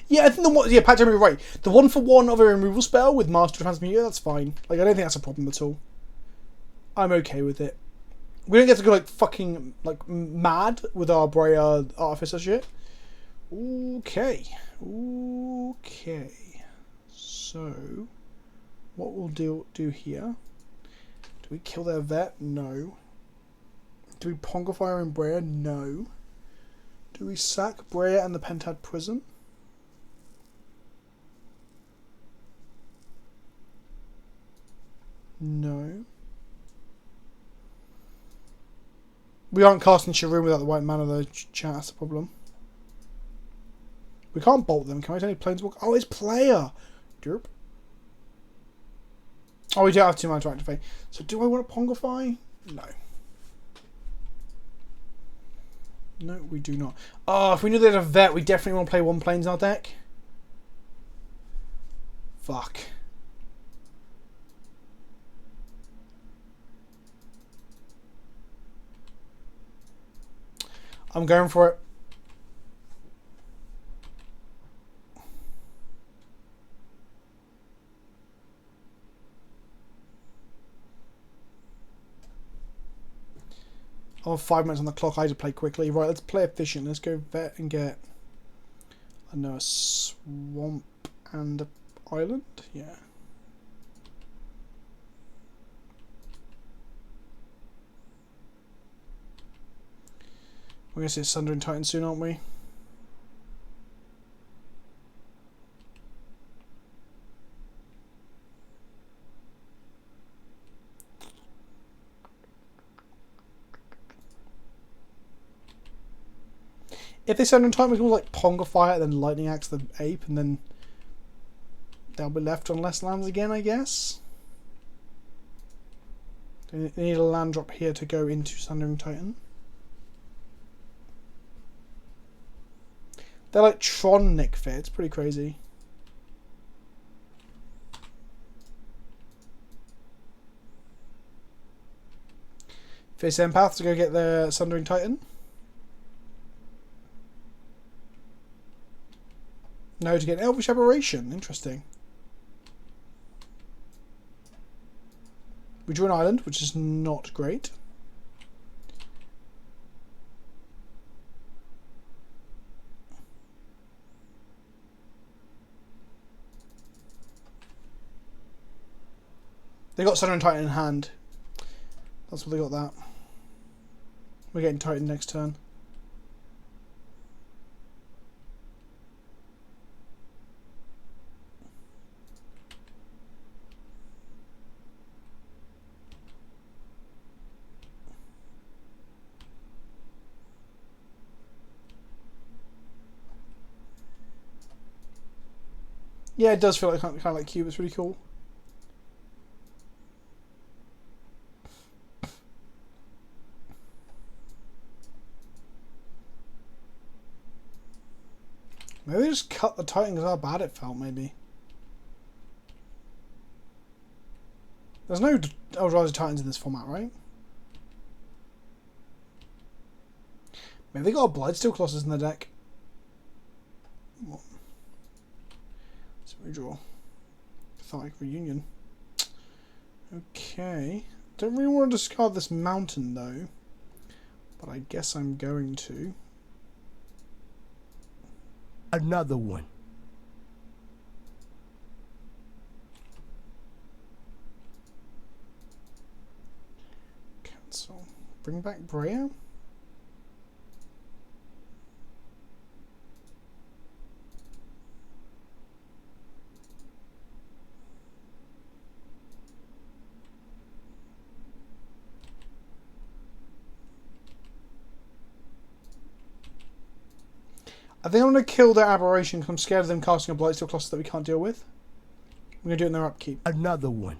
Yeah, I think the one. Yeah, Pat, you're right. The 1-for-1 of a removal spell with Master Transmuter, that's fine. Like, I don't think that's a problem at all. I'm okay with it. We don't get to go like fucking like mad with our Breya Artificer shit. Okay. Okay. So, what we'll do here? Do we kill their vet? No. Do we Pongify our own Breya? No. Do we sack Breya and the Pentad Prism? No. We aren't casting Shroom without the white mana though, chat, that's the problem. We can't bolt them, can I? Tell you Planeswalker? Oh, it's player! Derp. Oh, we do have 2 mana to activate. So do I want to Pongify? No. No, we do not. Oh, if we knew they had a vet, we definitely want to play 1 planes in our deck. Fuck. I'm going for it. Oh, 5 minutes on the clock. I had to play quickly. Right, let's play efficient. Let's go vet and get, I know, a swamp and an island. Yeah. We're going to see Sundering Titan soon, aren't we? If they Sundering Titan, we can like Pongify it, then Lightning Axe the ape, and then they'll be left on less lands again, I guess. They need a land drop here to go into Sundering Titan. They're like Tron Nick Fit. It's pretty crazy. Fierce Empath to go get the Sundering Titan. No, to get Elvish Aberration. Interesting. We drew an island, which is not great. They got Sundering Titan in hand. That's what they got that. We're getting Titan next turn. Yeah, it does feel like kind of like Cube. It's really cool. Maybe they just cut the Titan because how bad it felt, maybe. There's no Eldrazi Titans in this format, right? Maybe they got a Blightsteel Colossus in the deck. What? So we draw. Cathartic Reunion. Okay. Don't really want to discard this mountain, though. But I guess I'm going to. Another one. So, bring back Brea. I think I'm going to kill their aberration because I'm scared of them casting a Blightsteel cluster that we can't deal with. I'm going to do it in their upkeep. Another one.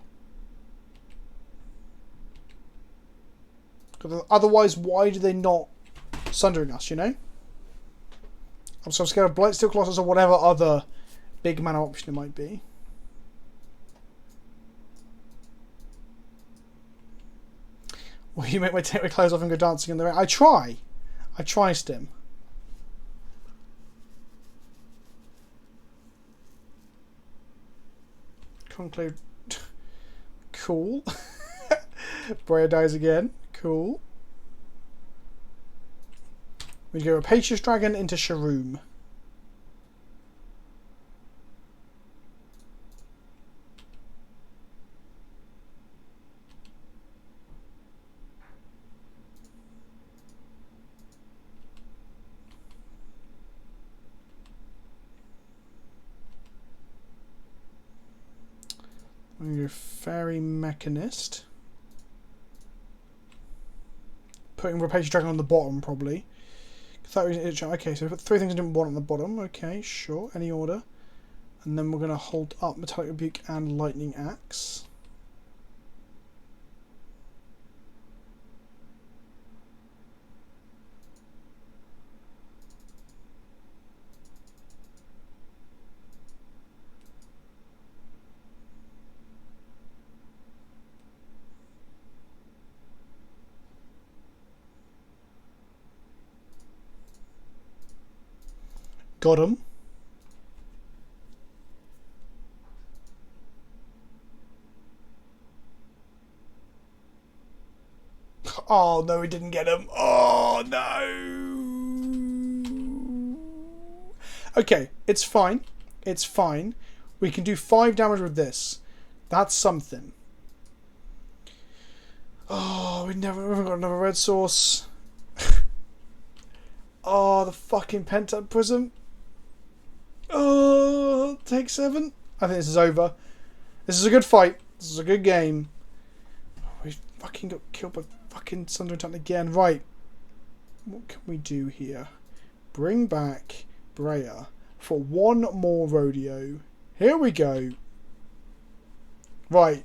Otherwise, why do they not sundering us, you know? I'm so scared of Blightsteel clusters or whatever other big mana option it might be. Will you make my take my clothes off and go dancing in the rain? I try, Stim. Conclave. Cool. Brea dies again. Cool. We go Rapacious Dragon into Sharoom. I'm going to go Fairy Mechanist. Putting Rapacious Dragon on the bottom, probably. Okay, so we put 3 things I didn't want on the bottom. Okay, sure, any order. And then we're going to hold up Metallic Rebuke and Lightning Axe. Got him. Oh no, we didn't get him. Oh no. Okay, it's fine. It's fine. We can do 5 damage with this. That's something. Oh, we haven't got another red source. Oh, the fucking pent-up prism. Oh, take 7. I think this is over. This is a good fight. This is a good game. Oh, we fucking got killed by fucking Sundering Titan again. Right. What can we do here? Bring back Brea for one more rodeo. Here we go. Right.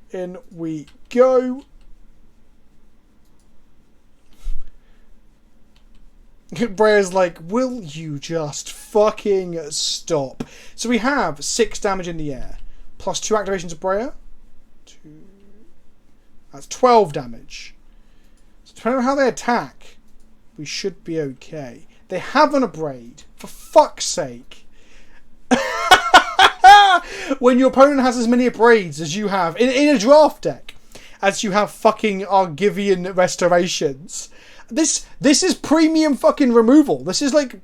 In we go. Brea's like, will you just fucking stop? So we have 6 damage in the air. Plus 2 activations of Brea. 2. That's 12 damage. So depending on how they attack, we should be okay. They have an Abrade. For fuck's sake. When your opponent has as many Abrades as you have, in a draft deck, as you have fucking Argivian restorations. This is premium fucking removal. This is like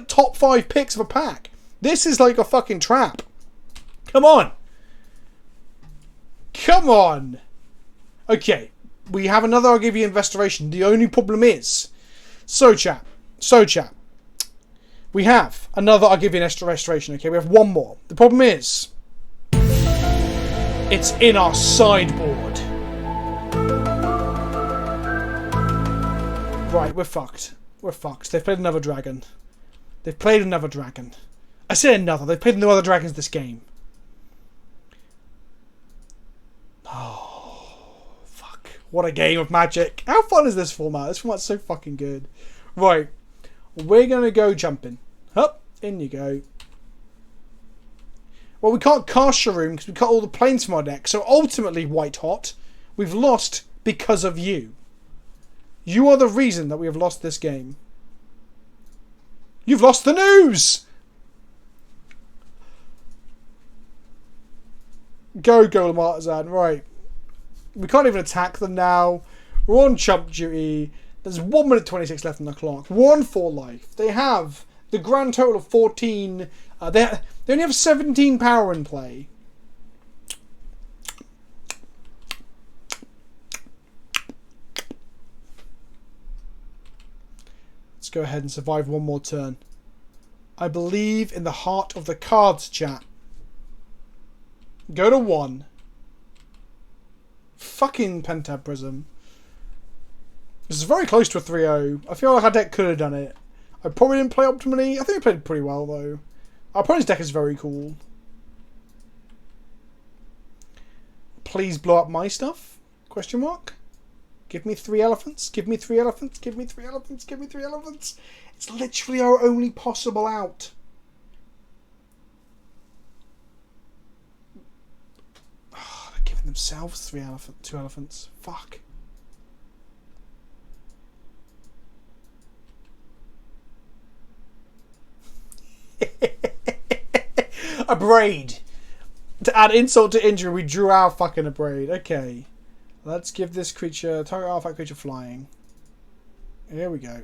top 5 picks of a pack. This is like a fucking trap. Come on. Come on. Okay, we have another Argivian restoration. The only problem is, so chat. We have another Argivian restoration. Okay, we have one more. The problem is, it's in our sideboard. Right, we're fucked. We're fucked. They've played another dragon. They've played another dragon. I say another. They've played no other dragons this game. Oh, fuck. What a game of Magic. How fun is this format? This format's so fucking good. Right. We're going to go jumping. Up. In you go. Well, we can't cast Sharoom because we cut all the planes from our deck. So ultimately, White Hot, we've lost because of you. You are the reason that we have lost this game. You've lost the news! Go, Golem Artisan. Right. We can't even attack them now. We're on chump duty. There's 1 minute 26 left on the clock. 1 for life. They have the grand total of 14. They only have 17 power in play. Let's go ahead and survive one more turn. I believe in the heart of the cards, chat. Go to 1. Fucking Pentab Prism. This is very close to a 3-0. I feel like our deck could have done it. I probably didn't play optimally. I think we played pretty well, though. Our opponent's deck is very cool. Please blow up my stuff? Question mark? Give me 3 elephants. Give me 3 elephants. Give me 3 elephants. Give me 3 elephants. It's literally our only possible out. Oh, they're giving themselves 2 elephants. Fuck. A braid. To add insult to injury, we drew our fucking a braid. Okay. Let's give this creature, target artifact creature flying. Here we go.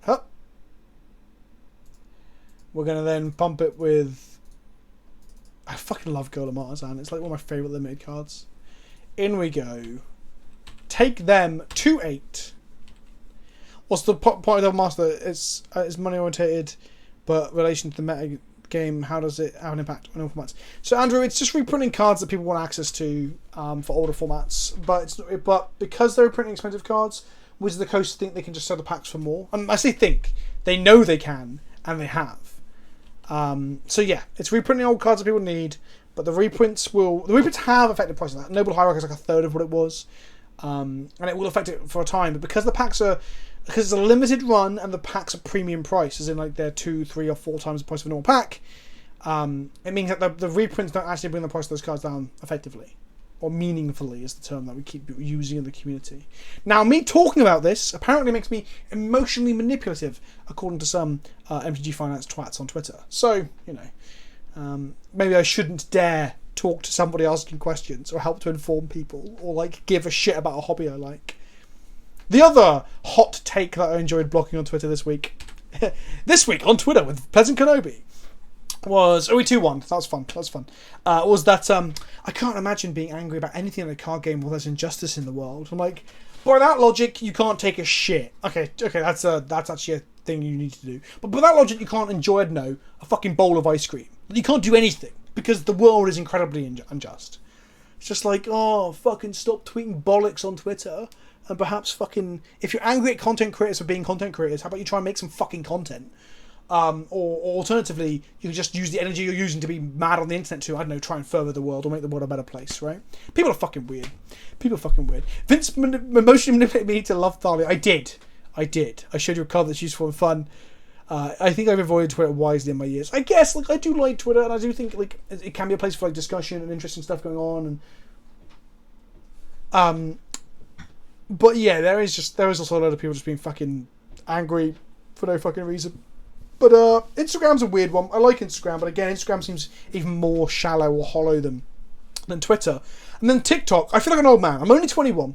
Hup. We're going to then pump it with... I fucking love Golem Artisan. It's like one of my favourite limited cards. In we go. Take them to 8. What's the point of the Master? It's money orientated, but relation to the meta game, how does it have an impact on all formats? So Andrew, it's just reprinting cards that people want access to for older formats, but because they're reprinting expensive cards, Wizards of the Coast think they can just sell the packs for more. And I say think, they know they can, and they have. So yeah, it's reprinting old cards that people need, but the reprints have affected prices. That Noble Hierarchy is like a third of what it was, and it will affect it for a time. But because it's a limited run and the packs are premium price, as in like they're 2, 3, or 4 times the price of a normal pack, it means that the reprints don't actually bring the price of those cards down effectively. Or meaningfully is the term that we keep using in the community. Now, me talking about this apparently makes me emotionally manipulative, according to some MTG Finance twats on Twitter. So, you know, maybe I shouldn't dare talk to somebody asking questions or help to inform people or like give a shit about a hobby I like. The other hot take that I enjoyed blocking on Twitter this week, on Twitter with PleasantKenobi, was 2-1. That was fun. Was that I can't imagine being angry about anything in a card game while there's injustice in the world. I'm like, by that logic, you can't take a shit. Okay, that's actually a thing you need to do. But by that logic, you can't enjoy a fucking bowl of ice cream. You can't do anything because the world is incredibly unjust. It's just like, oh, fucking stop tweeting bollocks on Twitter. And perhaps fucking, if you're angry at content creators for being content creators, how about you try and make some fucking content? Or alternatively, you can just use the energy you're using to be mad on the internet to, I don't know, try and further the world or make the world a better place, right? People are fucking weird. Vince emotionally manipulated me to love Thalia. I did. I showed you a card that's useful and fun. I think I've avoided Twitter wisely in my years. I guess, like, I do like Twitter, and I do think, like, it can be a place for, like, discussion and interesting stuff going on, and... But yeah, there is also a lot of people just being fucking angry for no fucking reason. But Instagram's a weird one. I like Instagram, but again, Instagram seems even more shallow or hollow than Twitter. And then TikTok, I feel like an old man. I'm only 21,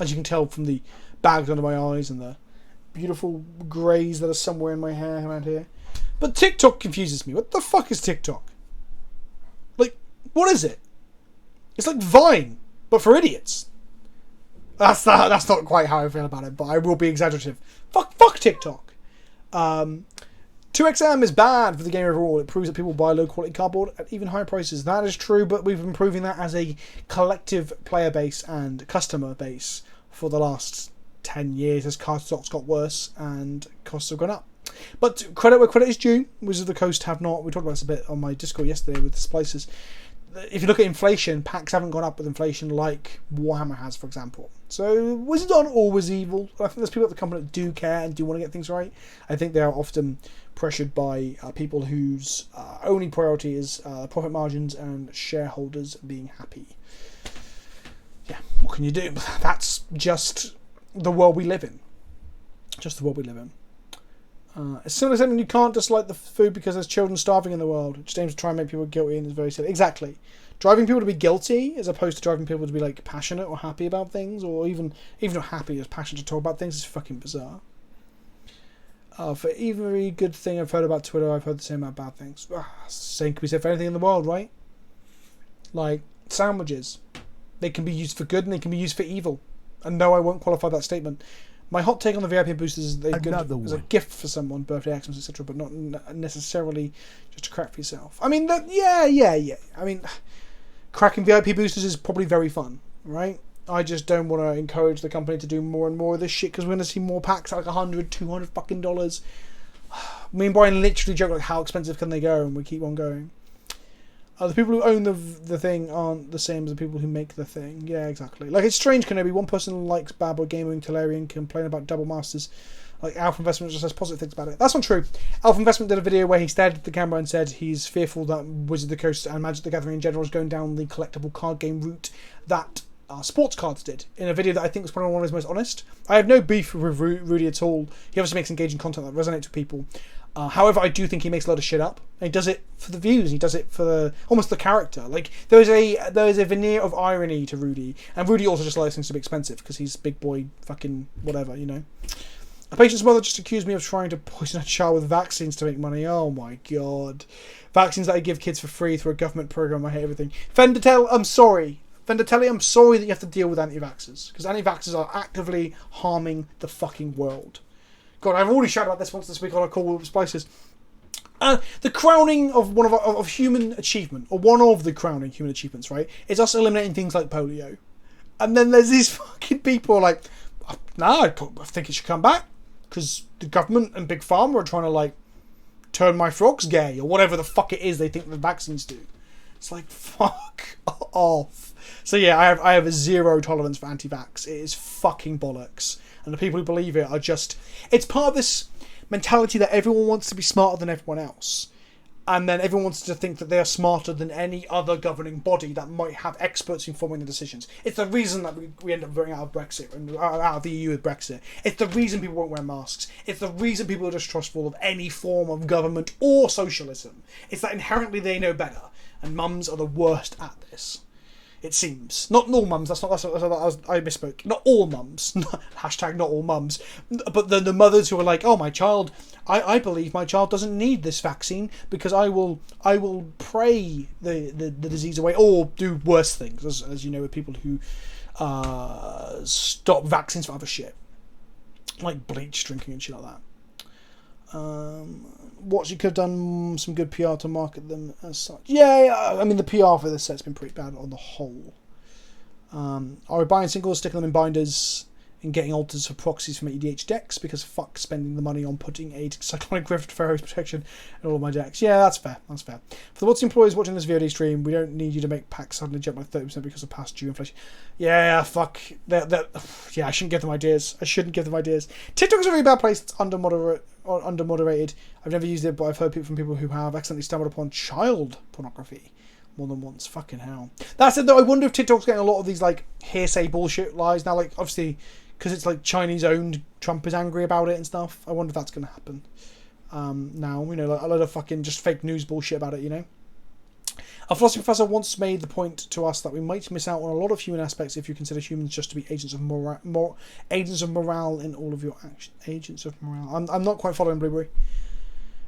as you can tell from the bags under my eyes and the beautiful greys that are somewhere in my hair around here. But TikTok confuses me. What the fuck is TikTok? Like, what is it? It's like Vine, but for idiots. That's not quite how I feel about it, but I will be exaggerative. Fuck TikTok. 2XM is bad for the game overall. It proves that people buy low quality cardboard at even higher prices. That is true, but we've been proving that as a collective player base and customer base for the last 10 years as card stocks got worse and costs have gone up. But credit where credit is due. Wizards of the Coast have not. We talked about this a bit on my Discord yesterday with the Splicers. If you look at inflation, packs haven't gone up with inflation like Warhammer has, for example. So Wizards aren't always evil. I think there's people at the company that do care and do want to get things right. I think they are often pressured by people whose only priority is profit margins and shareholders being happy. Yeah, what can you do? That's just the world we live in. It's similar to saying you can't dislike the food because there's children starving in the world. It just aims to try and make people guilty and is very silly. Exactly. Driving people to be guilty as opposed to driving people to be like passionate or happy about things, or even not happy, just passionate to talk about things is fucking bizarre. For every good thing I've heard about Twitter, I've heard the same about bad things. Same can be said for anything in the world, right? Like sandwiches. They can be used for good and they can be used for evil. And no, I won't qualify that statement. My hot take on the VIP boosters is they're good Another as a one. gift for someone, birthday Xmas, etc., but not necessarily just a crack for yourself. I mean, yeah. I mean, cracking VIP boosters is probably very fun, right? I just don't want to encourage the company to do more and more of this shit because we're going to see more packs at like $100, $200 fucking dollars. Me and Brian literally joke like, how expensive can they go? And we keep on going. The people who own the thing aren't the same as the people who make the thing. Yeah, exactly. Like, it's strange, Kenobi. One person likes Bad Boy Gaming, Talarian, complain about Double Masters. Like, Alpha Investment just says positive things about it. That's not true. Alpha Investment did a video where he stared at the camera and said he's fearful that Wizard of the Coast and Magic the Gathering in general is going down the collectible card game route that sports cards did, in a video that I think was probably one of his most honest. I have no beef with Rudy at all. He obviously makes engaging content that resonates with people. However, I do think he makes a lot of shit up. And he does it for the views. He does it for almost the character. Like, there is a veneer of irony to Rudy, and Rudy also just likes things to be expensive because he's big boy fucking whatever, you know. A patient's mother just accused me of trying to poison a child with vaccines to make money. Oh my god, vaccines that I give kids for free through a government program. I hate everything. Vendatelli, I'm sorry. Vendatelli, I'm sorry that you have to deal with anti-vaxxers because anti-vaxxers are actively harming the fucking world. God, I've already shouted about this once this week on a call with Spices. The crowning of of human achievement, or one of the crowning human achievements, right, is us eliminating things like polio. And then there's these fucking people like, nah, I think it should come back because the government and Big Pharma are trying to, like, turn my frogs gay, or whatever the fuck it is they think the vaccines do. It's like, fuck off. So yeah, I have a zero tolerance for anti-vax. It is fucking bollocks. And the people who believe it are just... It's part of this mentality that everyone wants to be smarter than everyone else. And then everyone wants to think that they are smarter than any other governing body that might have experts informing the decisions. It's the reason that we end up voting out of Brexit, and out of the EU with Brexit. It's the reason people won't wear masks. It's the reason people are distrustful of any form of government or socialism. It's that inherently they know better. And mums are the worst at this. It seems. Not all mums, I misspoke. Not all mums. Hashtag not all mums. But the mothers who are like, oh, my child, I believe my child doesn't need this vaccine because I will pray the disease away, or do worse things, as you know, with people who stop vaccines for other shit. Like bleach drinking and shit like that. What you could have done some good PR to market them as such. Yeah, I mean the PR for this set's been pretty bad on the whole. Are we buying singles, sticking them in binders, and getting alters for proxies from EDH decks? Because fuck spending the money on putting a Cyclonic Rift Pharaoh's protection in all of my decks. Yeah, that's fair. That's fair. For the WOTS employees watching this VOD stream, we don't need you to make packs suddenly jump by 30% because of past due inflation. Yeah, fuck. Yeah, I shouldn't give them ideas. TikTok's a really bad place. It's under moderated. I've never used it, but I've heard from people who have accidentally stumbled upon child pornography more than once. Fucking hell. That said, though, I wonder if TikTok's getting a lot of these, like, hearsay bullshit lies now. Like, obviously, because it's, like, Chinese owned, Trump is angry about it and stuff. I wonder if that's going to happen now. You know, like, a lot of fucking just fake news bullshit about it, you know? A philosophy professor once made the point to us that we might miss out on a lot of human aspects if you consider humans just to be agents of morale in all of your actions. Agents of morale. I'm not quite following Blueberry.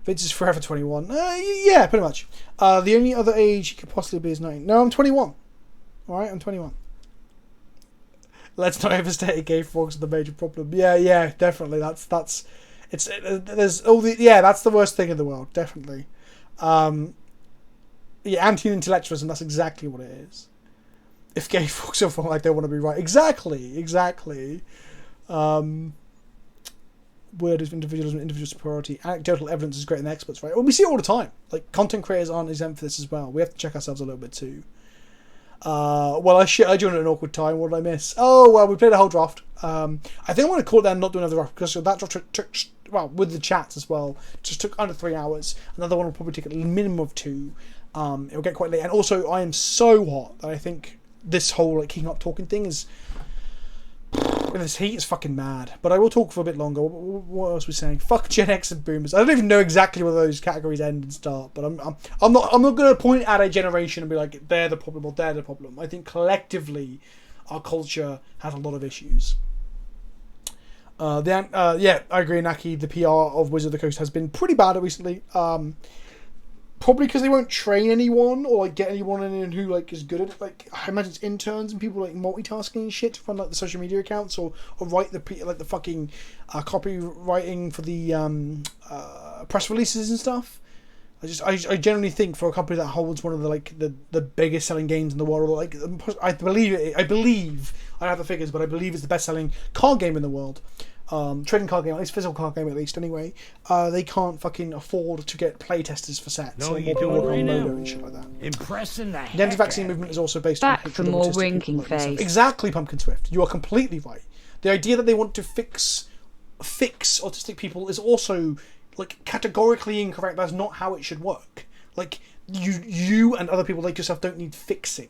Vince is forever 21. Yeah, pretty much. The only other age he could possibly be is 9. No, I'm 21. Alright, I'm 21. Let's not overstate a gay frogs the major problem. Yeah, definitely. That's there's all the that's the worst thing in the world, definitely. Yeah, anti-intellectualism, that's exactly what it is. If gay folks are like they want to be right. Exactly. Word is individualism, individual superiority. Anecdotal evidence is greater than experts, right? Well, we see it all the time. Like, content creators aren't exempt for this as well. We have to check ourselves a little bit too. I joined at an awkward time. What did I miss? Oh, well, we played a whole draft. I think I'm going to call it down and not do another draft because that draft took with the chats as well, just took under 3 hours. Another one will probably take a minimum of 2. It'll get quite late, and also I am so hot that I think this whole like keeping up talking thing is with this heat is fucking mad. But I will talk for a bit longer. What else are we saying? Fuck Gen X and Boomers. I don't even know exactly where those categories end and start. But I'm not going to point at a generation and be like they're the problem or they're the problem. I think collectively our culture has a lot of issues. Yeah, I agree, Naki. The PR of Wizard of the Coast has been pretty bad recently. Probably because they won't train anyone or like get anyone in who like is good at it. Like I imagine it's interns and people like multitasking and shit to run like the social media accounts or write the fucking copywriting for the press releases and stuff. I generally think for a company that holds one of the biggest selling games in the world, like I believe I have the figures, but I believe it's the best selling card game in the world. Trading card game, at least physical card game, at least anyway. They can't fucking afford to get playtesters for sets. No, you doing right now? And shit like that. Impressing the The anti-vaccine movement is also based on Back for more winking face. Exactly, Pumpkin Swift. You are completely right. The idea that they want to fix autistic people is also like categorically incorrect. That's not how it should work. Like you and other people like yourself don't need fixing.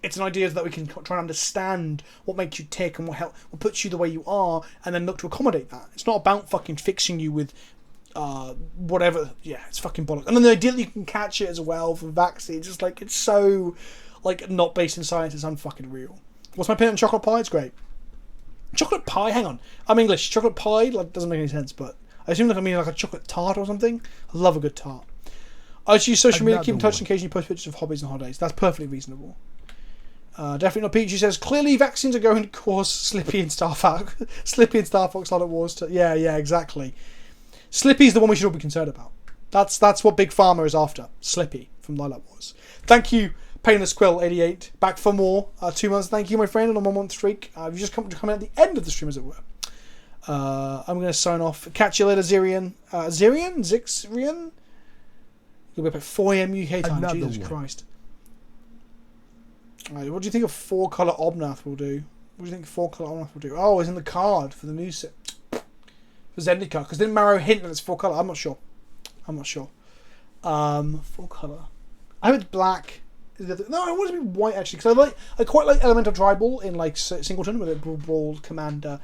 It's an idea that we can try and understand what makes you tick and what puts you the way you are, and then look to accommodate that. It's not about fucking fixing you with whatever. Yeah, it's fucking bollocks. And then the idea that you can catch it as well from vaccines, just like it's so like not based in science. It's unfucking real. What's my opinion on chocolate pie? It's great. Chocolate pie? Hang on, I'm English. Chocolate pie like doesn't make any sense, but I assume like I mean like a chocolate tart or something. I love a good tart. I just use social media to keep in touch and occasionally post pictures of hobbies and holidays. That's perfectly reasonable. Definitely not Peach. She says clearly vaccines are going to cause Slippy and Star Fox Lilac Wars. Yeah, exactly. Slippy's the one we should all be concerned about. That's what Big Pharma is after. Slippy from Lilac Wars. Thank you, Painless Quill 88. Back for more. 2 months. Thank you, my friend, on a 1 month streak. You've just come at the end of the stream, as it were. I'm going to sign off. Catch you later, Zirian. Zirian? You'll be up at 4 a.m. UK time. Another Jesus one. Christ. Right, what do you think a 4-colour Obnath will do? What do you think 4-colour Obnath will do? Oh, it's in the card for the new set. For Zendikar. Because didn't Marrow hint that it's 4-colour? I'm not sure. 4-colour. I hope it's black. No, I want it to be white actually. Because I quite like Elemental Tribal in like Singleton with it Brawl, Commander,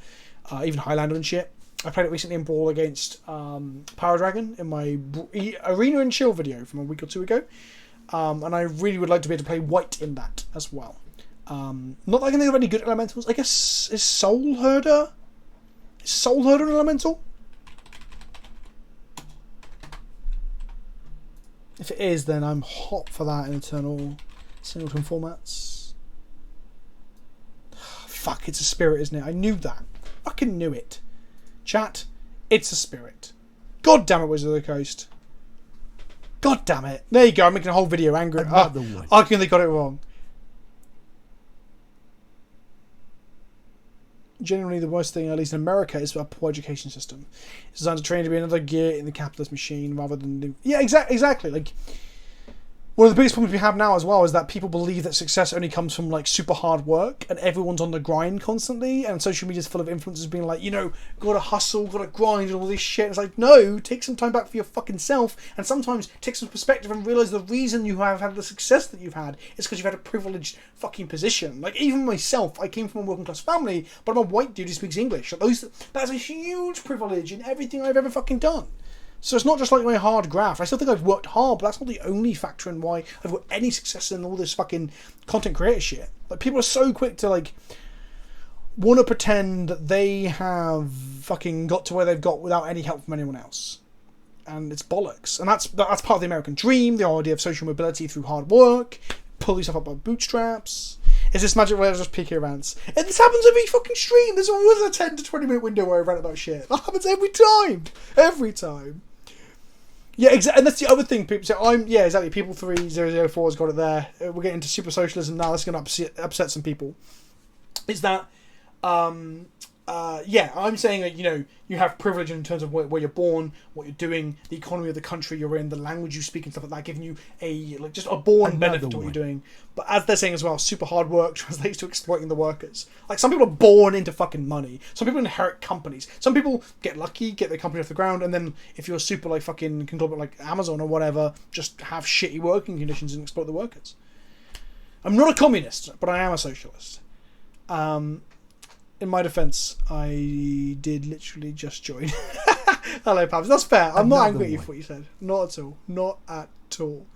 even Highlander and shit. I played it recently in Brawl against Power Dragon in my Arena and Chill video from a week or two ago. And I really would like to be able to play white in that as well. Not that I can think of any good elementals. I guess is Soul Herder? Is Soul Herder an elemental? If it is, then I'm hot for that in Eternal Singleton formats. Fuck, it's a spirit, isn't it? I knew that. Fucking knew it. Chat, it's a spirit. God damn it, Wizard of the Coast. God damn it. There you go, I'm making a whole video angry. Arguing they got it wrong. Generally, the worst thing, at least in America, is a poor education system. It's designed to train to be another gear in the capitalist machine rather than... Yeah, exactly. Like, one of the biggest problems we have now as well is that people believe that success only comes from like super hard work and everyone's on the grind constantly, and social media is full of influencers being like, gotta hustle, gotta grind and all this shit. It's like, no, take some time back for your fucking self, and sometimes take some perspective and realise the reason you have had the success that you've had is because you've had a privileged fucking position. Like, even myself, I came from a working class family, but I'm a white dude who speaks English. That's a huge privilege in everything I've ever fucking done. So it's not just like my hard graft. I still think I've worked hard, but that's not the only factor in why I've got any success in all this fucking content creator shit. Like, people are so quick to like want to pretend that they have fucking got to where they've got without any help from anyone else. And it's bollocks. And that's part of the American dream, the idea of social mobility through hard work, pull yourself up by bootstraps. Is this magic where I just peek your rants? And this happens every fucking stream. There's always a 10 to 20 minute window where I rant about shit. That happens every time. Every time. Yeah, exactly. And that's the other thing people say. Exactly. People 3004 has got it there. We're getting into super socialism now. That's going to upset some people. Is that, I'm saying that, you have privilege in terms of where you're born, what you're doing, the economy of the country you're in, the language you speak and stuff like that, giving you just a born benefit to what you're doing. But as they're saying as well, super hard work translates to exploiting the workers. Like, some people are born into fucking money. Some people inherit companies. Some people get lucky, get their company off the ground, and then if you're super like fucking conglomerate like Amazon or whatever, just have shitty working conditions and exploit the workers. I'm not a communist, but I am a socialist. In my defence, I did literally just join. Hello, Pabs. That's fair. I'm not angry at you for what you said. Not at all. Not at all.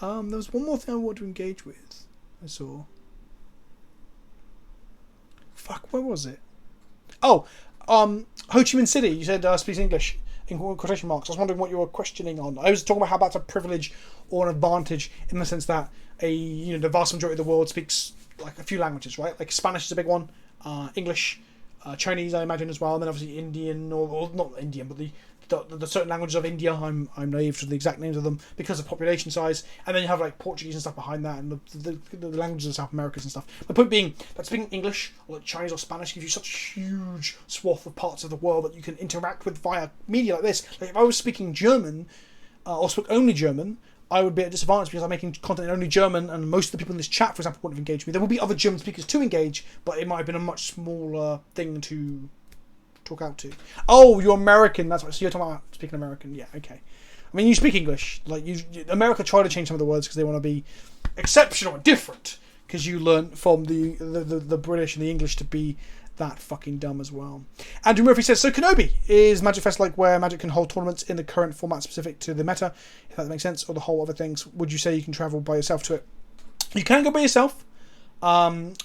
There was one more thing I wanted to engage with. I saw. Fuck, where was it? Oh, Ho Chi Minh City. You said speaks English. in quotation marks. I was wondering what you were questioning on. I was talking about how that's a privilege or an advantage in the sense that the vast majority of the world speaks like a few languages, right? Like Spanish is a big one, English, Chinese, I imagine as well, and then obviously Indian or not Indian, but the certain languages of India. I'm naive to the exact names of them because of population size, and then you have like Portuguese and stuff behind that, and the languages of South America and stuff. My point being that speaking English or like Chinese or Spanish gives you such a huge swath of parts of the world that you can interact with via media like this. Like if I was speaking German or spoke only German, I would be at a disadvantage because I'm making content in only German, and most of the people in this chat, for example, wouldn't have engaged me. There will be other German speakers to engage, but it might have been a much smaller thing to talk out to. Oh, you're American. That's right. So you're talking about speaking American. Yeah, okay. I mean, you speak English. Like America try to change some of the words because they want to be exceptional and different. Because you learn from the British and the English to be that fucking dumb as well. Andrew Murphy says, so Kenobi, is Magic Fest like where Magic can hold tournaments in the current format specific to the meta, if that makes sense, or the whole other things? Would you say you can travel by yourself to it? You can go by yourself.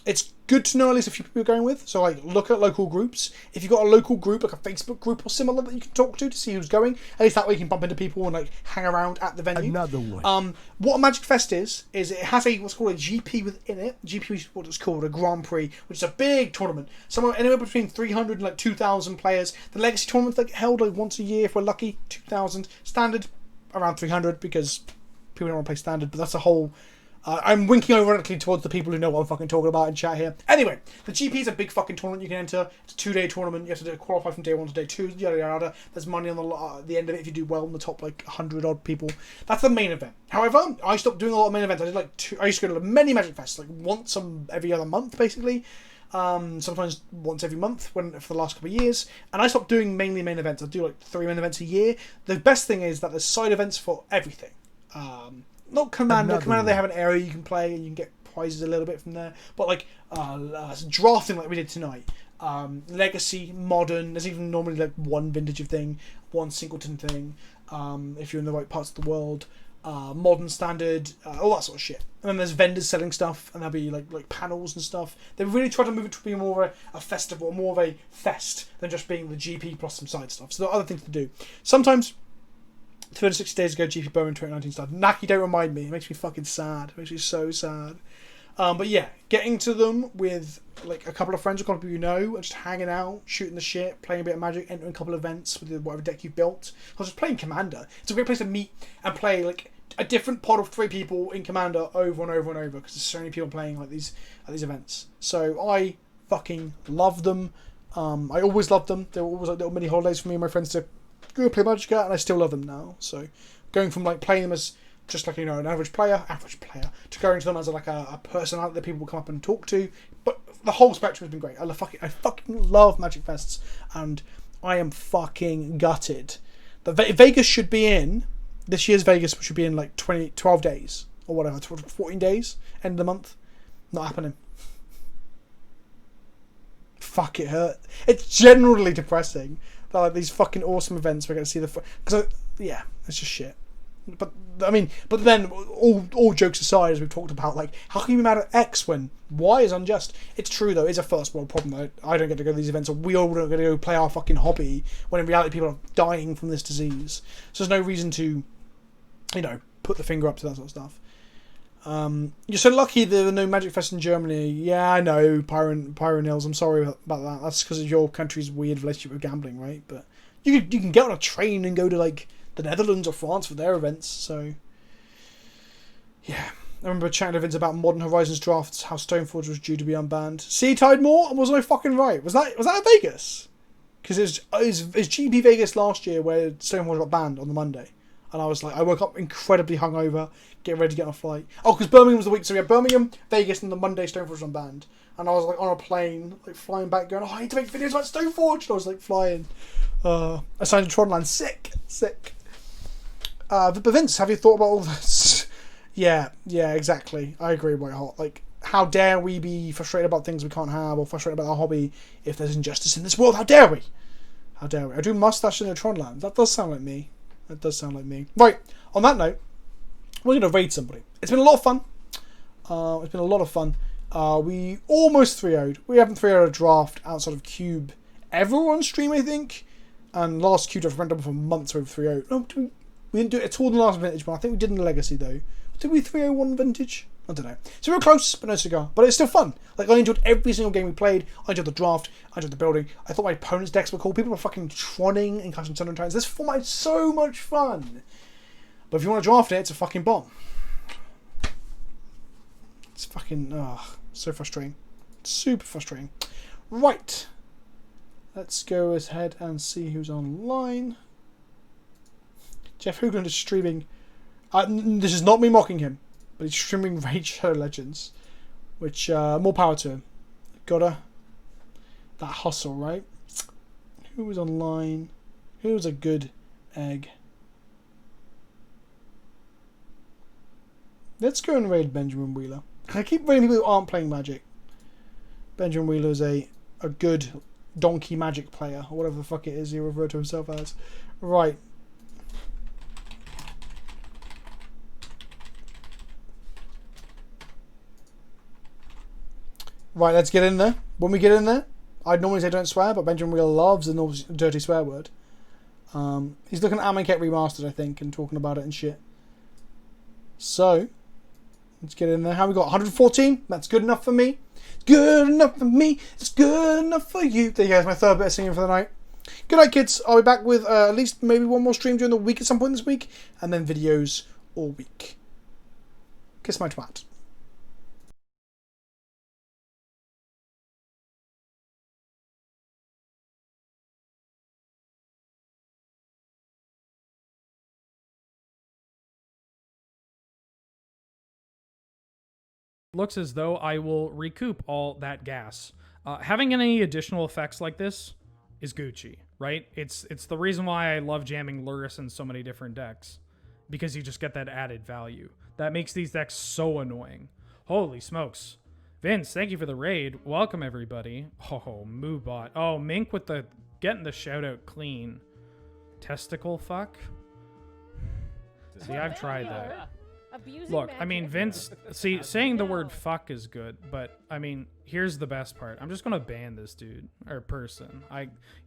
It's good to know at least a few people you're going with. So like look at local groups. If you've got a local group, like a Facebook group or similar that you can talk to see who's going, at least that way you can bump into people and like hang around at the venue. Another one. What a Magic Fest is it has what's called a GP within it. GP is what it's called, a Grand Prix, which is a big tournament. Somewhere anywhere between 300 and like 2,000 players. The Legacy tournaments like held like once a year if we're lucky, 2,000. Standard around 300 because people don't want to play Standard, but that's a whole. I'm winking ironically towards the people who know what I'm fucking talking about in chat here. Anyway, the GP is a big fucking tournament you can enter. It's a 2-day tournament. You have to qualify from day 1 to day 2. Yada yada. There's money on the end of it if you do well in the top like 100 odd people. That's the main event. However, I stopped doing a lot of main events. I used to go to many Magic Fests, like once every other month basically. Sometimes once every month for the last couple of years, and I stopped doing mainly main events. I do like 3 main events a year. The best thing is that there's side events for everything. Not Commander. Commander, they have an area you can play and you can get prizes a little bit from there. But like drafting, like we did tonight. Legacy, Modern. There's even normally like one vintage of thing, one singleton thing. If you're in the right parts of the world, Modern, Standard, all that sort of shit. And then there's vendors selling stuff, and there'll be like panels and stuff. They really try to move it to be more of a festival, more of a fest than just being the GP plus some side stuff. So there are other things to do. Sometimes. 360 days ago, GP Bowman 2019 started. Naki, don't remind me. It makes me fucking sad. It makes me so sad. But yeah, getting to them with like a couple of friends, a couple of people you know, and just hanging out, shooting the shit, playing a bit of Magic, entering a couple of events with whatever deck you've built. I was just playing Commander. It's a great place to meet and play like a different pod of 3 people in Commander over and over and over because there's so many people playing like these at these events. So I fucking love them. I always loved them. They were always like little mini holidays for me and my friends to go play Magic at, and I still love them now. So going from like playing them as just like an average player to going to them as like a personality that people will come up and talk to. But the whole spectrum has been great. I fucking love Magic Fests, and I am fucking gutted that Vegas should be in this year's Vegas should be in like 12 days or whatever, 14 days end of the month. Not happening. Fuck, it hurt. It's generally depressing. Like these fucking awesome events we're going to see because yeah, it's just shit. But I mean, but then all jokes aside, as we've talked about, like how can you be mad at X when Y is unjust? It's true though. It's a first world problem that I don't get to go to these events, or we all don't get to go play our fucking hobby when in reality people are dying from this disease. So there's no reason to, put the finger up to that sort of stuff. You're so lucky there are no Magic Fest in Germany. Yeah, I know, Pyronils. I'm sorry about that. That's because of your country's weird relationship with gambling, right? But you can get on a train and go to like the Netherlands or France for their events. So yeah, I remember chatting to Vince about Modern Horizons drafts, how Stoneforge was due to be unbanned. See, Tidemore, was I fucking right? Was that at Vegas? Because it was GP Vegas last year where Stoneforge got banned on the Monday. And I was like, I woke up incredibly hungover, getting ready to get on a flight. Oh, because Birmingham was the week, so we had Birmingham, Vegas, and the Monday Stoneforge was unbanned. And I was like on a plane, like flying back, going, I need to make videos about Stoneforge. And I was like flying. I signed to Tronland, sick. But Vince, have you thought about all this? Yeah, exactly. I agree, Whitehot. Like, how dare we be frustrated about things we can't have, or frustrated about our hobby if there's injustice in this world? How dare we? I do mustache in the Tronland. That does sound like me. Right, on that note, we're going to raid somebody. It's been a lot of fun. We almost 3-0'd. We haven't 3-0'd a draft outside of Cube ever on stream, I think. And last Q draft went up for months over 3.0. No, we didn't do it at all in the last vintage, but I think we did in the Legacy though. Did we 3.01 vintage? I don't know. So we were close, but no cigar. But it's still fun. Like, I enjoyed every single game we played. I enjoyed the draft. I enjoyed the building. I thought my opponent's decks were cool. People were fucking tronning and casting Sun and Titans. This format is so much fun. But if you want to draft it, it's a fucking bomb. It's fucking, so frustrating. Super frustrating. Right. Let's go ahead and see who's online. Jeff Hoogland is streaming. This is not me mocking him, but he's streaming Raid Shadow Legends, which more power to him. Gotta that hustle, right? Who was online? Who was a good egg? Let's go and raid Benjamin Wheeler. I keep raiding people who aren't playing Magic. Benjamin Wheeler is a good donkey Magic player, or whatever the fuck it is he referred to himself as. Right. Right, let's get in there. When we get in there, I'd normally say don't swear, but Benjamin Wheeler loves a dirty swear word. He's looking at Amonkhet Remastered, I think, and talking about it and shit. So, let's get in there. How we got? 114? That's good enough for me. It's good enough for me. It's good enough for you. There you go. That's my third bit of singing for the night. Good night, kids. I'll be back with at least maybe one more stream during the week at some point this week, and then videos all week. Kiss my twat. Looks as though I will recoup all that gas. Having any additional effects like this is Gucci, right? It's the reason why I love jamming Luris in so many different decks, because you just get that added value. That makes these decks so annoying. Holy smokes. Vince, thank you for the raid. Welcome, everybody. Oh, Moobot. Oh, Mink with the getting the shout out clean. Testicle fuck? See, I've tried that. Look, I mean, Vince, see, saying the word fuck is good, but, I mean, here's the best part. I'm just gonna ban this dude, or person.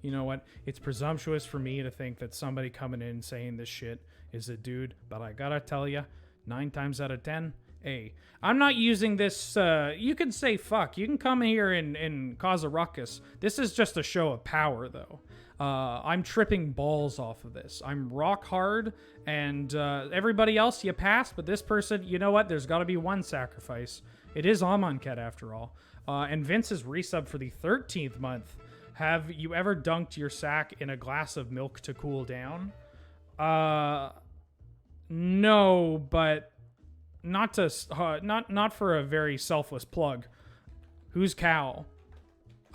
You know what? It's presumptuous for me to think that somebody coming in saying this shit is a dude, but I gotta tell you, 9 times out of 10, hey, I'm not using this, you can say fuck. You can come here and cause a ruckus. This is just a show of power, though. I'm tripping balls off of this. I'm rock hard, and everybody else, you passed, but this person, you know what? There's got to be one sacrifice. It is Amonkhet, after all. And Vince is resub for the 13th month. Have you ever dunked your sack in a glass of milk to cool down? No, but not for a very selfless plug. Who's Cal?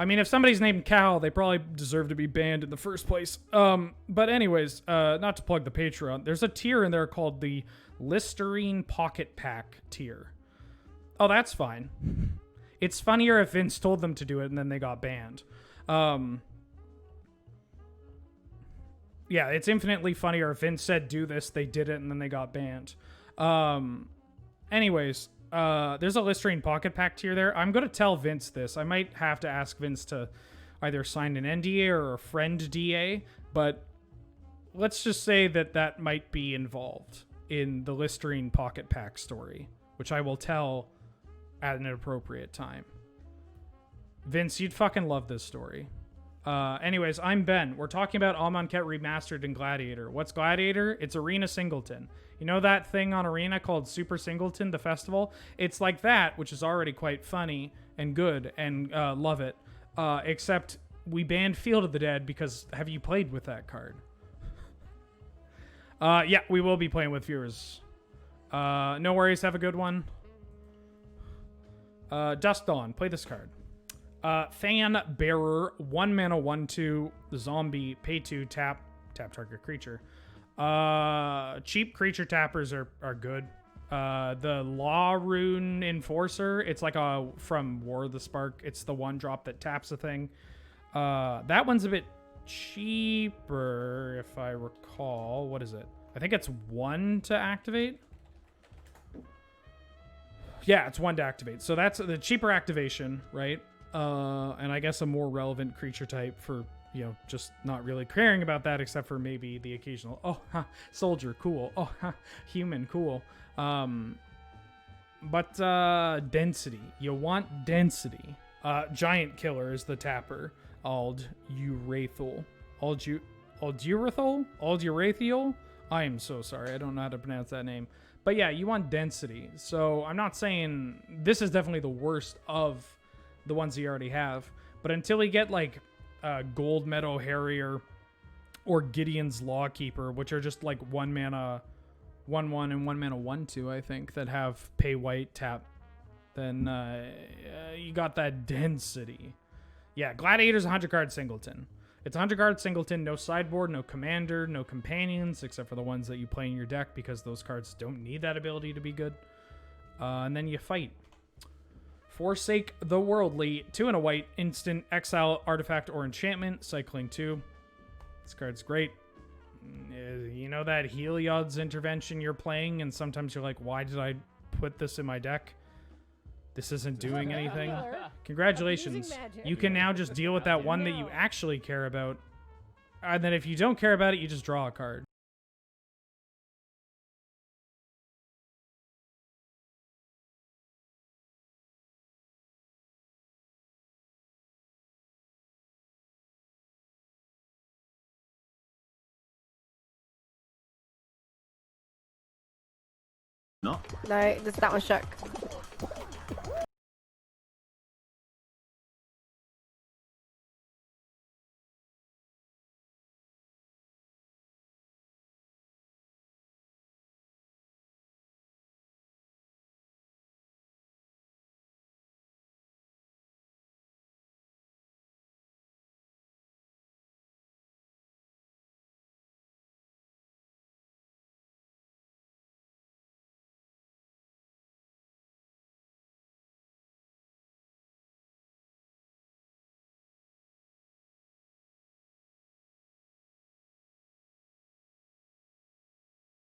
I mean, if somebody's named Cal, they probably deserve to be banned in the first place. But anyways, not to plug the Patreon, there's a tier in there called the Listerine Pocket Pack tier. Oh, that's fine. It's funnier if Vince told them to do it and then they got banned. Yeah, it's infinitely funnier if Vince said do this, they did it, and then they got banned. Anyways, there's a Listerine Pocket Pack tier there. I'm going to tell Vince this. I might have to ask Vince to either sign an NDA or a friend DA, but let's just say that that might be involved in the Listerine Pocket Pack story, which I will tell at an appropriate time. Vince, you'd fucking love this story. Anyways, I'm Ben. We're talking about Amonkhet Remastered and Gladiator. What's Gladiator? It's Arena Singleton. You know that thing on Arena called Super Singleton, the festival? It's like that, which is already quite funny and good, and love it. Except we banned Field of the Dead because have you played with that card? Yeah, we will be playing with viewers. No worries, have a good one. Dusk Dawn, play this card. Fan Bearer, 1 mana, 1/2, zombie, pay 2, tap target creature. Cheap creature tappers are good. The Law Rune Enforcer, it's like from War of the Spark. It's the 1-drop that taps a thing. That one's a bit cheaper, if I recall. What is it? I think it's 1 to activate. Yeah, it's 1 to activate. So that's the cheaper activation, right? And I guess a more relevant creature type for you know, just not really caring about that except for maybe the occasional, oh, ha, soldier, cool. Oh, ha, human, cool. But density. You want density. Giant Killer is the tapper. Aldurathal. Aldurathial? I am so sorry. I don't know how to pronounce that name. But yeah, you want density. So I'm not saying this is definitely the worst of the ones you already have. But until you get like Gold Meadow Harrier or Gideon's Lawkeeper, which are just like 1 mana 1/1 and 1 mana 1/2, I think, that have pay white tap, then you got that density. Yeah, Gladiator's 100 card singleton. It's 100 card singleton, no sideboard, no commander, no companions, except for the ones that you play in your deck because those cards don't need that ability to be good. And then you fight. Forsake the Worldly, 2 and a white, instant, exile, artifact, or enchantment, cycling 2. This card's great. You know that Heliod's intervention you're playing, and sometimes you're like, why did I put this in my deck? This isn't doing anything. Congratulations. You can now just deal with that one that you actually care about. And then if you don't care about it, you just draw a card. No, that one's shook.